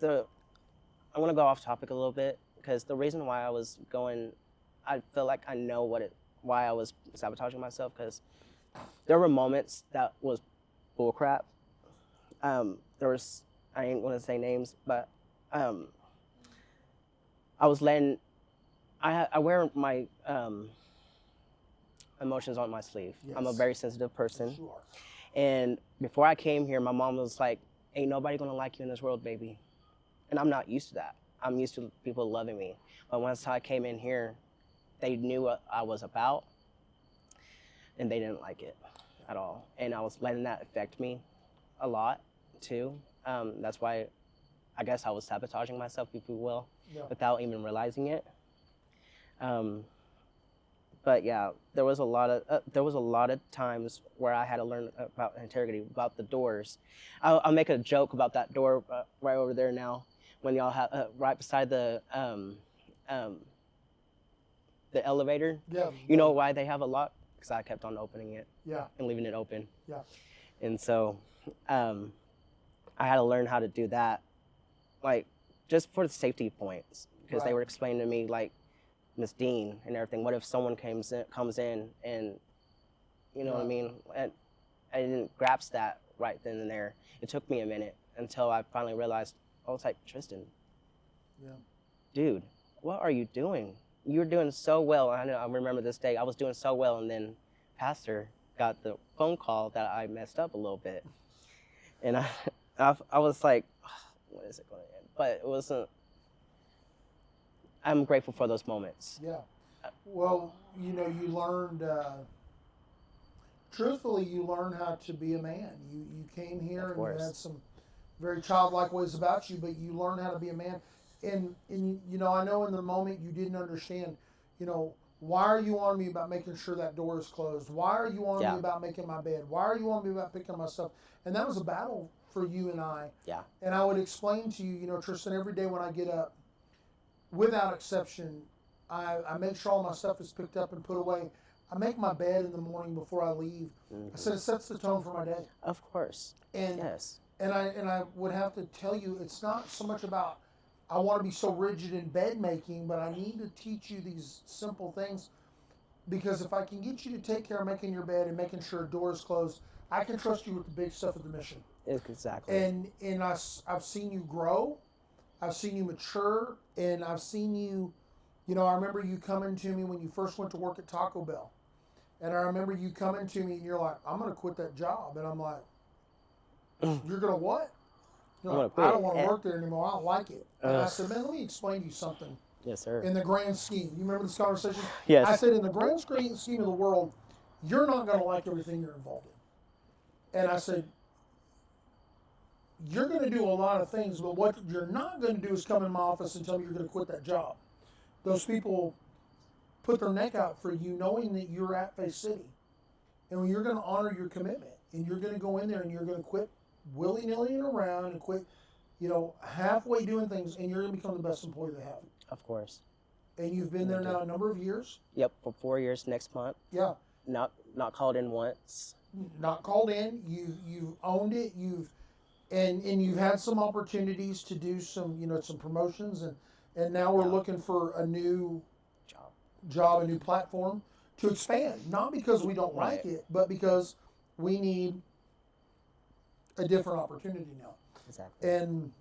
I want to go off topic a little bit because the reason why I was going, I feel like I know why I was sabotaging myself, because there were moments that was bullcrap. There was, I ain't gonna say names, but I was letting, I wear my emotions on my sleeve. I'm a Yes. very sensitive person. You are. And before I came here, my mom was like, ain't nobody gonna like you in this world, baby. And I'm not used to that. I'm used to people loving me. But once I came in here, they knew what I was about, and they didn't like it at all. And I was letting that affect me a lot, too. That's why I guess I was sabotaging myself, if you will, Yeah. without even realizing it. But yeah, there was a lot of times where I had to learn about integrity, about the doors. I'll make a joke about that door right over there now, when y'all have right beside the elevator. Yeah. You know why they have a lock? Because I kept on opening it Yeah. and leaving it open. Yeah. And so I had to learn how to do that, like just for the safety points, because they Right. were explaining to me, like, Miss Dean and everything, what if someone comes in and, you know what I Right. mean? And I didn't grasp that right then and there. It took me a minute until I finally realized, I was like, Tristan, Yeah. dude, what are you doing? You're doing so well. I remember this day. I was doing so well, and then Pastor got the phone call that I messed up a little bit, and I was like, when is it going to end? But it wasn't. I'm grateful for those moments. Yeah. Well, you know, you learned. Truthfully, you learned how to be a man. You came here and you had some very childlike ways about you, but you learned how to be a man. And you know, I know in the moment you didn't understand. You know, why are you on me about making sure that door is closed? Why are you on me about making my bed? Why are you on me about picking my stuff? And that was a battle for you and I. Yeah. And I would explain to you, you know, Tristan, every day when I get up, without exception, I make sure all my stuff is picked up and put away. I make my bed in the morning before I leave. I said it sets the tone for my day. Of course. And yes. And I would have to tell you, it's not so much about I want to be so rigid in bed making, but I need to teach you these simple things, because if I can get you to take care of making your bed and making sure a door is closed, I can trust you with the big stuff of the mission. Exactly. And I've seen you grow, I've seen you mature, and I've seen you, you know, I remember you coming to me when you first went to work at Taco Bell. And I remember you coming to me and you're like, I'm going to quit that job. And I'm like, you're going to what? You're like, I don't want to work there anymore. I don't like it. And I said, man, let me explain to you something. Yes, sir. In the grand scheme. You remember this conversation? Yes. I said, in the grand scheme of the world, you're not going to like everything you're involved in. And I said, you're going to do a lot of things, but what you're not going to do is come in my office and tell me you're going to quit that job. Those people put their neck out for you knowing that you're at Faith City. And when you're going to honor your commitment, and you're going to go in there and you're going to quit willy-nilly and around and quit, you know, halfway doing things, and you're going to become the best employee they have. Of course. And you've been there now a number of years. Yep, for 4 years next month. Yeah. Not called in once. Not called in. You've owned it. And you've had some opportunities to do some, you know, some promotions, and now we're looking for a new job, a new platform to expand. Not because we don't like it, but because we need a different opportunity now. Exactly. And,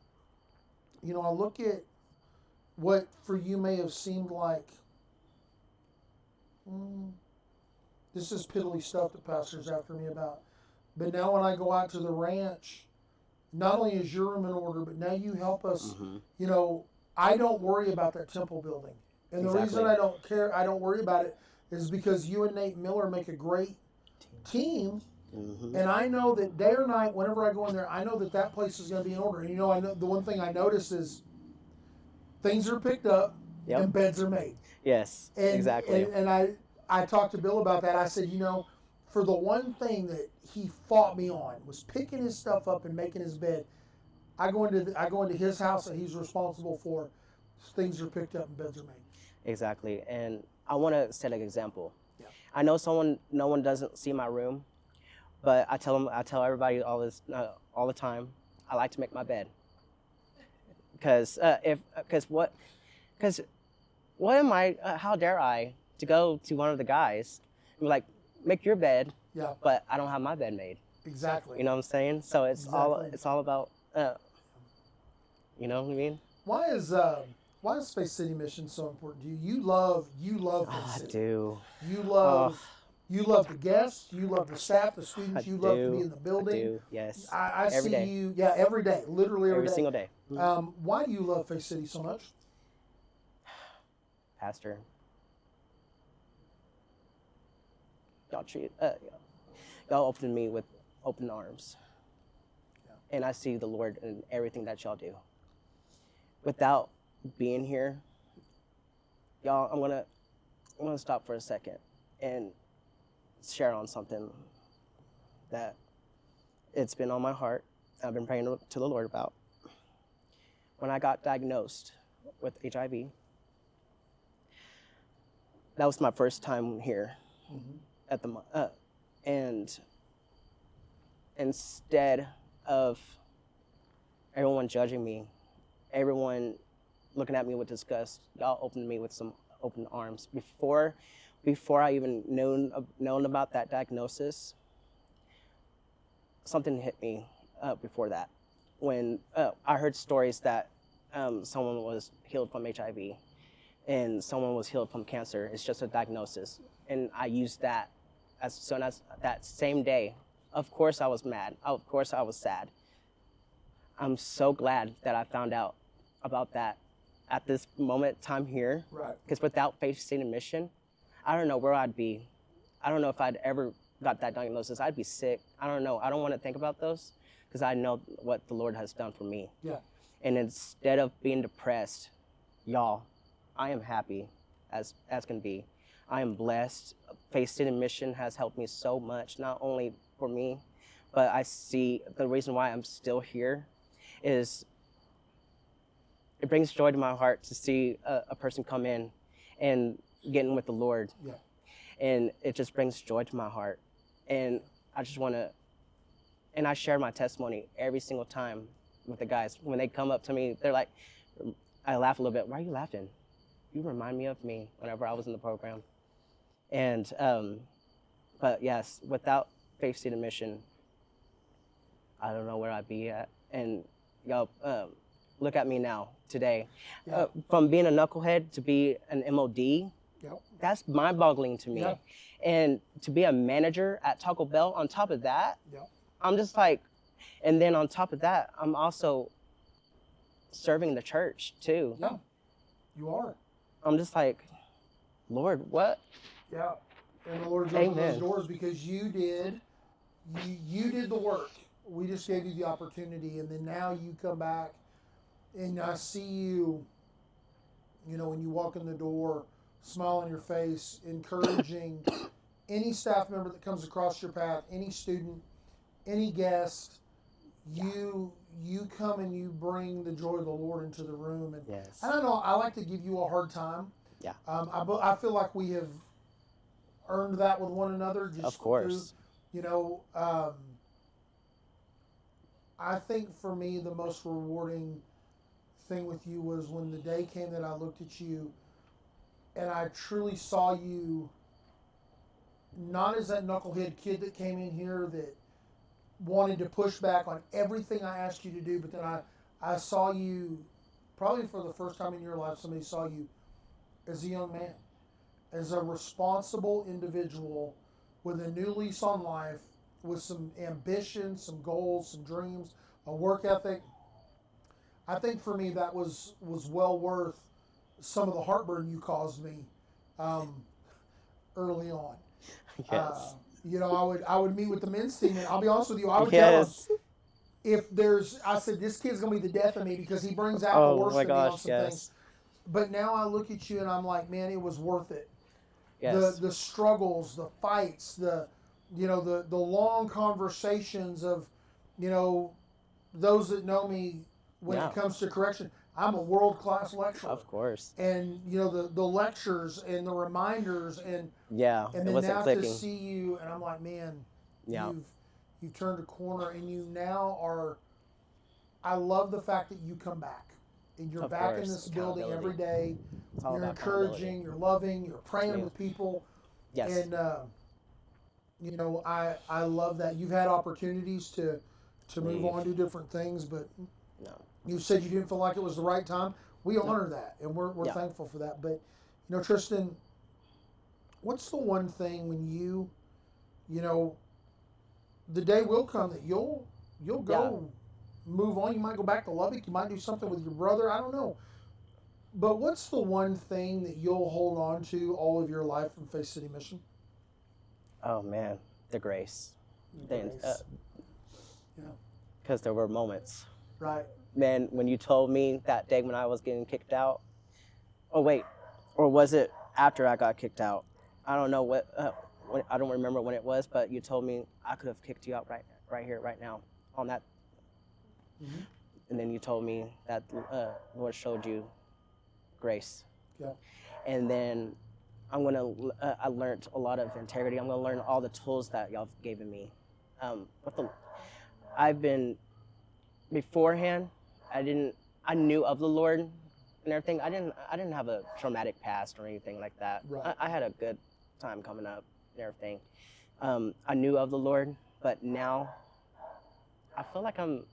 you know, I look at what for you may have seemed like, this is piddly stuff that Pastor's after me about. But now when I go out to the ranch, not only is your room in order, but now you help us. You know, I don't worry about that temple building. And the reason I don't worry about it is because you and Nate Miller make a great team. And I know that day or night, whenever I go in there, I know that place is going to be in order. And you know, I know the one thing I notice is things are picked up and beds are made. Yes, exactly. And I talked to Bill about that. I said, you know, for the one thing that he fought me on was picking his stuff up and making his bed. I go into his house that he's responsible for. Things are picked up and beds are made. Exactly. And I want to set an example. Yeah. I know no one doesn't see my room, but I tell everybody all the time, I like to make my bed. Because what am I? How dare I to go to one of the guys and be like, make your bed, but I don't have my bed made. Exactly. You know what I'm saying? So it's all about, you know what I mean? Why is Faith City Mission so important to you? You love Faith City. I do. You love the guests. You love the staff, the students. You love to be in the building. I do. Yes. I see you. Yeah, every day, literally every day. Single day. Why do you love Faith City so much? Pastor, y'all opened me with open arms, and I see the Lord in everything that y'all do. Without being here, y'all, I'm gonna stop for a second and share on something that it's been on my heart. I've been praying to the Lord about. When I got diagnosed with HIV, that was my first time here at the and instead of everyone judging me, everyone looking at me with disgust, y'all opened me with some open arms. Before I even known about that diagnosis, something hit me before that. When I heard stories that someone was healed from HIV, and someone was healed from cancer. It's just a diagnosis. And I used that as soon as that same day. Of course I was mad. Of course I was sad. I'm so glad that I found out about that at this moment time here. Right. Because without Faith City Mission, I don't know where I'd be. I don't know if I'd ever got that diagnosis. I'd be sick. I don't know. I don't want to think about those because I know what the Lord has done for me. Yeah. And instead of being depressed, y'all, I am happy as can be. I am blessed. Faith City Mission has helped me so much, not only for me, but I see the reason why I'm still here is it brings joy to my heart to see a person come in and get in with the Lord. Yeah. And it just brings joy to my heart. And I just want to, and I share my testimony every single time with the guys. When they come up to me, they're like, I laugh a little bit. Why are you laughing? You remind me of me whenever I was in the program. And, but yes, without Faith City Mission, I don't know where I'd be at. And y'all, look at me now, today. Yeah. From being a knucklehead to be an MOD, Yep. that's mind-boggling to me. Yeah. And to be a manager at Taco Bell, on top of that, Yep. I'm just like, and then on top of that, I'm also serving the church too. Yeah. You are. I'm just like, Lord, what? Yeah. And the Lord opened those Amen. doors because you did the work. We just gave you the opportunity, and then now you come back, and I see you. You know, when you walk in the door, smile on your face, encouraging any staff member that comes across your path, any student, any guest. You come and you bring the joy of the Lord into the room, and Yes. I don't know. I like to give you a hard time. Yeah. I feel like we have earned that with one another. Just Of course. through, you know, I think for me the most rewarding thing with you was when the day came that I looked at you, and I truly saw you not as that knucklehead kid that came in here that wanted to push back on everything I asked you to do, but then I saw you, probably for the first time in your life, somebody saw you as a young man, as a responsible individual with a new lease on life, with some ambition, some goals, some dreams, a work ethic. I think for me that was well worth some of the heartburn you caused me early on. Yes. You know, I would meet with the men's team, and I'll be honest with you, I would tell them, Yes. if there's, I said, this kid's gonna be the death of me because he brings out Oh the worst my of me on gosh, some yes. things. But now I look at you and I'm like, man, it was worth it. Yes. The struggles, the fights, the long conversations of, you know, those that know me when Yeah. it comes to correction. I'm a world-class lecturer. Of course. And you know the lectures and the reminders and Yeah. and It then wasn't now clicking. to see you, and I'm like, man, Yeah. you've turned a corner, and you now are. I love the fact that you come back, and you're Of back in course, this building every accountability. day. It's all You're about encouraging, accountability. you're loving, you're praying Yeah. with people, Yes. and you know I love that you've had opportunities to move Leave. on to different things, but No. you said you didn't feel like it was the right time. We honor that, and we're Yeah. thankful for that. But you know, Tristan, what's the one thing when you know, the day will come that you'll go move on. You might go back to Lubbock. You might do something with your brother. I don't know. But what's the one thing that you'll hold on to all of your life from Faith City Mission? Oh man, the grace. Grace. Yeah. Because there were moments. Right. Man, when you told me that day when I was getting kicked out, oh wait, or was it after I got kicked out? I don't know I don't remember when it was, but you told me I could have kicked you out right here, right now, on that. Mhm. And then you told me that Lord showed you grace. Yeah. And then I learned a lot of integrity. I'm gonna learn all the tools that y'all have given me. I've been beforehand. I knew of the Lord and everything. I didn't have a traumatic past or anything like that. Right. I had a good time coming up and everything. I knew of the Lord, but now I feel like I'm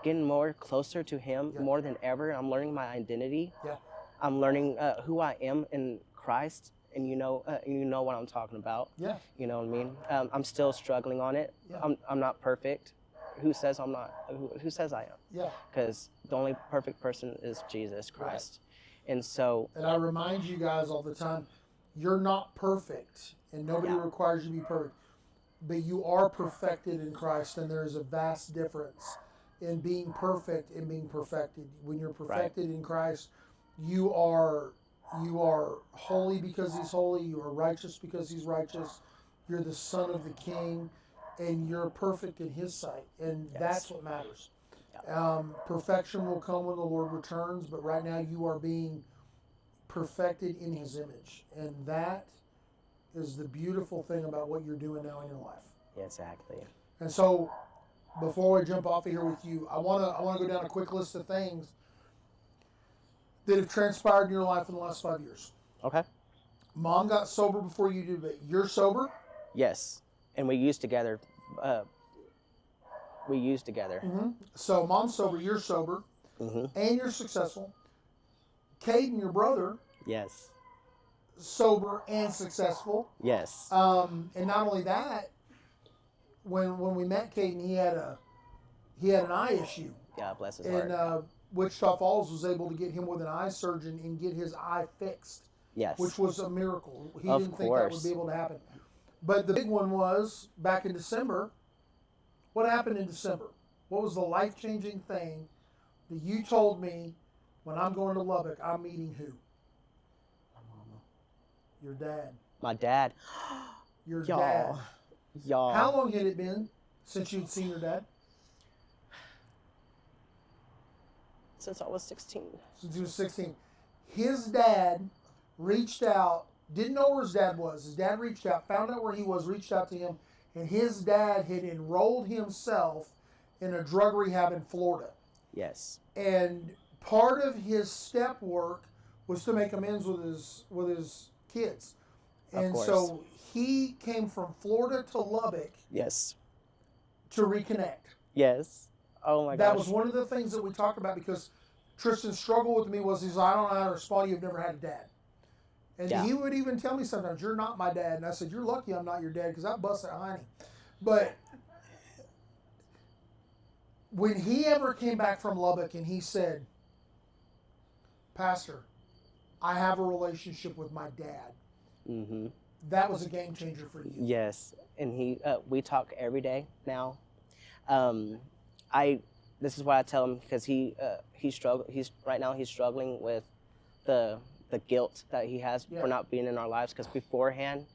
getting more closer to Him Yeah. more than ever. I'm learning my identity. Yeah. I'm learning who I am in Christ, and you know what I'm talking about. Yeah. You know what I mean? I'm still struggling on it. Yeah. I'm not perfect. Who says I'm not? Who says I am? Yeah. Because the only perfect person is Jesus Christ. And so, And I remind you guys all the time, you're not perfect, and nobody Yeah. requires you to be perfect. But you are perfected in Christ, and there is a vast difference in being perfect and being perfected. When you're perfected in Christ, you are holy because He's holy. You are righteous because He's righteous. You're the Son of the King, and you're perfect in His sight, and that's what matters. Perfection will come when the Lord returns, but right now you are being perfected in His image, and that is the beautiful thing about what you're doing now in your life. exactly. And so, before we jump off of here with you, I wanna go down a quick list of things that have transpired in your life in the last 5 years. Okay. Mom got sober before you did, but you're sober. Yes, and we used together. So mom's sober, you're sober, and you're successful. Caden, your brother, Yes. sober and successful. Yes. And not only that, when we met Caden, he had an eye issue, God bless his heart. and Wichita Falls was able to get him with an eye surgeon and get his eye fixed, Yes. which was a miracle. He Of didn't think that would course. be able to happen. But the big one was back in December. What happened in December? What was the life-changing thing that you told me when I'm going to Lubbock, I'm meeting who? Your dad. My dad. Your Y'all. dad. Y'all. How long had it been since you'd seen your dad? Since I was 16. Since he was 16. His dad reached out, didn't know where his dad was. His dad reached out, found out where he was, reached out to him, and his dad had enrolled himself in a drug rehab in Florida. Yes. And part of his step work was to make amends with his kids. Of And course. so he came from Florida to Lubbock Yes. to reconnect. Yes. Oh my gosh. That was one of the things that we talked about, because Tristan's struggle with me was he's like, I don't know how to respond. You've never had a dad. And Yeah. he would even tell me sometimes, you're not my dad. And I said, you're lucky I'm not your dad, because I bust that hiney. But when he ever came back from Lubbock and he said, Pastor, I have a relationship with my dad, Mm-hmm. that was a game changer for you. Yes. And we talk every day now. This is why I tell him, because he's struggling with the guilt that he has Yeah. for not being in our lives, because beforehand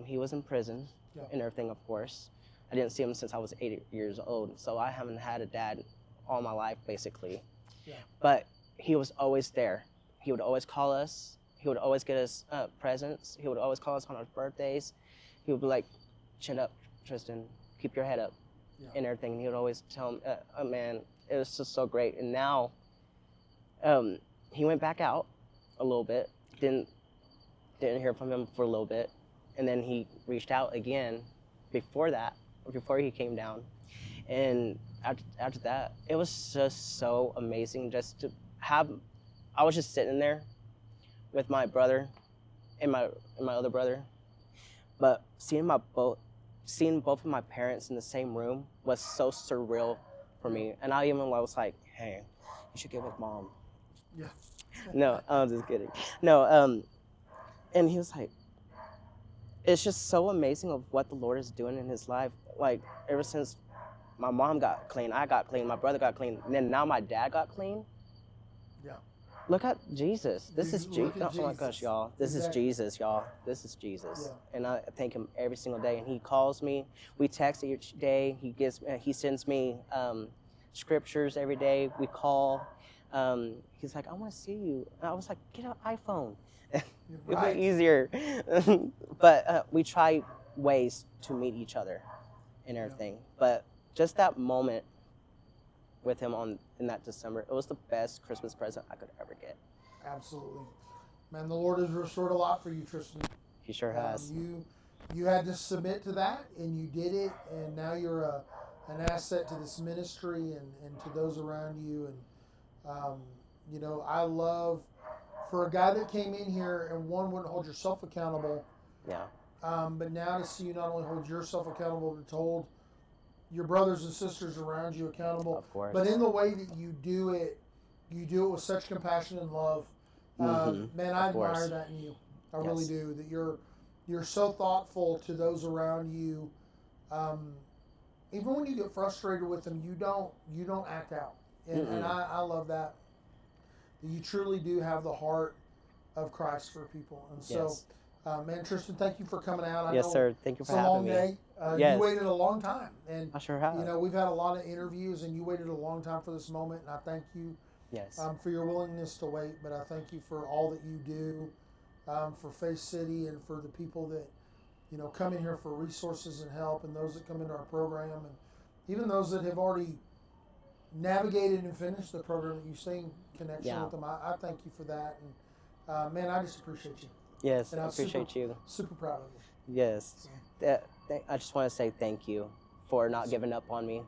he was in prison Yeah. and everything, of course. I didn't see him since I was 8 years old, so I haven't had a dad all my life, basically. Yeah. But he was always there. He would always call us. He would always get us presents. He would always call us on our birthdays. He would be like, chin up, Tristan, keep your head up, Yeah. and everything. And he would always tell him, oh, man, it was just so great. And now he went back out a little bit, didn't hear from him for a little bit, and then he reached out again before he came down. And after that, it was just so amazing just to have. I was just sitting there with my brother and my other brother, but seeing both of my parents in the same room was so surreal for me. And I even was like, hey, you should get with mom. Yeah. No, I'm just kidding. No, and he was like, it's just so amazing of what the Lord is doing in his life. Like, ever since my mom got clean, I got clean, my brother got clean, and then now my dad got clean. Yeah. Look at Jesus. This is Look Jesus. at Oh my Jesus. gosh, y'all. This Exactly. is Jesus, y'all. This is Jesus. Yeah. And I thank him every single day. And he calls me. We text each day. He sends me scriptures every day. We call. He's like, I want to see you. And I was like, get an iPhone. It'll Right. be easier. But we try ways to meet each other and everything. But just that moment with him in that December, it was the best Christmas present I could ever get. Absolutely. Man, the Lord has restored a lot for you, Tristan. He sure has. You had to submit to that, and you did it, and now you're an asset to this ministry and to those around you. And, I love for a guy that came in here and one wouldn't hold yourself accountable, Yeah. but now to see you not only hold yourself accountable, but to hold your brothers and sisters around you accountable. Of course. But in the way that you do it with such compassion and love. Man, I Of course. admire that in you. I really Yes. do. That you're so thoughtful to those around you. Even when you get frustrated with them, you don't act out. And I love that. You truly do have the heart of Christ for people. And so, Yes. man, Tristan, thank you for coming out. I Yes, know sir. Thank you it's for a long having me. day. Yes. You waited a long time, and I sure have. you know we've had a lot of interviews, and you waited a long time for this moment. And I thank you Yes. for your willingness to wait. But I thank you for all that you do for Faith City and for the people that come in here for resources and help, and those that come into our program, and even those that have already navigated and finished the program. That you stay in connection Yeah. with them. I thank you for that, and man, I just appreciate you. Yes. And I I'm appreciate you. Super proud of you. Yes. I just want to say thank you for not giving up on me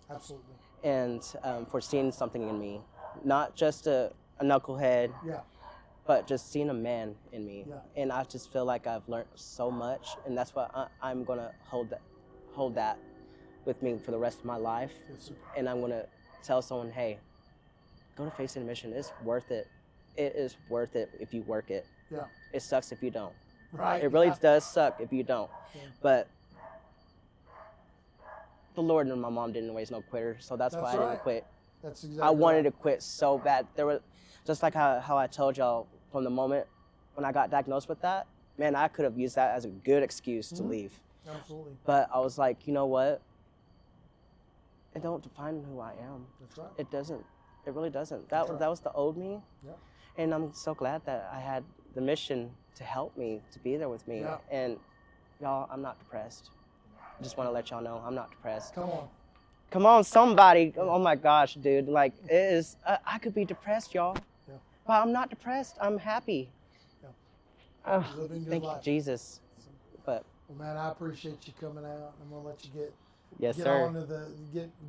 Absolutely. and for seeing something in me. Not just a knucklehead, Yeah. but just seeing a man in me. Yeah. And I just feel like I've learned so much, and that's why I'm going to hold that with me for the rest of my life. Yes, sir. And I'm going to tell someone, hey, go to Faith City Mission. It's worth it. It is worth it if you work it. Yeah. It sucks if you don't. Right. It really yeah. does suck if you don't. Yeah. But the Lord and my mom didn't raise no quitter, so that's why That's I right. didn't quit. That's exactly. I wanted right. to quit so bad. There was just like how I told y'all from the moment when I got diagnosed with that. Man, I could have used that as a good excuse to Mhm. leave. Absolutely. But I was like, you know what? It don't define who I am. That's right. It doesn't. It really doesn't. That's right. That was the old me. Yeah. And I'm so glad that I had the mission to help me, to be there with me. Yeah. And y'all, I'm not depressed. I just want to let y'all know I'm not depressed. Come on. Come on, somebody. Oh my gosh, dude. Like, it is, I could be depressed, y'all. Yeah. But I'm not depressed. I'm happy. Yeah. Living good Thank you, life. Jesus. But, Well, man, I appreciate you coming out. I'm gonna let you yes, get sir. onto the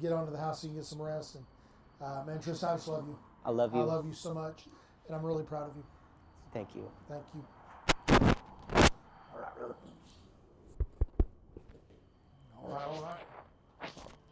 get onto the house so you can get some rest. And man, Tristan, I just love you. I love you. I love you so much, and I'm really proud of you. Thank you. Thank you. All right, brother. All right, all right.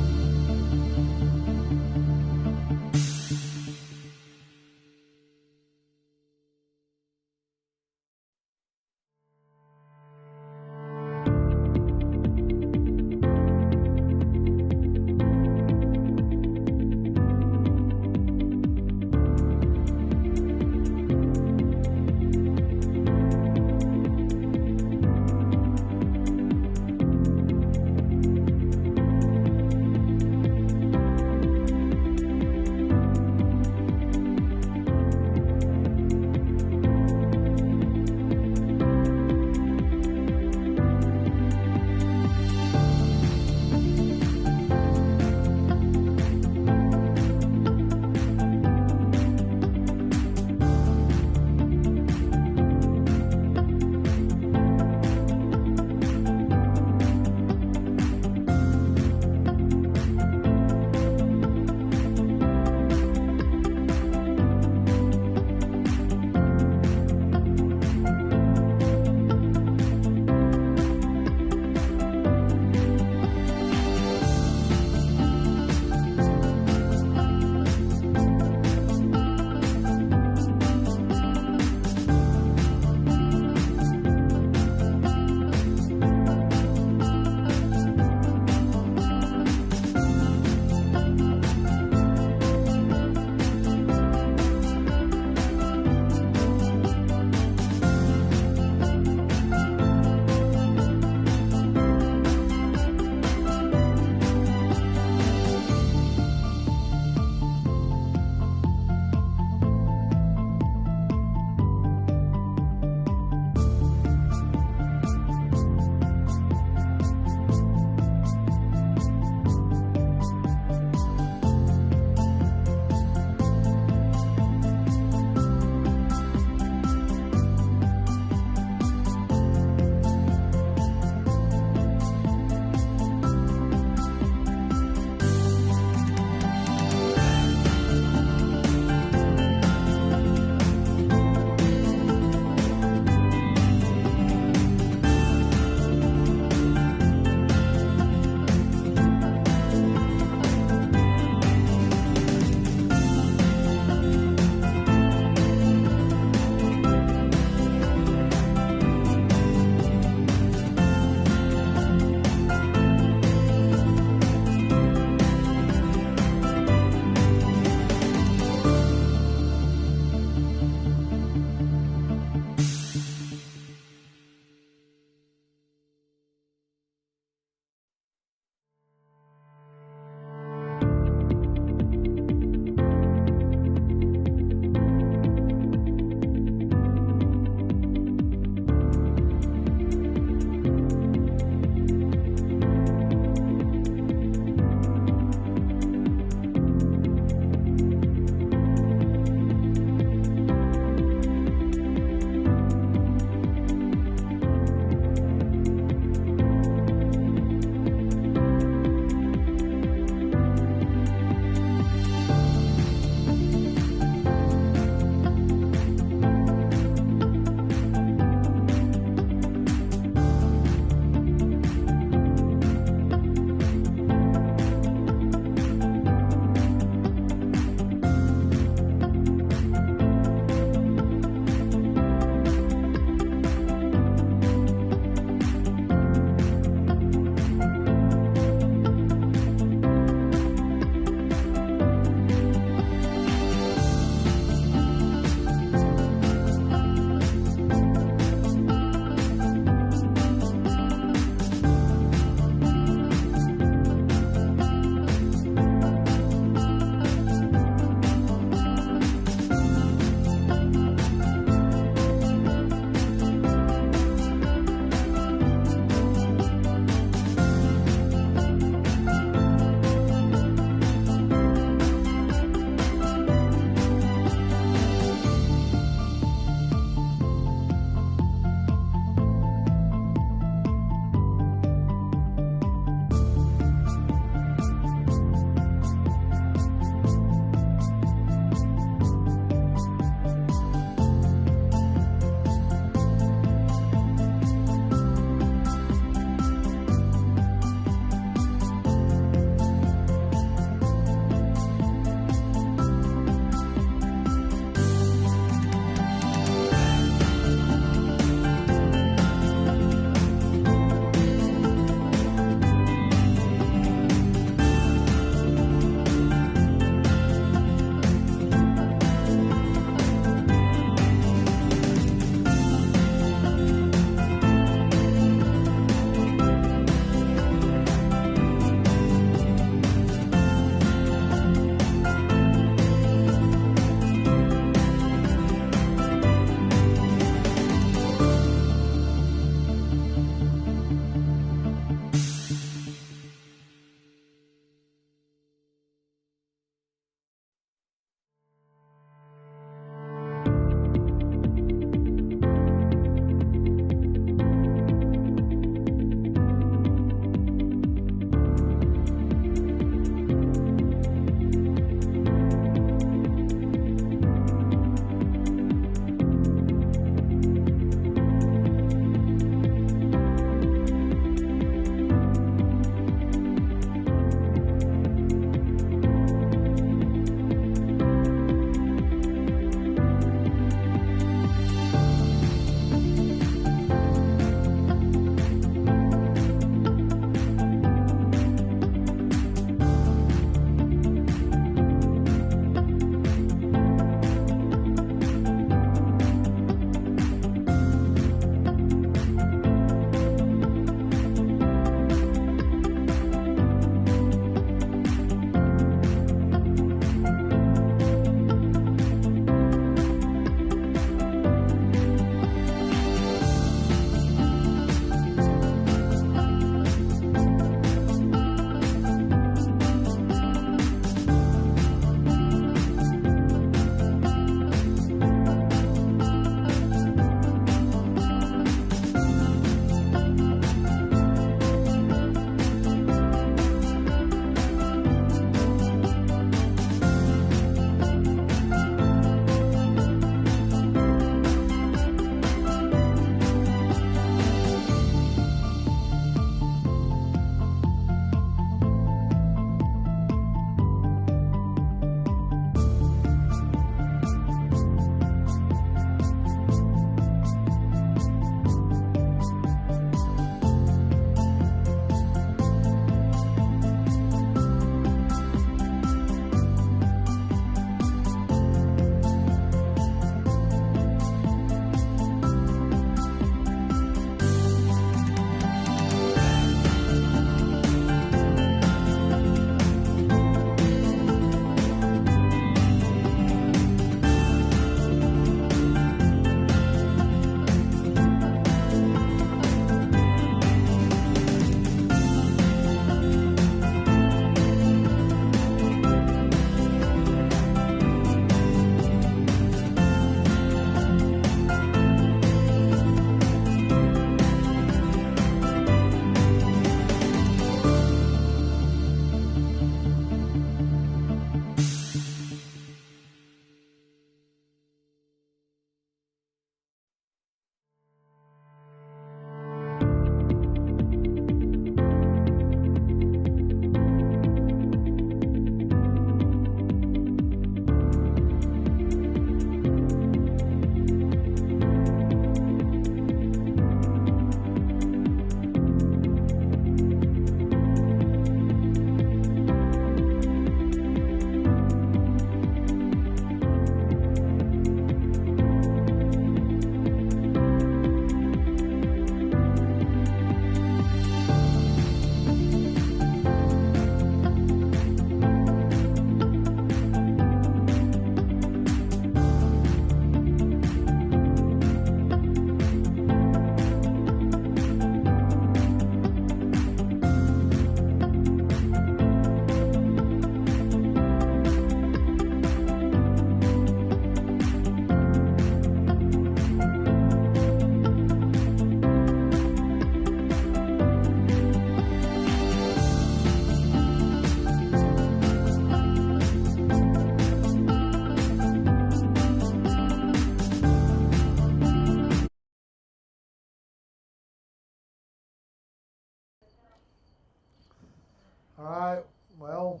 All right. Well,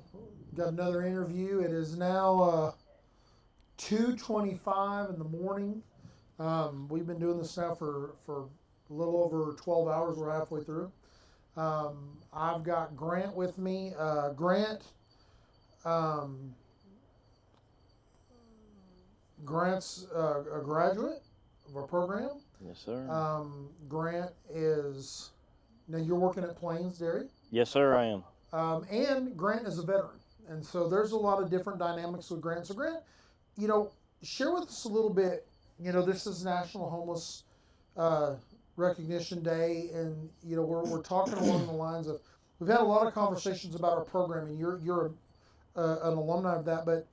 got another interview. It is now 2:25 in the morning. We've been doing this now for a little over 12 hours. We're halfway through. I've got Grant with me. Grant, Grant's a graduate of our program. Yes, sir. Grant is, now you're working at Plains Dairy. Yes, sir, I am. And Grant is a veteran. And so there's a lot of different dynamics with Grant. So Grant, share with us a little bit, this is National Homeless Recognition Day, and, we're talking along the lines of, we've had a lot of conversations about our program, and you're an alumni of that, but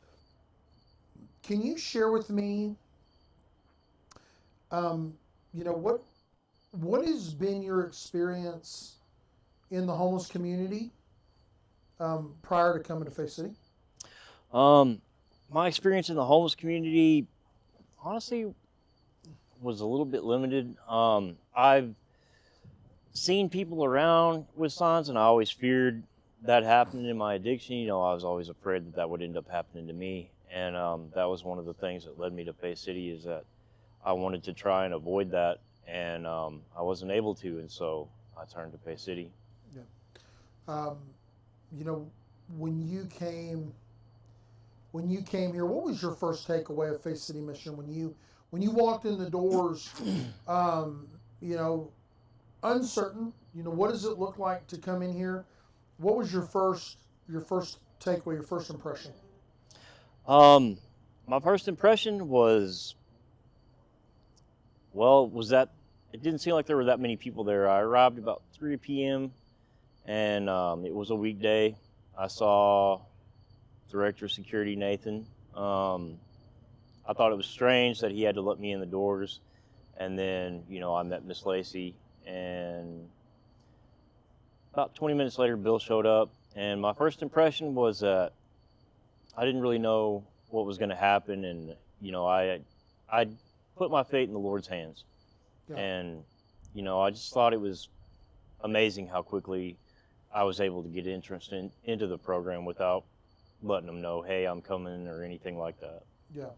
can you share with me, what has been your experience in the homeless community prior to coming to Faith City? My experience in the homeless community, honestly, was a little bit limited. I've seen people around with signs, and I always feared that happening in my addiction. I was always afraid that would end up happening to me. And that was one of the things that led me to Faith City, is that I wanted to try and avoid that, and I wasn't able to, and so I turned to Faith City. Yeah. When you came here, what was your first takeaway of Faith City Mission? When you walked in the doors, uncertain, what does it look like to come in here? What was your first takeaway, your first impression? My first impression was that it didn't seem like there were that many people there. I arrived about 3 p.m. and it was a weekday. I saw Director of Security Nathan. I thought it was strange that he had to let me in the doors, and then I met Miss Lacey, and about 20 minutes later Bill showed up, and my first impression was that I didn't really know what was going to happen, and I put my fate in the Lord's hands. Yeah. And I just thought it was amazing how quickly I was able to get interest into the program without letting them know, hey, I'm coming, or anything like that. Yeah.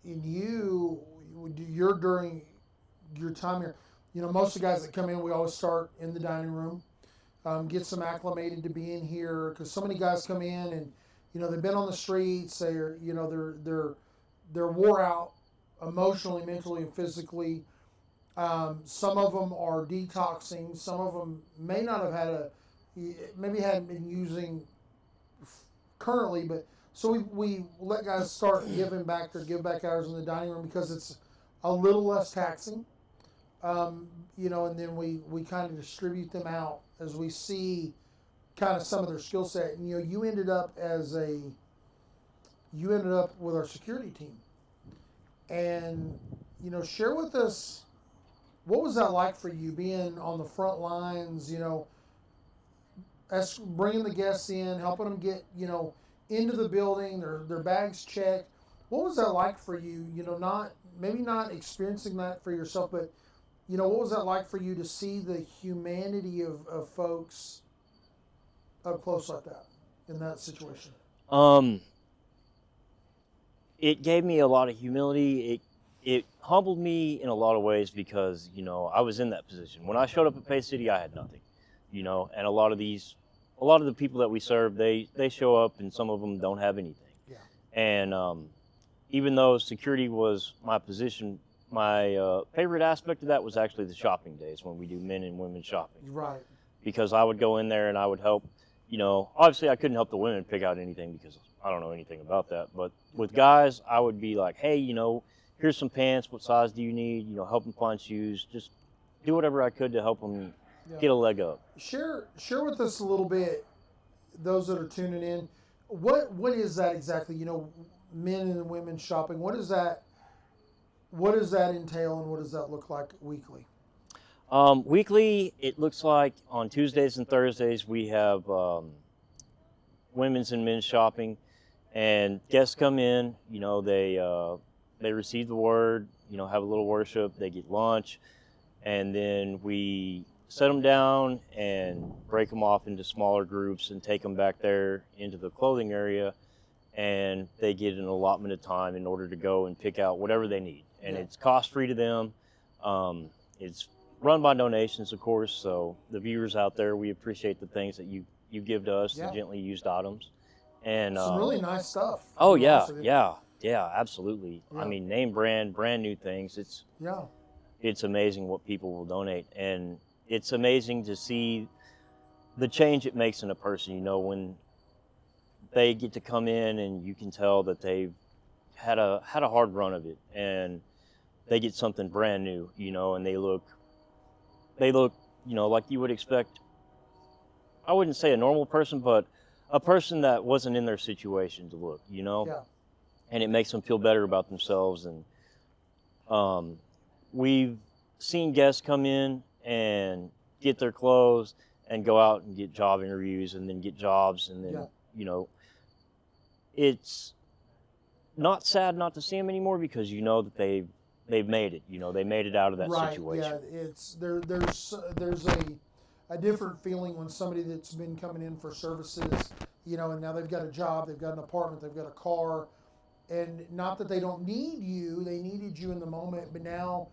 You're during your time here, most of the guys that come in, we always start in the dining room, get some acclimated to being here, because so many guys come in and they've been on the streets, they're wore out emotionally, mentally, and physically. Some of them are detoxing. Some of them may not have maybe hadn't been using currently, but so we let guys start giving back their give back hours in the dining room, because it's a little less taxing. And then we kind of distribute them out as we see kind of some of their skill set. And, you ended up with our security team, and share with us, what was that like for you, being on the front lines, bringing the guests in, helping them get into the building, their bags checked. What was that like for you? Maybe not experiencing that for yourself, but what was that like for you to see the humanity of folks up close like that in that situation? It gave me a lot of humility. It humbled me in a lot of ways, because I was in that position. When I showed up at Faith City, I had nothing, and a lot of the people that we serve, they show up, and some of them don't have anything. Yeah. And even though security was my position, my favorite aspect of that was actually the shopping days, when we do men and women shopping. Right. Because I would go in there and I would help. Obviously I couldn't help the women pick out anything, because I don't know anything about that. But with guys, I would be like, hey, here's some pants. What size do you need? Help them find shoes. Just do whatever I could to help them get a leg up. Share with us a little bit, those that are tuning in. What is that exactly? Men and women shopping. What does that entail, and what does that look like weekly? Weekly, it looks like on Tuesdays and Thursdays we have women's and men's shopping, and guests come in. They receive the word. Have a little worship. They get lunch, and then we set them down and break them off into smaller groups and take them back there into the clothing area, and they get an allotment of time in order to go and pick out whatever they need. And it's cost-free to them. It's run by donations, of course, so the viewers out there, we appreciate the things that you give to us, the gently used items. And Some really nice stuff. oh to be yeah, honest with you. yeah, absolutely. Yeah. I mean, name brand new things. Yeah. It's amazing what people will donate, and it's amazing to see the change it makes in a person. You know, when they get to come in and you can tell that they've had a hard run of it, and they get something brand new, you know, and they look, you know, like you would expect. I wouldn't say a normal person, but a person that wasn't in their situation to look, you know. Yeah. And it makes them feel better about themselves. And we've seen guests come in and get their clothes and go out and get job interviews and then get jobs, and then you know, it's not sad not to see them anymore, because you know that they've made it. You know, they made it out of that situation. Yeah, it's there's a different feeling when somebody that's been coming in for services, you know, and now they've got a job, they've got an apartment, they've got a car, and not that they don't need you, they needed you in the moment, but now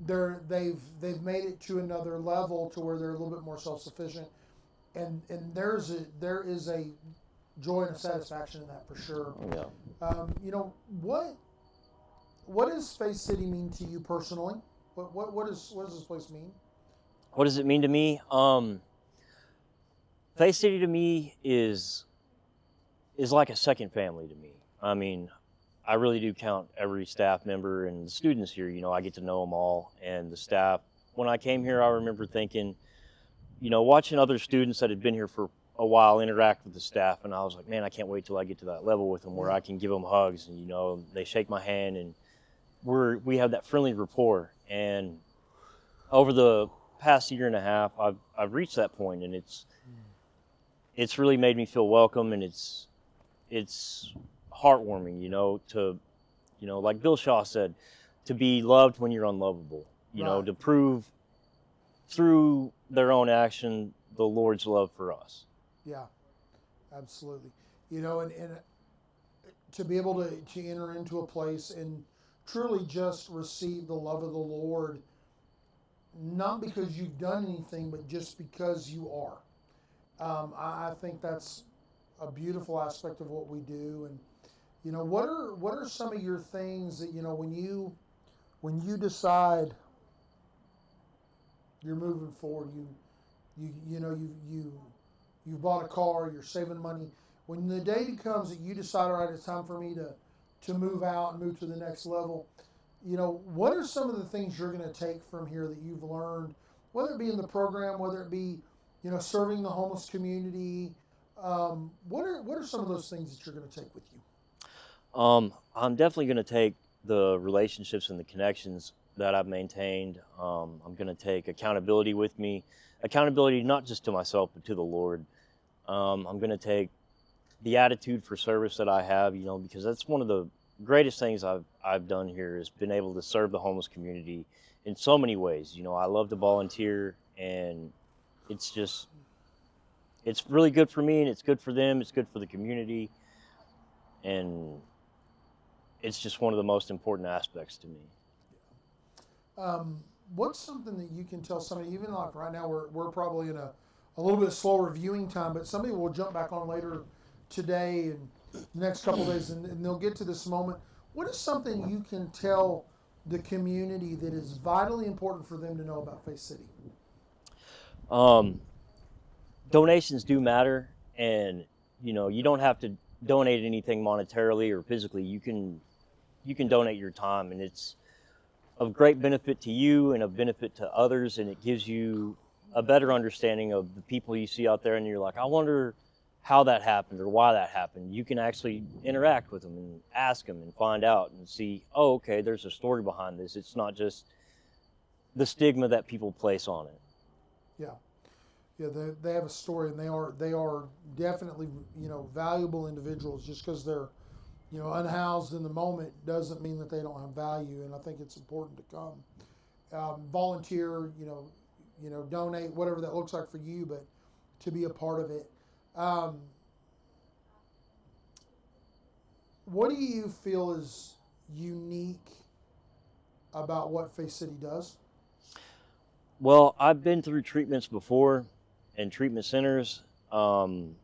they've made it to another level to where they're a little bit more self-sufficient, and there is a joy and a satisfaction in that for sure. Yeah. You know, what does Faith City mean to you personally? What does this place mean? What does it mean to me? Faith City to me is like a second family to me. I mean, I really do count every staff member and the students here. You know, I get to know them all, and the staff. When I came here, I remember thinking, you know, watching other students that had been here for a while interact with the staff, and I was like, man, I can't wait till I get to that level with them where I can give them hugs, and you know, they shake my hand, and we have that friendly rapport. And over the past year and a half, I've reached that point, and it's really made me feel welcome, and it's heartwarming, you know, like Bill Shaw said, to be loved when you're unlovable, you know, to prove through their own action the Lord's love for us. Yeah, absolutely. You know, and to be able to enter into a place and truly just receive the love of the Lord, not because you've done anything, but just because you are. I think that's a beautiful aspect of what we do. And you know, what are some of your things that, you know, when you decide you're moving forward, you've bought a car, you're saving money. When the day comes that you decide, all right, it's time for me to move out and move to the next level, you know, what are some of the things you're going to take from here that you've learned, whether it be in the program, whether it be, you know, serving the homeless community? What are some of those things that you're going to take with you? I'm definitely going to take the relationships and the connections that I've maintained. I'm going to take accountability with me, accountability not just to myself, but to the Lord. I'm going to take the attitude for service that I have, you know, because that's one of the greatest things I've done here, is been able to serve the homeless community in so many ways. You know, I love to volunteer, and it's really good for me, and it's good for them, it's good for the community, and it's just one of the most important aspects to me. What's something that you can tell somebody, even like right now, we're probably in a little bit slower viewing time, but somebody will jump back on later today and the next couple of days, and they'll get to this moment. What is something you can tell the community that is vitally important for them to know about Faith City? Donations do matter, and you know, you don't have to donate anything monetarily or physically. You can donate your time, and it's of great benefit to you and of benefit to others, and it gives you a better understanding of the people you see out there, and you're like, I wonder how that happened or why that happened. You can actually interact with them and ask them and find out and see, oh, okay, there's a story behind this. It's not just the stigma that people place on it. Yeah, they have a story, and they are definitely, you know, valuable individuals. Just because they're, you know, unhoused in the moment doesn't mean that they don't have value, and I think it's important to come volunteer. You know, donate, whatever that looks like for you, but to be a part of it. What do you feel is unique about what Faith City does? Well, I've been through treatments before and treatment centers. None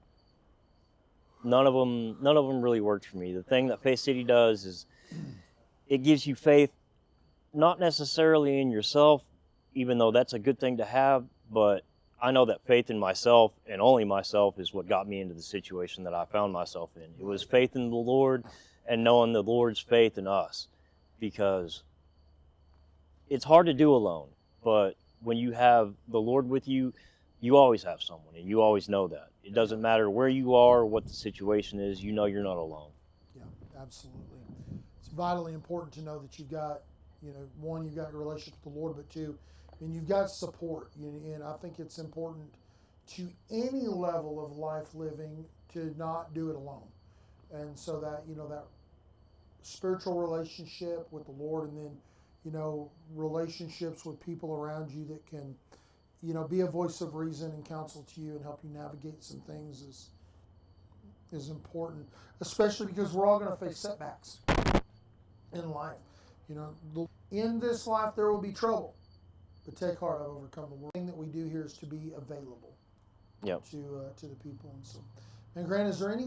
of them really worked for me. The thing that Faith City does is it gives you faith, not necessarily in yourself, even though that's a good thing to have, but I know that faith in myself and only myself is what got me into the situation that I found myself in. It was faith in the Lord and knowing the Lord's faith in us, because it's hard to do alone, but when you have the Lord with you, you always have someone, and you always know that. It doesn't matter where you are, what the situation is, you know you're not alone. Yeah, absolutely. It's vitally important to know that you've got, one, you've got a relationship with the Lord, but two, and you've got support. And I think it's important to any level of life living to not do it alone. And so that, that spiritual relationship with the Lord, and then, relationships with people around you that can, be a voice of reason and counsel to you and help you navigate some things is important, especially because we're all going to face setbacks in life. In this life there will be trouble, but take heart, I've overcome the world. The thing that we do here is to be available Yep. to the people. And so, and Grant, is there any